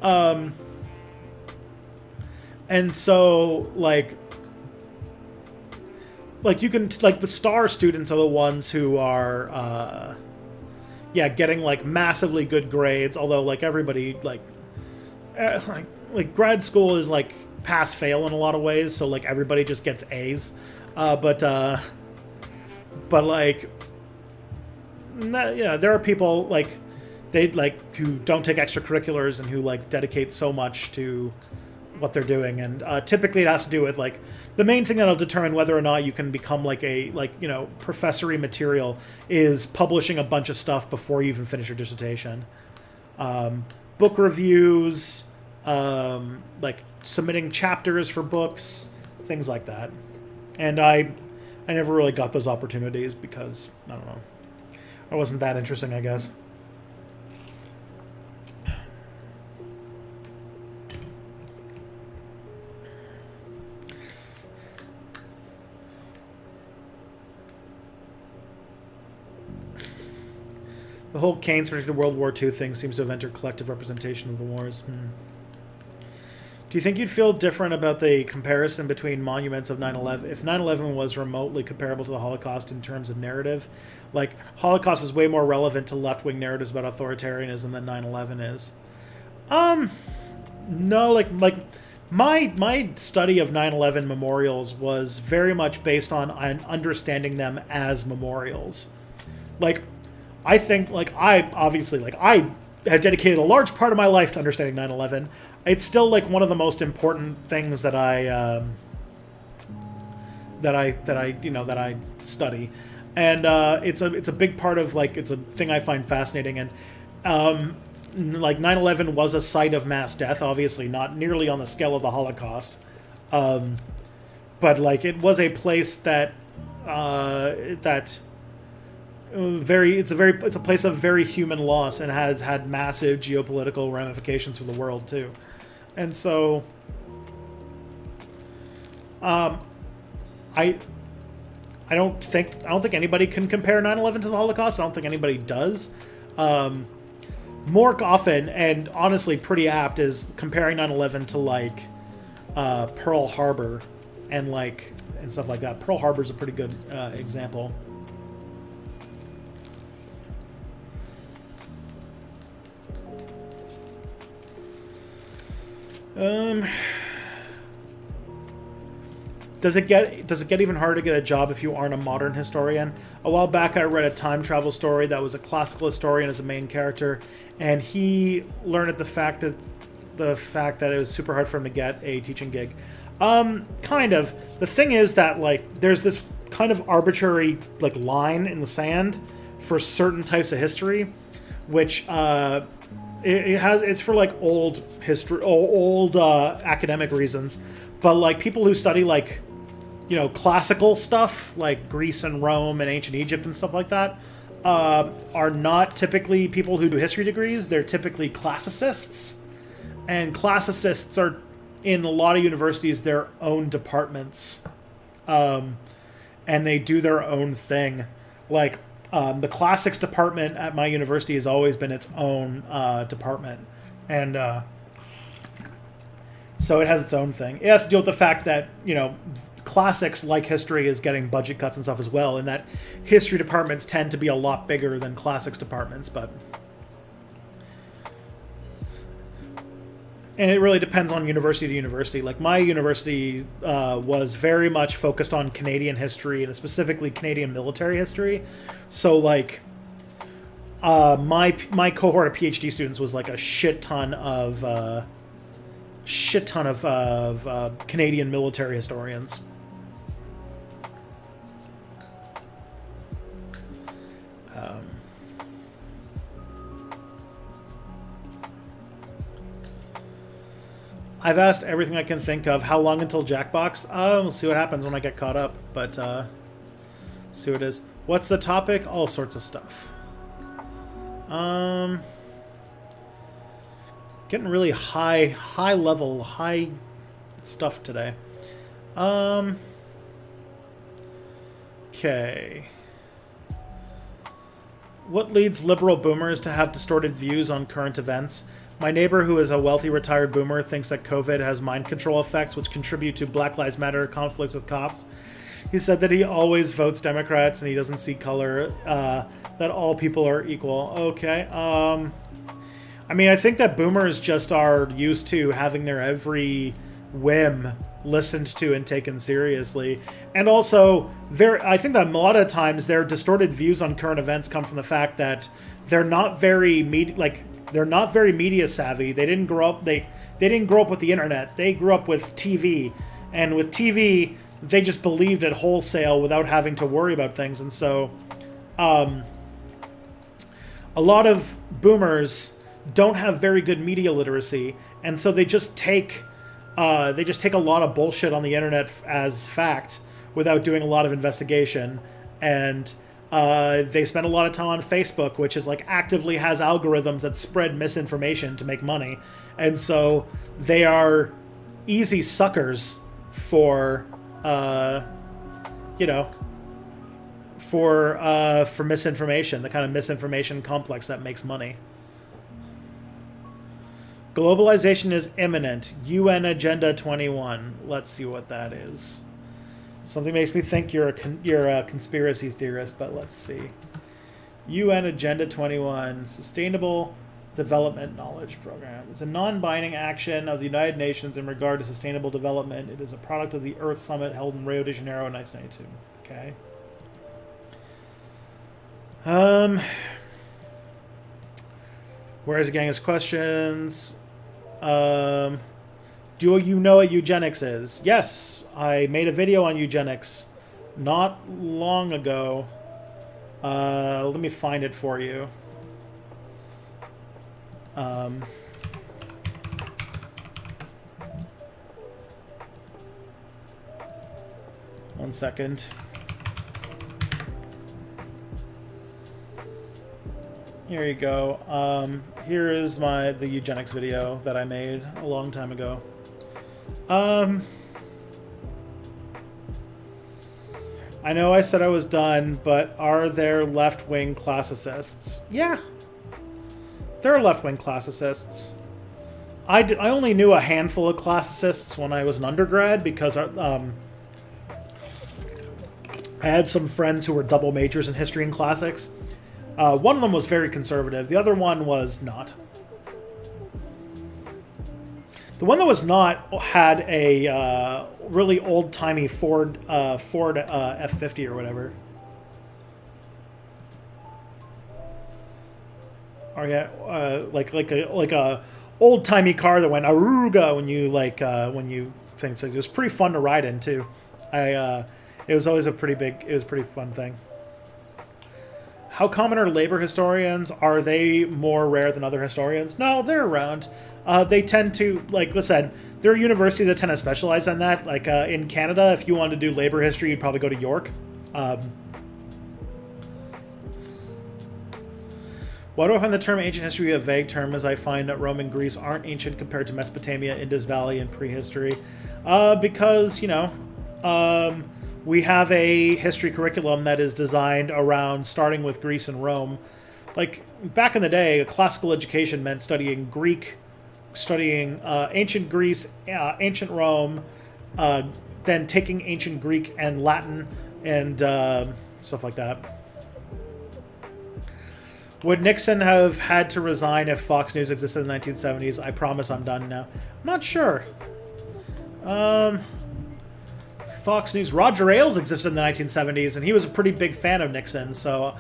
And so like you can like the star students are the ones who are getting like massively good grades, although like everybody like grad school is like pass fail in a lot of ways, so like everybody just gets A's, but like there are people like they like who don't take extracurriculars and who like dedicate so much to what they're doing, and typically it has to do with like the main thing that'll determine whether or not you can become like a professory material is publishing a bunch of stuff before you even finish your dissertation. Book reviews, like submitting chapters for books, things like that. And I never really got those opportunities because I don't know, I wasn't that interesting, I guess. The whole Keynes predicted World War II thing seems to have entered collective representation of the wars. Do you think you'd feel different about the comparison between monuments of 9/11 if 9/11 was remotely comparable to the Holocaust in terms of narrative? Like, Holocaust is way more relevant to left-wing narratives about authoritarianism than 9/11 is. No, like my study of 9/11 memorials was very much based on understanding them as memorials. Like, I think, like, I have dedicated a large part of my life to understanding 9/11. It's still like one of the most important things that I study, and it's a big part of like it's a thing I find fascinating. And like 9/11 was a site of mass death, obviously not nearly on the scale of the Holocaust, but like it was a place that it's a place of very human loss and has had massive geopolitical ramifications for the world too. And so I don't think anybody can compare 9/11 to the Holocaust. I don't think anybody does. More often, and honestly pretty apt, is comparing 9/11 to like Pearl Harbor and stuff like that. Pearl Harbor is a pretty good example. Does it get even harder to get a job if you aren't a modern historian? A while back I read a time travel story that was a classical historian as a main character, and he learned the fact that it was super hard for him to get a teaching gig. Kind of. The thing is that like there's this kind of arbitrary like line in the sand for certain types of history, which it's for like old history, academic reasons, but like people who study like classical stuff like Greece and Rome and ancient Egypt and stuff like that are not typically people who do history degrees. They're typically classicists, and classicists are in a lot of universities their own departments, and they do their own thing. Like the classics department at my university has always been its own department, and so it has its own thing. It has to deal with the fact that classics like history is getting budget cuts and stuff as well, and that history departments tend to be a lot bigger than classics departments. But And it really depends on university to university. Like my university was very much focused on Canadian history and specifically Canadian military history. So like my cohort of PhD students was like a shit ton of Canadian military historians. I've asked everything I can think of. How long until Jackbox? We'll see what happens when I get caught up, but see what it is. What's the topic? All sorts of stuff. Getting really high level, high stuff today. Okay. What leads liberal boomers to have distorted views on current events? My neighbor, who is a wealthy retired boomer, thinks that COVID has mind control effects which contribute to Black Lives Matter conflicts with cops. He said that he always votes Democrats and he doesn't see color, that all people are equal. Okay. I mean, I think that boomers just are used to having their every whim listened to and taken seriously. And also, I think that a lot of times their distorted views on current events come from the fact that they're not very they're not very media savvy. They didn't grow up they didn't grow up with the internet. They grew up with TV. And with TV, they just believed it wholesale without having to worry about things. And so a lot of boomers don't have very good media literacy, and so they just take a lot of bullshit on the internet as fact without doing a lot of investigation. And they spend a lot of time on Facebook, which is like actively has algorithms that spread misinformation to make money. And so they are easy suckers for misinformation, the kind of misinformation complex that makes money. Globalization is imminent. UN Agenda 21. Let's see what that is. Something makes me think you're a conspiracy theorist, but let's see. UN Agenda 21, Sustainable Development Knowledge Program. It's a non-binding action of the United Nations in regard to sustainable development. It is a product of the Earth Summit held in Rio de Janeiro in 1992. Okay. Where's the gang's questions? Do you know what eugenics is? Yes, I made a video on eugenics not long ago. Let me find it for you. One second. Here you go. Here is the eugenics video that I made a long time ago. I know I said I was done, but are there left-wing classicists? Yeah. There are left-wing classicists. I only knew a handful of classicists when I was an undergrad because I had some friends who were double majors in history and classics. One of them was very conservative. The other one was not. The one that was not had a really old-timey Ford F-50 or whatever. Or yeah, like a old-timey car that went Aruga when you think so. It was pretty fun to ride in too. It was always a pretty fun thing. How common are labor historians? Are they more rare than other historians? No, they're around. They tend to, like I said, there are universities that tend to specialize in that. Like in Canada, if you wanted to do labor history, you'd probably go to York. Why do I find the term ancient history a vague term, as I find that Rome and Greece aren't ancient compared to Mesopotamia, Indus Valley, and prehistory? Because, we have a history curriculum that is designed around starting with Greece and Rome. Like, back in the day, a classical education meant studying Greek, ancient Greece, ancient Rome, then taking ancient Greek and Latin and stuff like that. Would Nixon have had to resign if Fox News existed in the 1970s? I promise I'm done now. I'm not sure. Fox News. Roger Ailes existed in the 1970s, and he was a pretty big fan of Nixon, so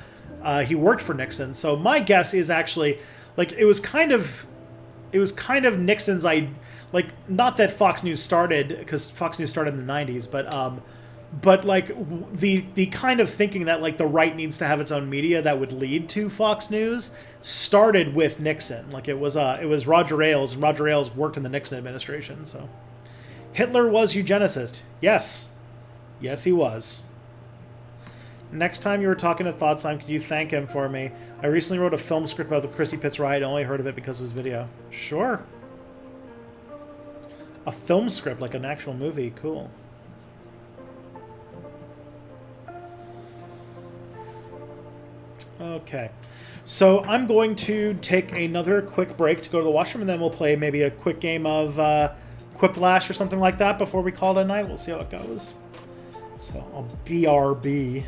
he worked for Nixon. So my guess is actually, like, it was kind of Nixon's like, not that Fox News started, because Fox News started in the 90s, but like the kind of thinking that like the right needs to have its own media that would lead to Fox News started with Nixon. Like it was Roger Ailes, and Roger Ailes worked in the Nixon administration. So Hitler was eugenicist. Yes, he was. Next time you were talking to ThoughtSlime, could you thank him for me? I recently wrote a film script about the Christie Pitts riot. I only heard of it because of his video. Sure. A film script, like an actual movie. Cool. Okay. So I'm going to take another quick break to go to the washroom, and then we'll play maybe a quick game of Quiplash or something like that before we call it a night. We'll see how it goes. So I'll BRB.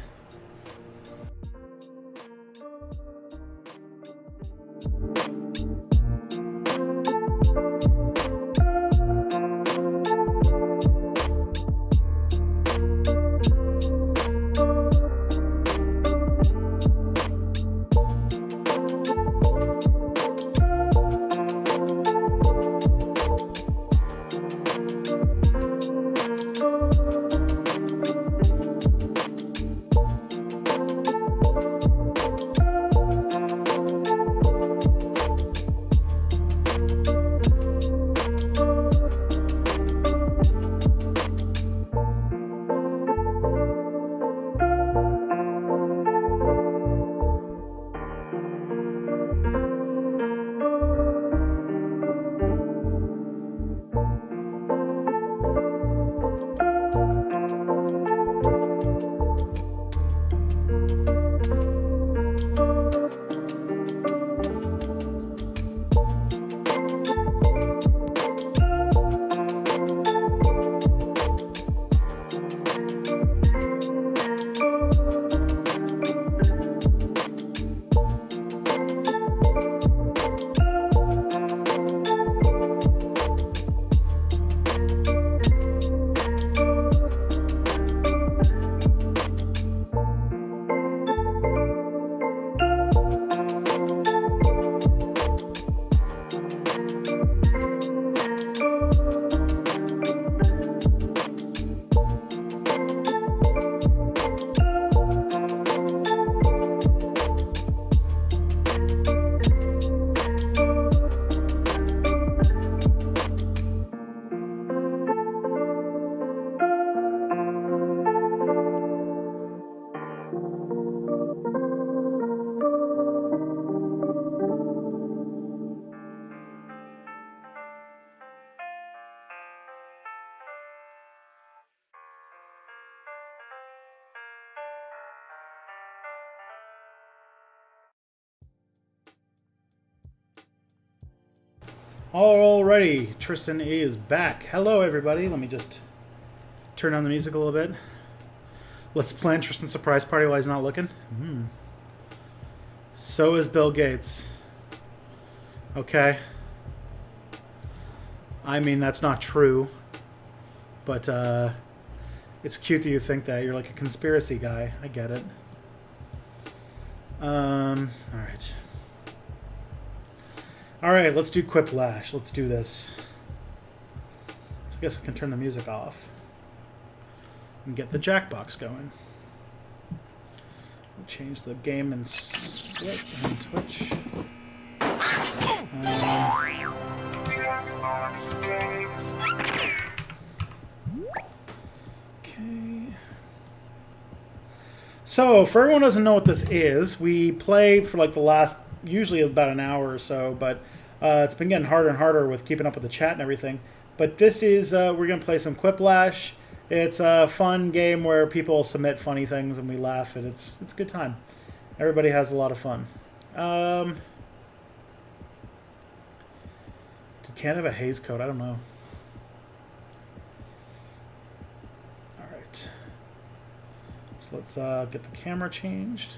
Alrighty, Tristan is back. Hello, everybody. Let me just turn down the music a little bit. Let's plan Tristan's surprise party while he's not looking. So is Bill Gates. Okay. I mean, that's not true. But, it's cute that you think that. You're like a conspiracy guy. I get it. Alright. Alright, let's do Quiplash. Let's do this. So I guess I can turn the music off. And get the Jackbox going. We'll change the game and switch. Okay. So, for everyone who doesn't know what this is, we play for like the last, usually about an hour or so, but it's been getting harder and harder with keeping up with the chat and everything. But this is, we're going to play some Quiplash. It's a fun game where people submit funny things and we laugh, and it's a good time. Everybody has a lot of fun. Did Canada have a haze code? I don't know. Alright. So let's get the camera changed.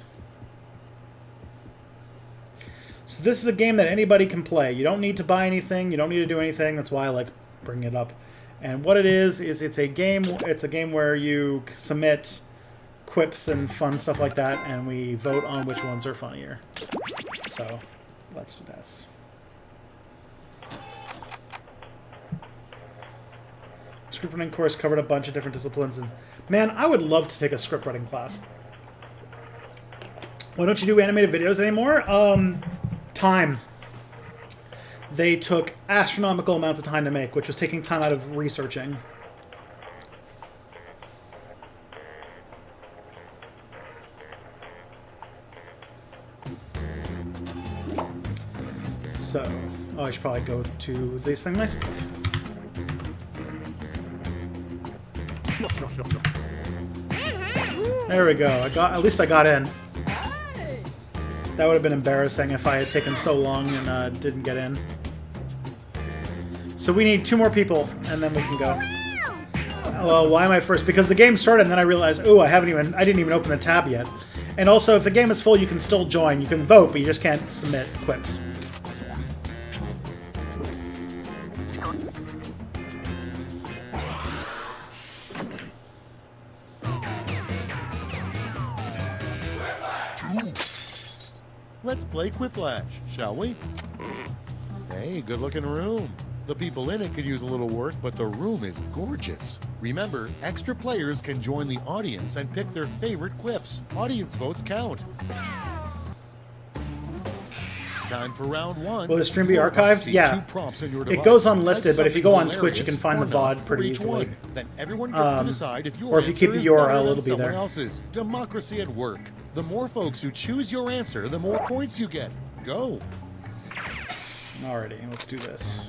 So this is a game that anybody can play. You don't need to buy anything. You don't need to do anything. That's why I like bringing it up. And what it is it's a game. It's a game where you submit quips and fun stuff like that, and we vote on which ones are funnier. So let's do this. Script writing course covered a bunch of different disciplines, and man, I would love to take a script writing class. Why don't you do animated videos anymore? Time. They took astronomical amounts of time to make, which was taking time out of researching. So, oh, I should probably go to this thing myself. There we go. At least I got in. That would have been embarrassing if I had taken so long and didn't get in. So we need 2 more people, and then we can go. Well, why am I first? Because the game started, and then I realized, oh, I didn't even open the tab yet. And also, if the game is full, you can still join. You can vote, but you just can't submit quips. Let's play Quiplash, shall we? Hey, good-looking room. The people in it could use a little work, but the room is gorgeous. Remember, extra players can join the audience and pick their favorite quips. Audience votes count. Time for round 1. Will the stream be archived? Yeah. It goes unlisted, but if you go on Twitch, you can find the VOD pretty easily. Then everyone gets to decide if your or if you keep the URL, it'll be there. Else's. Democracy at work. The more folks who choose your answer, the more points you get. Go. Alrighty, let's do this.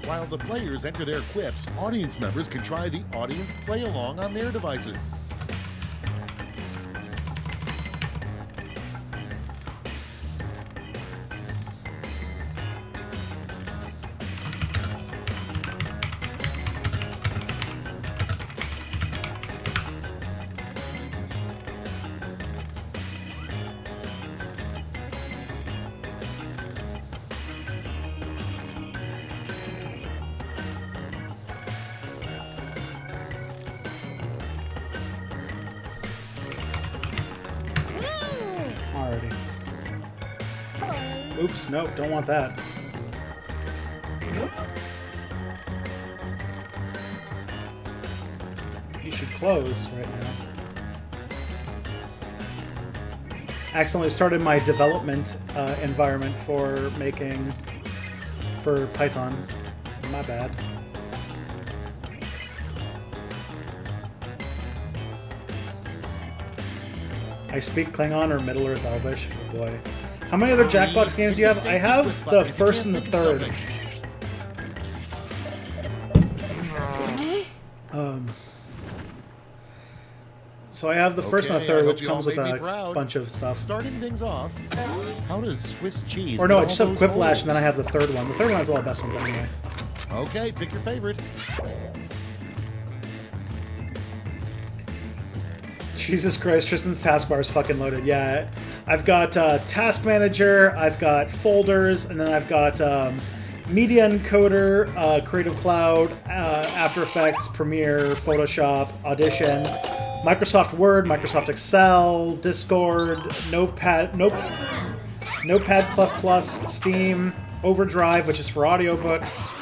While the players enter their quips, audience members can try the audience play-along on their devices. Oops, nope, don't want that. You should close right now. Accidentally started my development environment for Python. My bad. I speak Klingon or Middle Earth Elvish. Oh boy. How many other Jackbox games do you have? I have the first and the third. So I have the first and the third, which comes with a bunch of stuff. Starting things off, how does Swiss cheese? Or no, I just have Quiplash, and then I have the third one. The third one has all the best ones anyway. Okay, pick your favorite. Jesus Christ, Tristan's taskbar is fucking loaded. Yeah, I've got Task Manager, I've got Folders, and then I've got Media Encoder, Creative Cloud, After Effects, Premiere, Photoshop, Audition, Microsoft Word, Microsoft Excel, Discord, Notepad++, Steam, Overdrive, which is for audiobooks,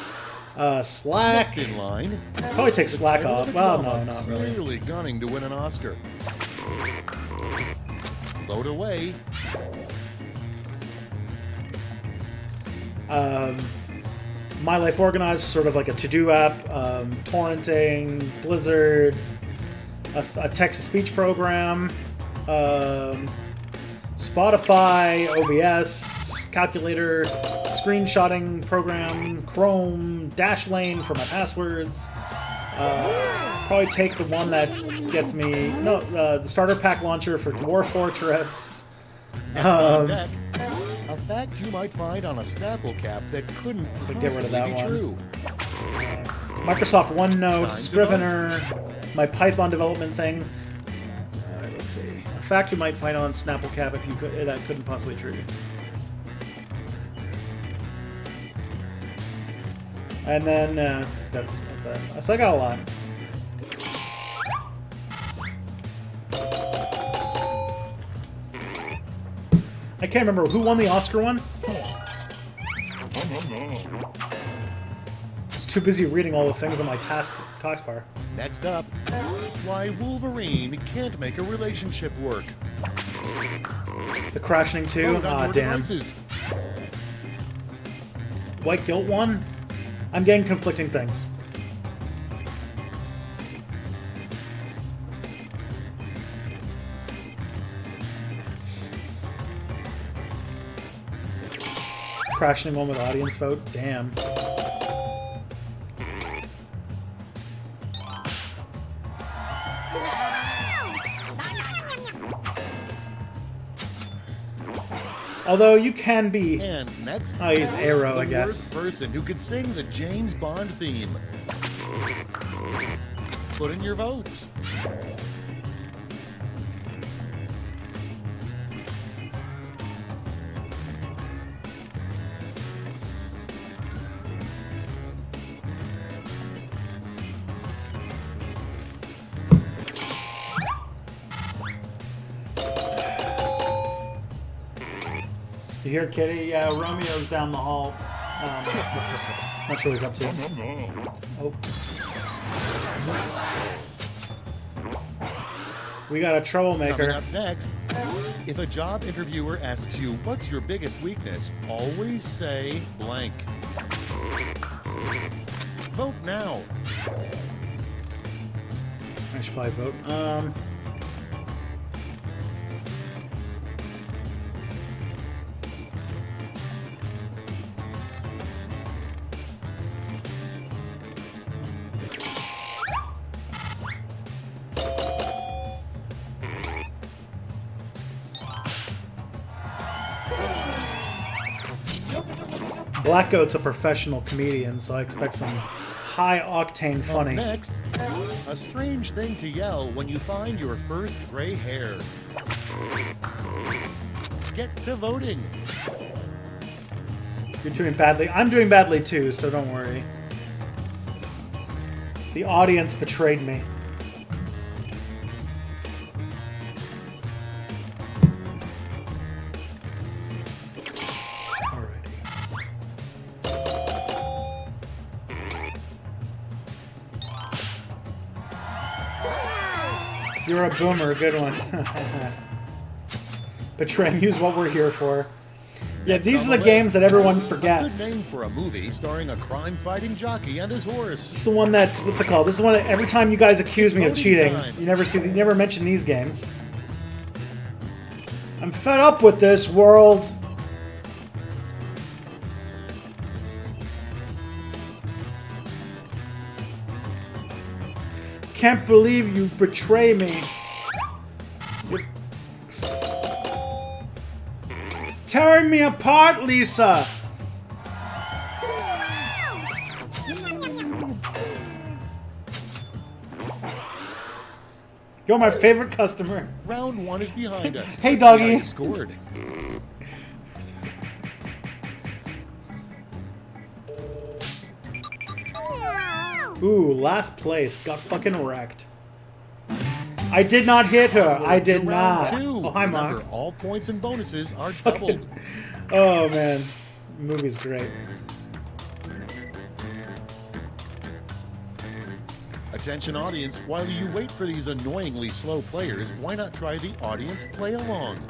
Slack. Next in line. Probably take Slack off. Well, no, not really. Clearly gunning to win an Oscar. Load away. My Life Organized is sort of like a to-do app. Torrenting, Blizzard, a text-to-speech program, Spotify, OBS, calculator, screenshotting program, Chrome, Dashlane for my passwords. Probably take the one that gets me... No, the starter pack launcher for Dwarf Fortress. Next on deck, a fact you might find on a Snapple cap that couldn't possibly be true. Microsoft OneNote, Scrivener, my Python development thing. Let's see. fact you might find on Snapplecap if you could, that couldn't possibly trigger. And then that's it. So I got a lot. I can't remember who won the Oscar one. Too busy reading all the things on my taskbar. Next up, why Wolverine can't make a relationship work. The Crashing 2? Ah, damn. Devices. White Guilt 1? I'm getting conflicting things. Crashing 1 with audience vote? Damn. Although you can be. And next, oh, he's Arrow, I guess. Worst person who could sing the James Bond theme. Put in your votes. You hear Kitty? Yeah, Romeo's down the hall. Not sure what he's up to. Oh. We got a troublemaker. Coming up next, if a job interviewer asks you, what's your biggest weakness? Always say blank. Vote now. I should probably vote. Black Goat's a professional comedian, so I expect some high-octane funny. Up next, a strange thing to yell when you find your first gray hair. Get to voting. You're doing badly. I'm doing badly too, so don't worry. The audience betrayed me. You're a boomer, good one. Betraying you's what we're here for. Yeah, these are the games that everyone forgets. A good name for a movie starring a crime-fighting jockey and his horse. This is the one that, what's it called? This is one that every time you guys accuse me of cheating, you never mention these games. I'm fed up with this world. Can't believe you betray me. You're tearing me apart, Lisa. You're my favorite customer. Round 1 is behind us. Hey, Let's see how doggy. you scored. Ooh, last place. Got fucking wrecked. I did not hit her. I did not. Two. Oh, hi, Mark. Remember, all points and bonuses are doubled. Oh, man. The movie's great. Attention audience, while you wait for these annoyingly slow players, why not try the audience play along?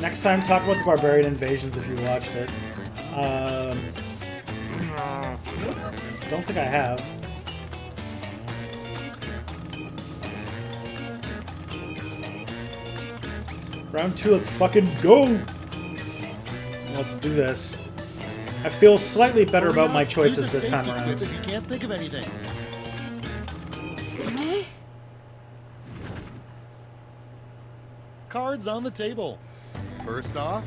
Next time, talk about the Barbarian Invasions if you watched it. Don't think I have. Round 2, let's fucking go! Let's do this. I feel slightly better about my choices this time around. You can't think of anything. Cards on the table. First off,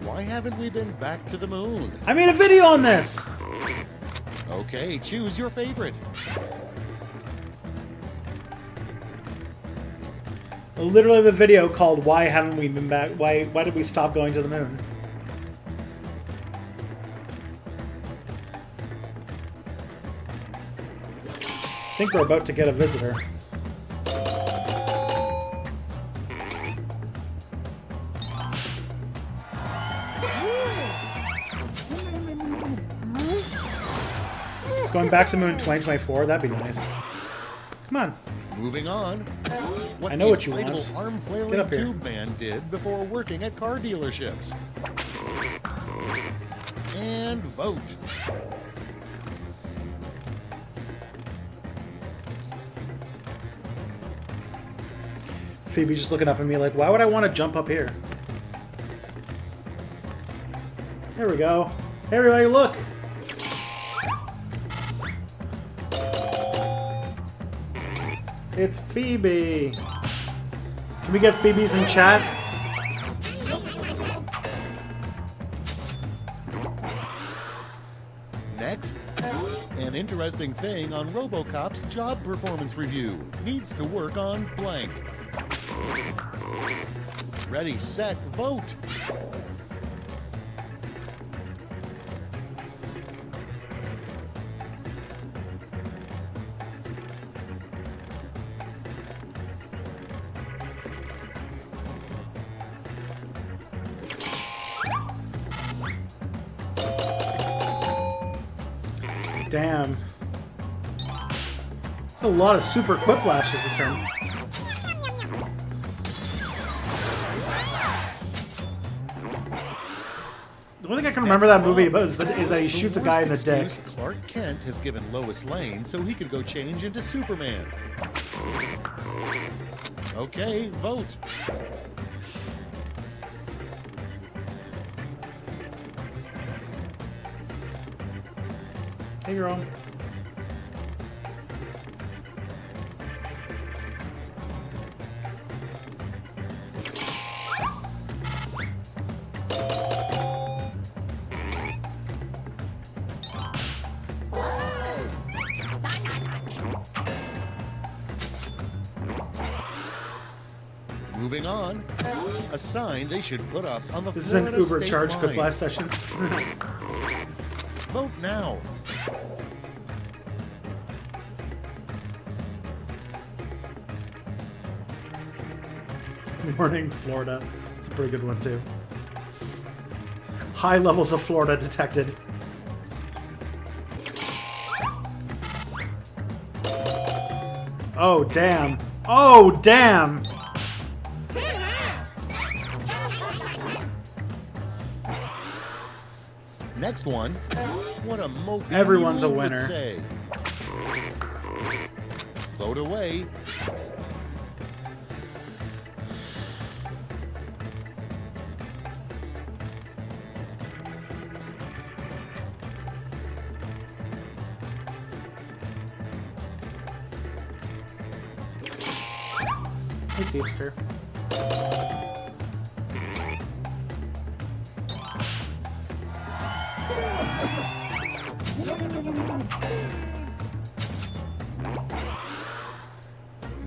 why haven't we been back to the moon? I made a video on this! Okay, choose your favorite. Literally the video called Why Haven't We Been Back? Why did we stop going to the moon? I think we're about to get a visitor. Going back to the moon in 2024, that'd be nice. Come on. Moving on. I know what you want. Inflatable arm Get flailing up here. tube man did before working at car dealerships. And vote. Phoebe's just looking up at me like, why would I want to jump up here? There we go. Hey, everybody, look! It's Phoebe! Can we get Phoebe's in chat? Next, an interesting thing on RoboCop's job performance review. Needs to work on blank. Ready, set, vote. Damn. That's a lot of super quicklashes this turn. The only thing I can remember that movie about is that he shoots a guy in the dick. Clark Kent has given Lois Lane so he could go change into Superman. Okay, vote. Hey, you're on. Moving on, a sign they should put up on the This is an Florida Uber state charge line. quickflash session. Vote now. Morning, Florida. It's a pretty good one, too. High levels of Florida detected. Oh, damn. Oh, damn! Next one, what a mopey Everyone's a mule would winner. say. Vote away. Hey, Feebster.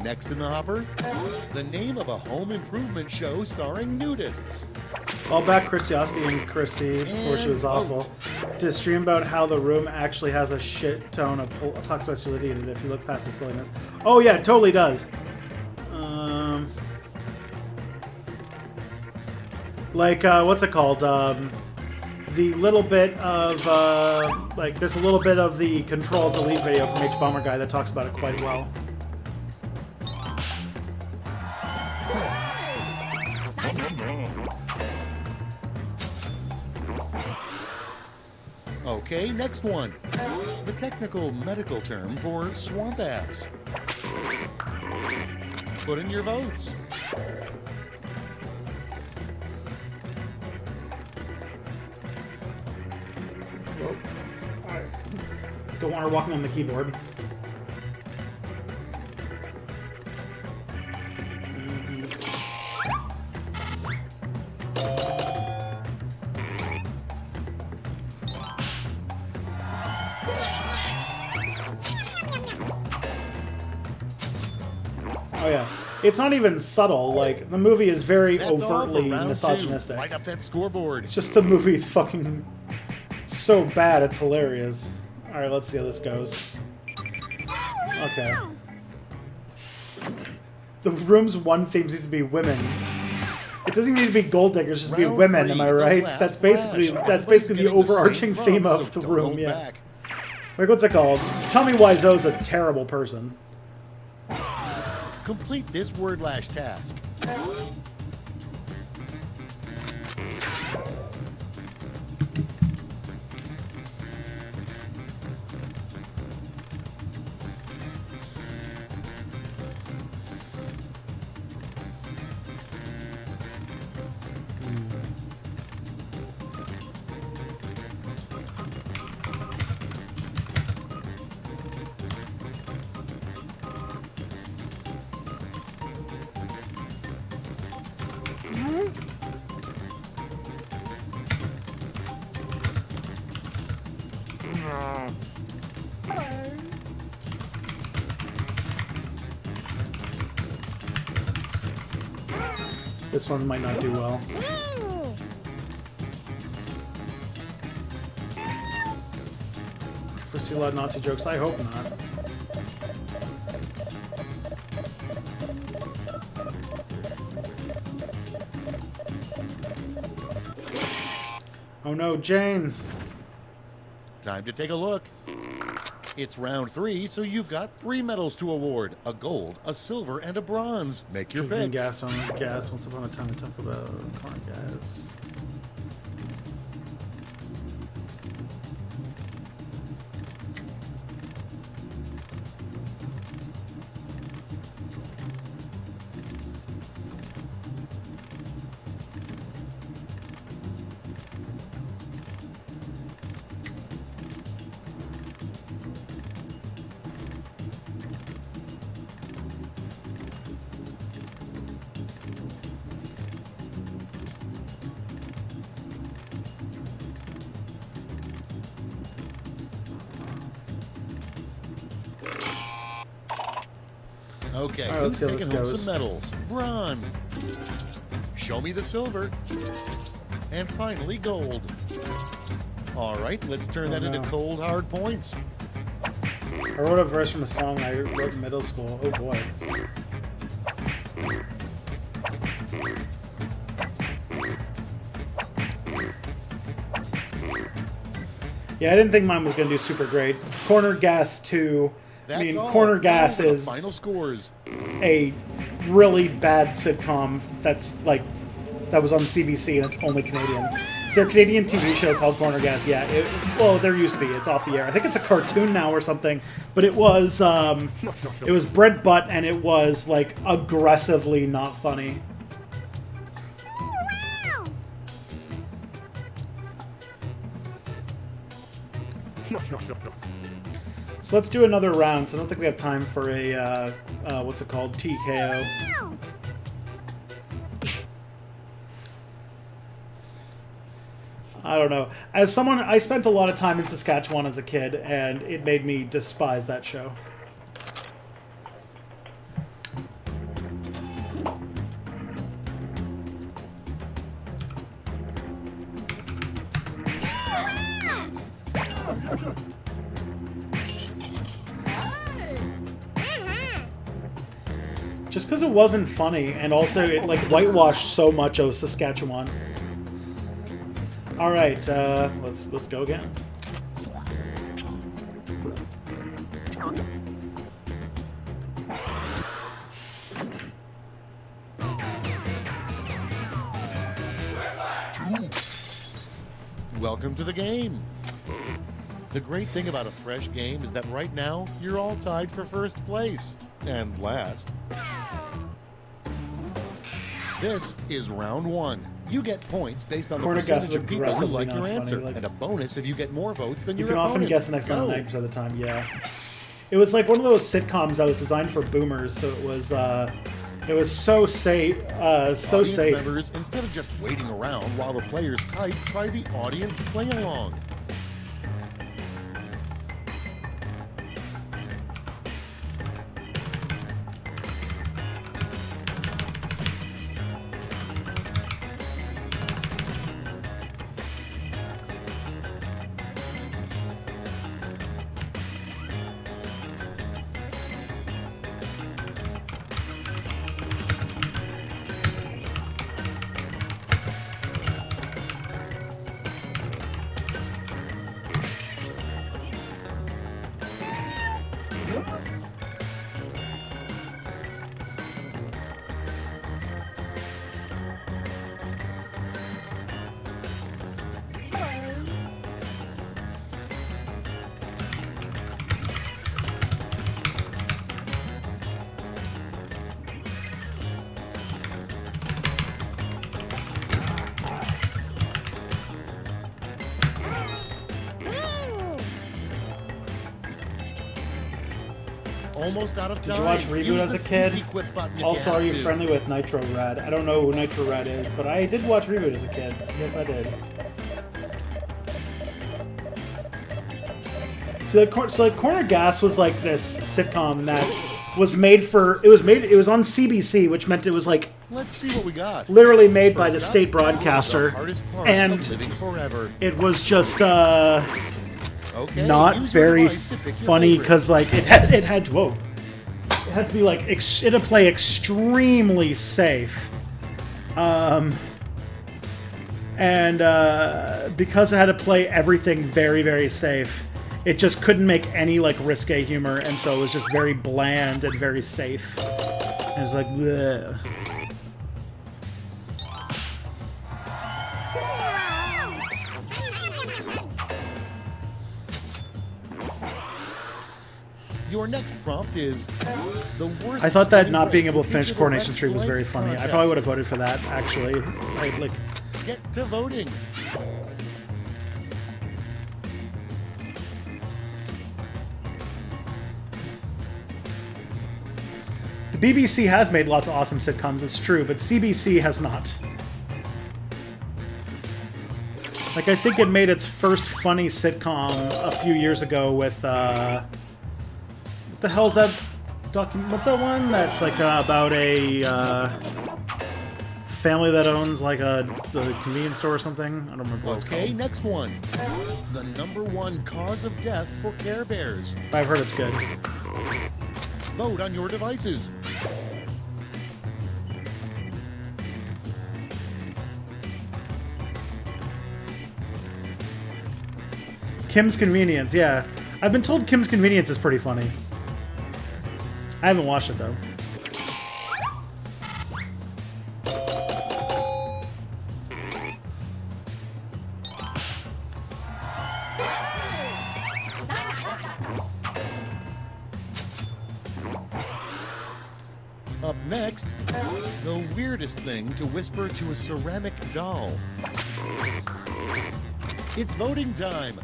Next in the hopper, the name of a home improvement show starring nudists. Call back Christiosity and Christy before she was awful. To stream about how the room actually has a shit tone of talks about stupidity if you look past the silliness. Oh yeah, it totally does. Like, what's it called? The little bit of, like, there's a little bit of the Control Delete video from H-Bomber Guy that talks about it quite well. Okay, next one. The technical medical term for swamp ass. Put in your votes. Don't want her walking on the keyboard. Oh yeah. It's not even subtle. Like, the movie is very That's overtly all for round misogynistic. 2. Light up that scoreboard. It's just the movie's fucking so bad, it's hilarious. Alright, let's see how this goes. Okay. The room's one theme seems to be women. It doesn't need to be gold diggers, just be Round women, 3, am I the right? last That's basically flash. that's Everybody's basically the getting same overarching theme prompts, of so the don't room, hold yeah. back. Like, what's it called? Tell me why Zoe's a terrible person. Complete this word lash task. This one might not do well. Foresee a lot of Nazi jokes. I hope not. Oh no, Jane. Time to take a look. It's round 3, so you've got 3 medals to award. A gold, a silver, and a bronze. Make your Drinking picks. gas on gas. Once upon a time, we talked about corn gas. Okay, All right, let's who's see how taking this home goes. some medals? Bronze. Show me the silver. And finally, gold. All right, let's turn that into no. cold, hard points. I wrote a verse from a song I wrote in middle school. Oh boy. Yeah, I didn't think mine was going to do super great. Corner Gas 2. That's I mean, all. Corner Gas Now for the is final scores. a really bad sitcom that's like that was on CBC and it's only Canadian. It's their Canadian TV show called Corner Gas. Yeah, well, there used to be. It's off the air. I think it's a cartoon now or something. But it was bread butt and it was like aggressively not funny. So let's do another round. So I don't think we have time for a what's it called, TKO. I don't know. As someone, I spent a lot of time in Saskatchewan as a kid, and it made me despise that show. Just because it wasn't funny, and also it like whitewashed so much of Saskatchewan. All right, let's go again. Welcome to the game. The great thing about a fresh game is that right now, you're all tied for first place. And last. This is round 1. You get points based on the Corner percentage guesses of people who aggressively like your not funny, answer, like- and a bonus if you get more votes than You your can opponent. often guess the next Go. 99% of the time, yeah. It was like one of those sitcoms that was designed for boomers, so it was so safe, so Audience safe. members, instead of just waiting around while the players type, try the audience play along. Almost out of time. Did you watch Reboot Use as the a kid? sneaky quit button if Also, you are have you to. friendly with Nitro Red? I don't know who Nitro Red is, but I did watch Reboot as a kid. Yes, I did. So Corner Gas was like this sitcom that was made for. It was on CBC, which meant it was like Let's see what we got. literally made by the First up, state the broadcaster, hardest part and of living forever. it was just Okay, not use your very device to pick your funny favorite. because like it had to be like it had to play extremely safe, and because it had to play everything very, very safe, it just couldn't make any like risque humor, and so it was just very bland and very safe. And it was like, bleh. Your next prompt is the worst. I thought that spelling not being break able to finish featured a Coronation red Street was blank very funny. I contest. probably would have voted for that, actually. Like, Get to voting. the BBC has made lots of awesome sitcoms, it's true, but CBC has not. Like, I think it made its first funny sitcom a few years ago with, what the hell's that what's that one? That's, like, about a, family that owns, like, a convenience store or something? I don't remember what it's Okay, called. next one. The #1 cause of death for Care Bears. I've heard it's good. Vote on your devices. Kim's Convenience, yeah. I've been told Kim's Convenience is pretty funny. I haven't watched it, though. Up next, the weirdest thing to whisper to a ceramic doll. It's voting time.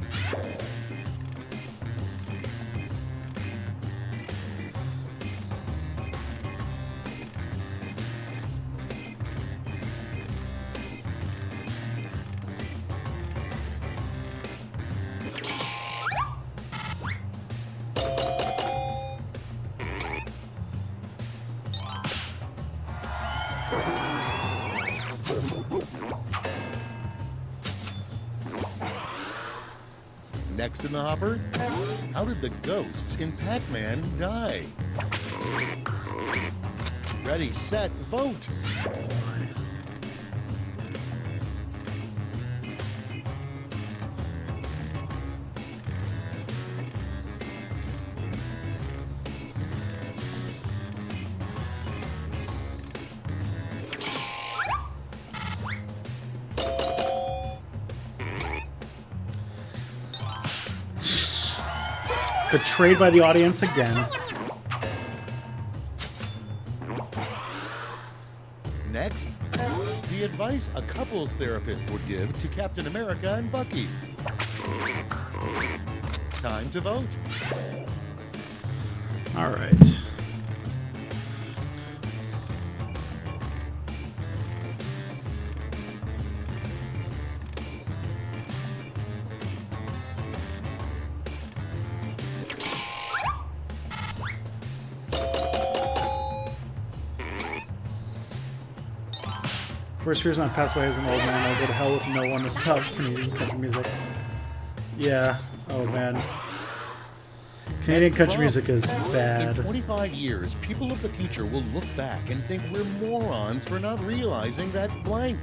Next in the hopper, how did the ghosts in Pac-Man die? Ready, set, vote. Betrayed by the audience again. Next, the advice a couples therapist would give to Captain America and Bucky. Time to vote. All right. First fears not pass away as an old man. I'll go to hell with no one. This tough Canadian country music. Yeah. Oh man. Canadian country music is bad. In 25 years, people of the future will look back and think we're morons for not realizing that blank.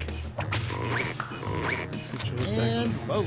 And vote.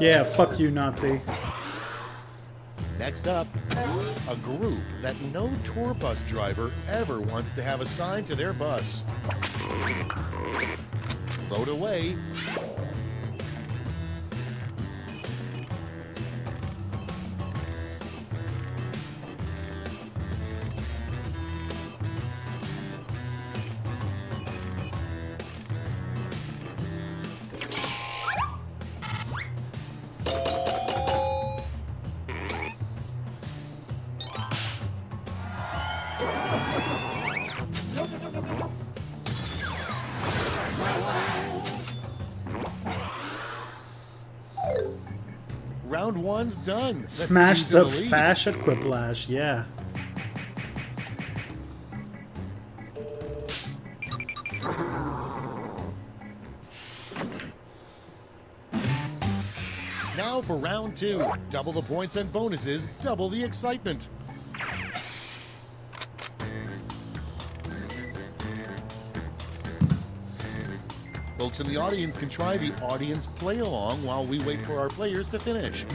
Yeah, fuck you, Nazi. Next up, a group that no tour bus driver ever wants to have assigned to their bus. Vote away. Round one's done. That's Smash easy the to lead. fash at Quiplash, yeah. Now for round two. Double the points and bonuses, double the excitement. Folks in the audience can try the audience play along while we wait for our players to finish.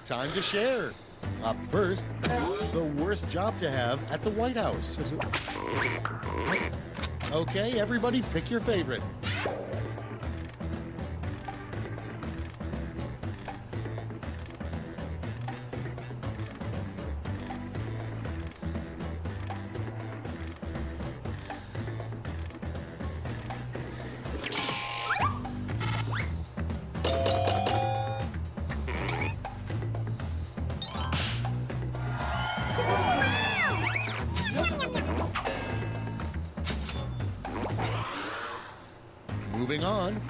Time to share. Up first, the worst job to have at the White House. Okay, everybody pick your favorite. Moving on,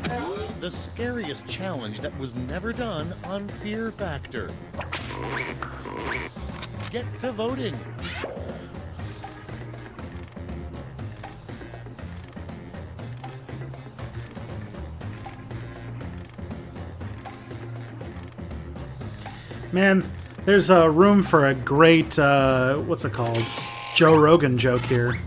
the scariest challenge that was never done on Fear Factor. Get to voting. Man, there's room for a great, what's it called? Joe Rogan joke here.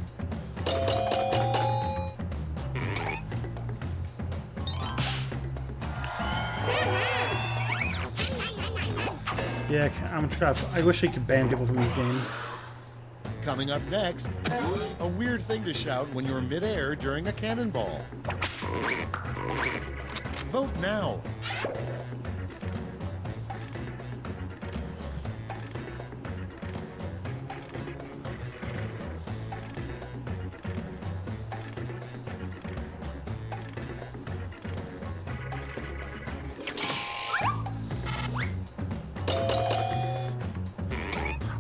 Yeah, I'm tough. I wish I could ban people from these games. Coming up next, a weird thing to shout when you're midair during a cannonball. Vote now.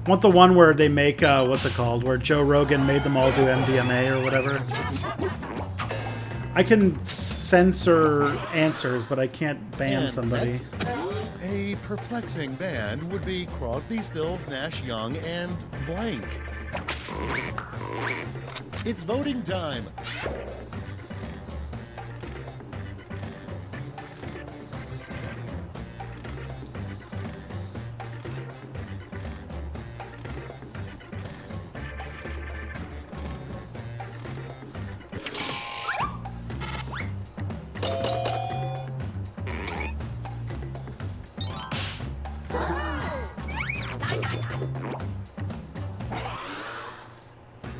I want the one where they make, what's it called? Where Joe Rogan made them all do MDMA or whatever. I can censor answers, but I can't ban And somebody. next, a perplexing band would be Crosby, Stills, Nash Young, and blank. It's voting time.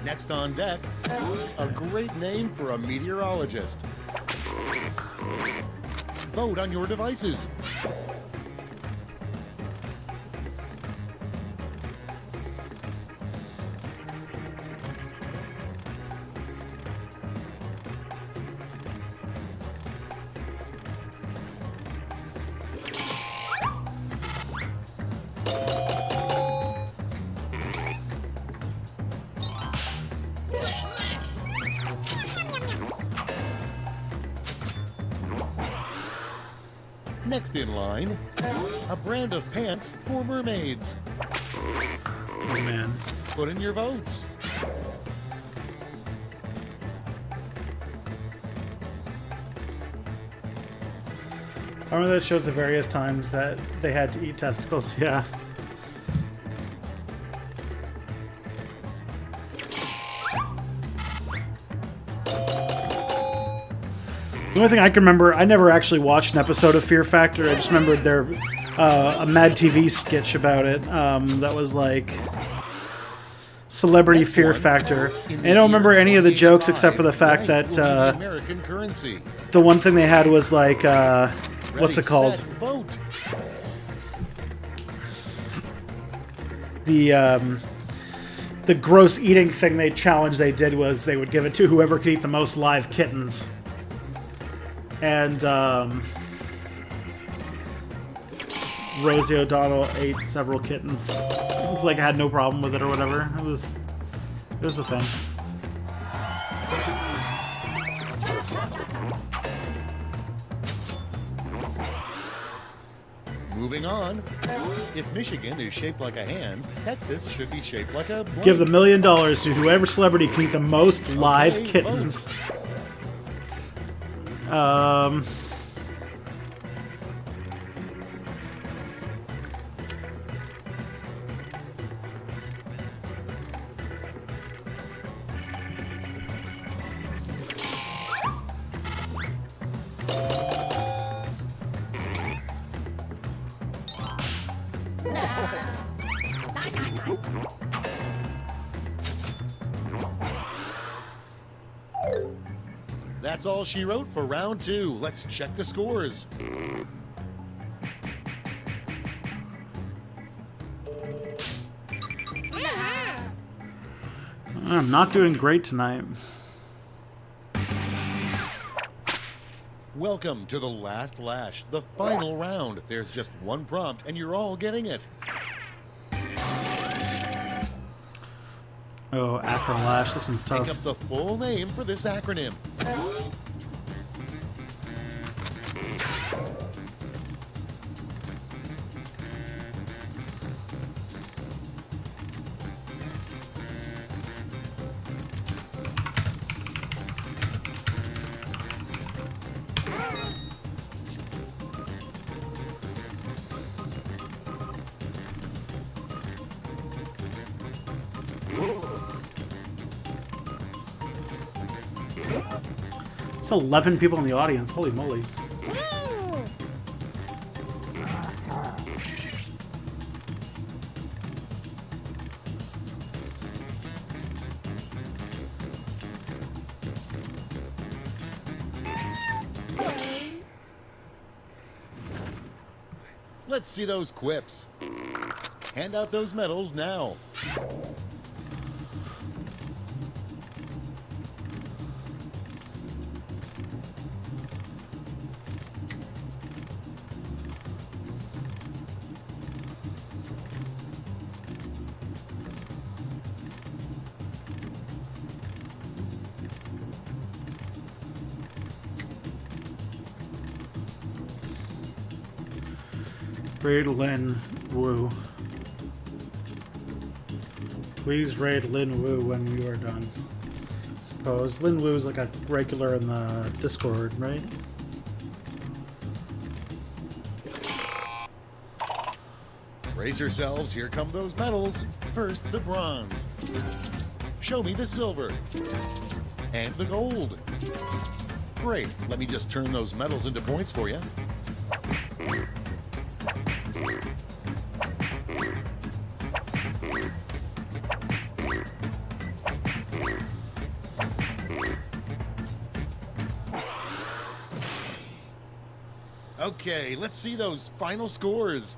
Next on deck, a great name for a meteorologist. Vote on your devices. Next in line, a brand of pants for mermaids. Oh, man. Put in your votes. I remember that shows the various times that they had to eat testicles. Yeah. The only thing I can remember, I never actually watched an episode of Fear Factor. I just remembered there a Mad TV sketch about it that was like Celebrity Fear Factor. And I don't remember any of the jokes except for the fact that American currency. the one thing they had was like, what's it called? Set, vote. The gross eating thing challenge they did was they would give it to whoever could eat the most live kittens. And Rosie O'Donnell ate several kittens. It was like I had no problem with it or whatever. It was a thing. Moving on, if Michigan is shaped like a hand, Texas should be shaped like a blank. Give the $1 million to whoever celebrity can eat the most live Okay, kittens. That's all she wrote for round 2. Let's check the scores. I'm not doing great tonight. Welcome to the last lash, the final round. There's just one prompt, and you're all getting it. Oh, acrolash. This one's tough. Pick up the full name for this acronym. There's 11 people in the audience. Holy moly. Let's see those quips. Hand out those medals now. Raid Lin Wu. Please raid Lin Wu when you are done. Suppose Lin Wu is like a regular in the Discord, right? Brace yourselves, here come those medals. First, the bronze. Show me the silver. And the gold. Great, let me just turn those medals into points for you. Okay, let's see those final scores.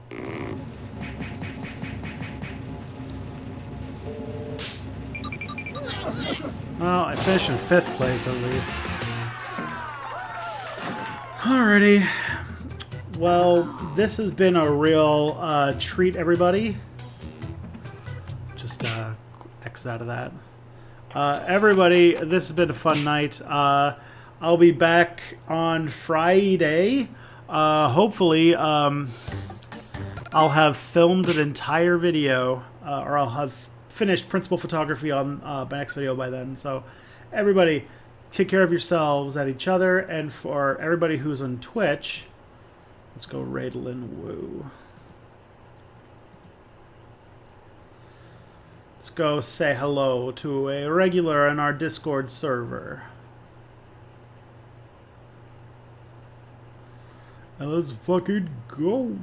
Well, I finished in 5th place at least. Alrighty. Well, this has been a real treat, everybody. Just X out of that. Everybody, this has been a fun night. I'll be back on Friday. Hopefully, I'll have filmed an entire video, or I'll have finished principal photography on my next video by then. So, everybody, take care of yourselves and each other. And for everybody who's on Twitch, let's go raid Lin Wu. Let's go say hello to a regular in our Discord server. And let's fucking go.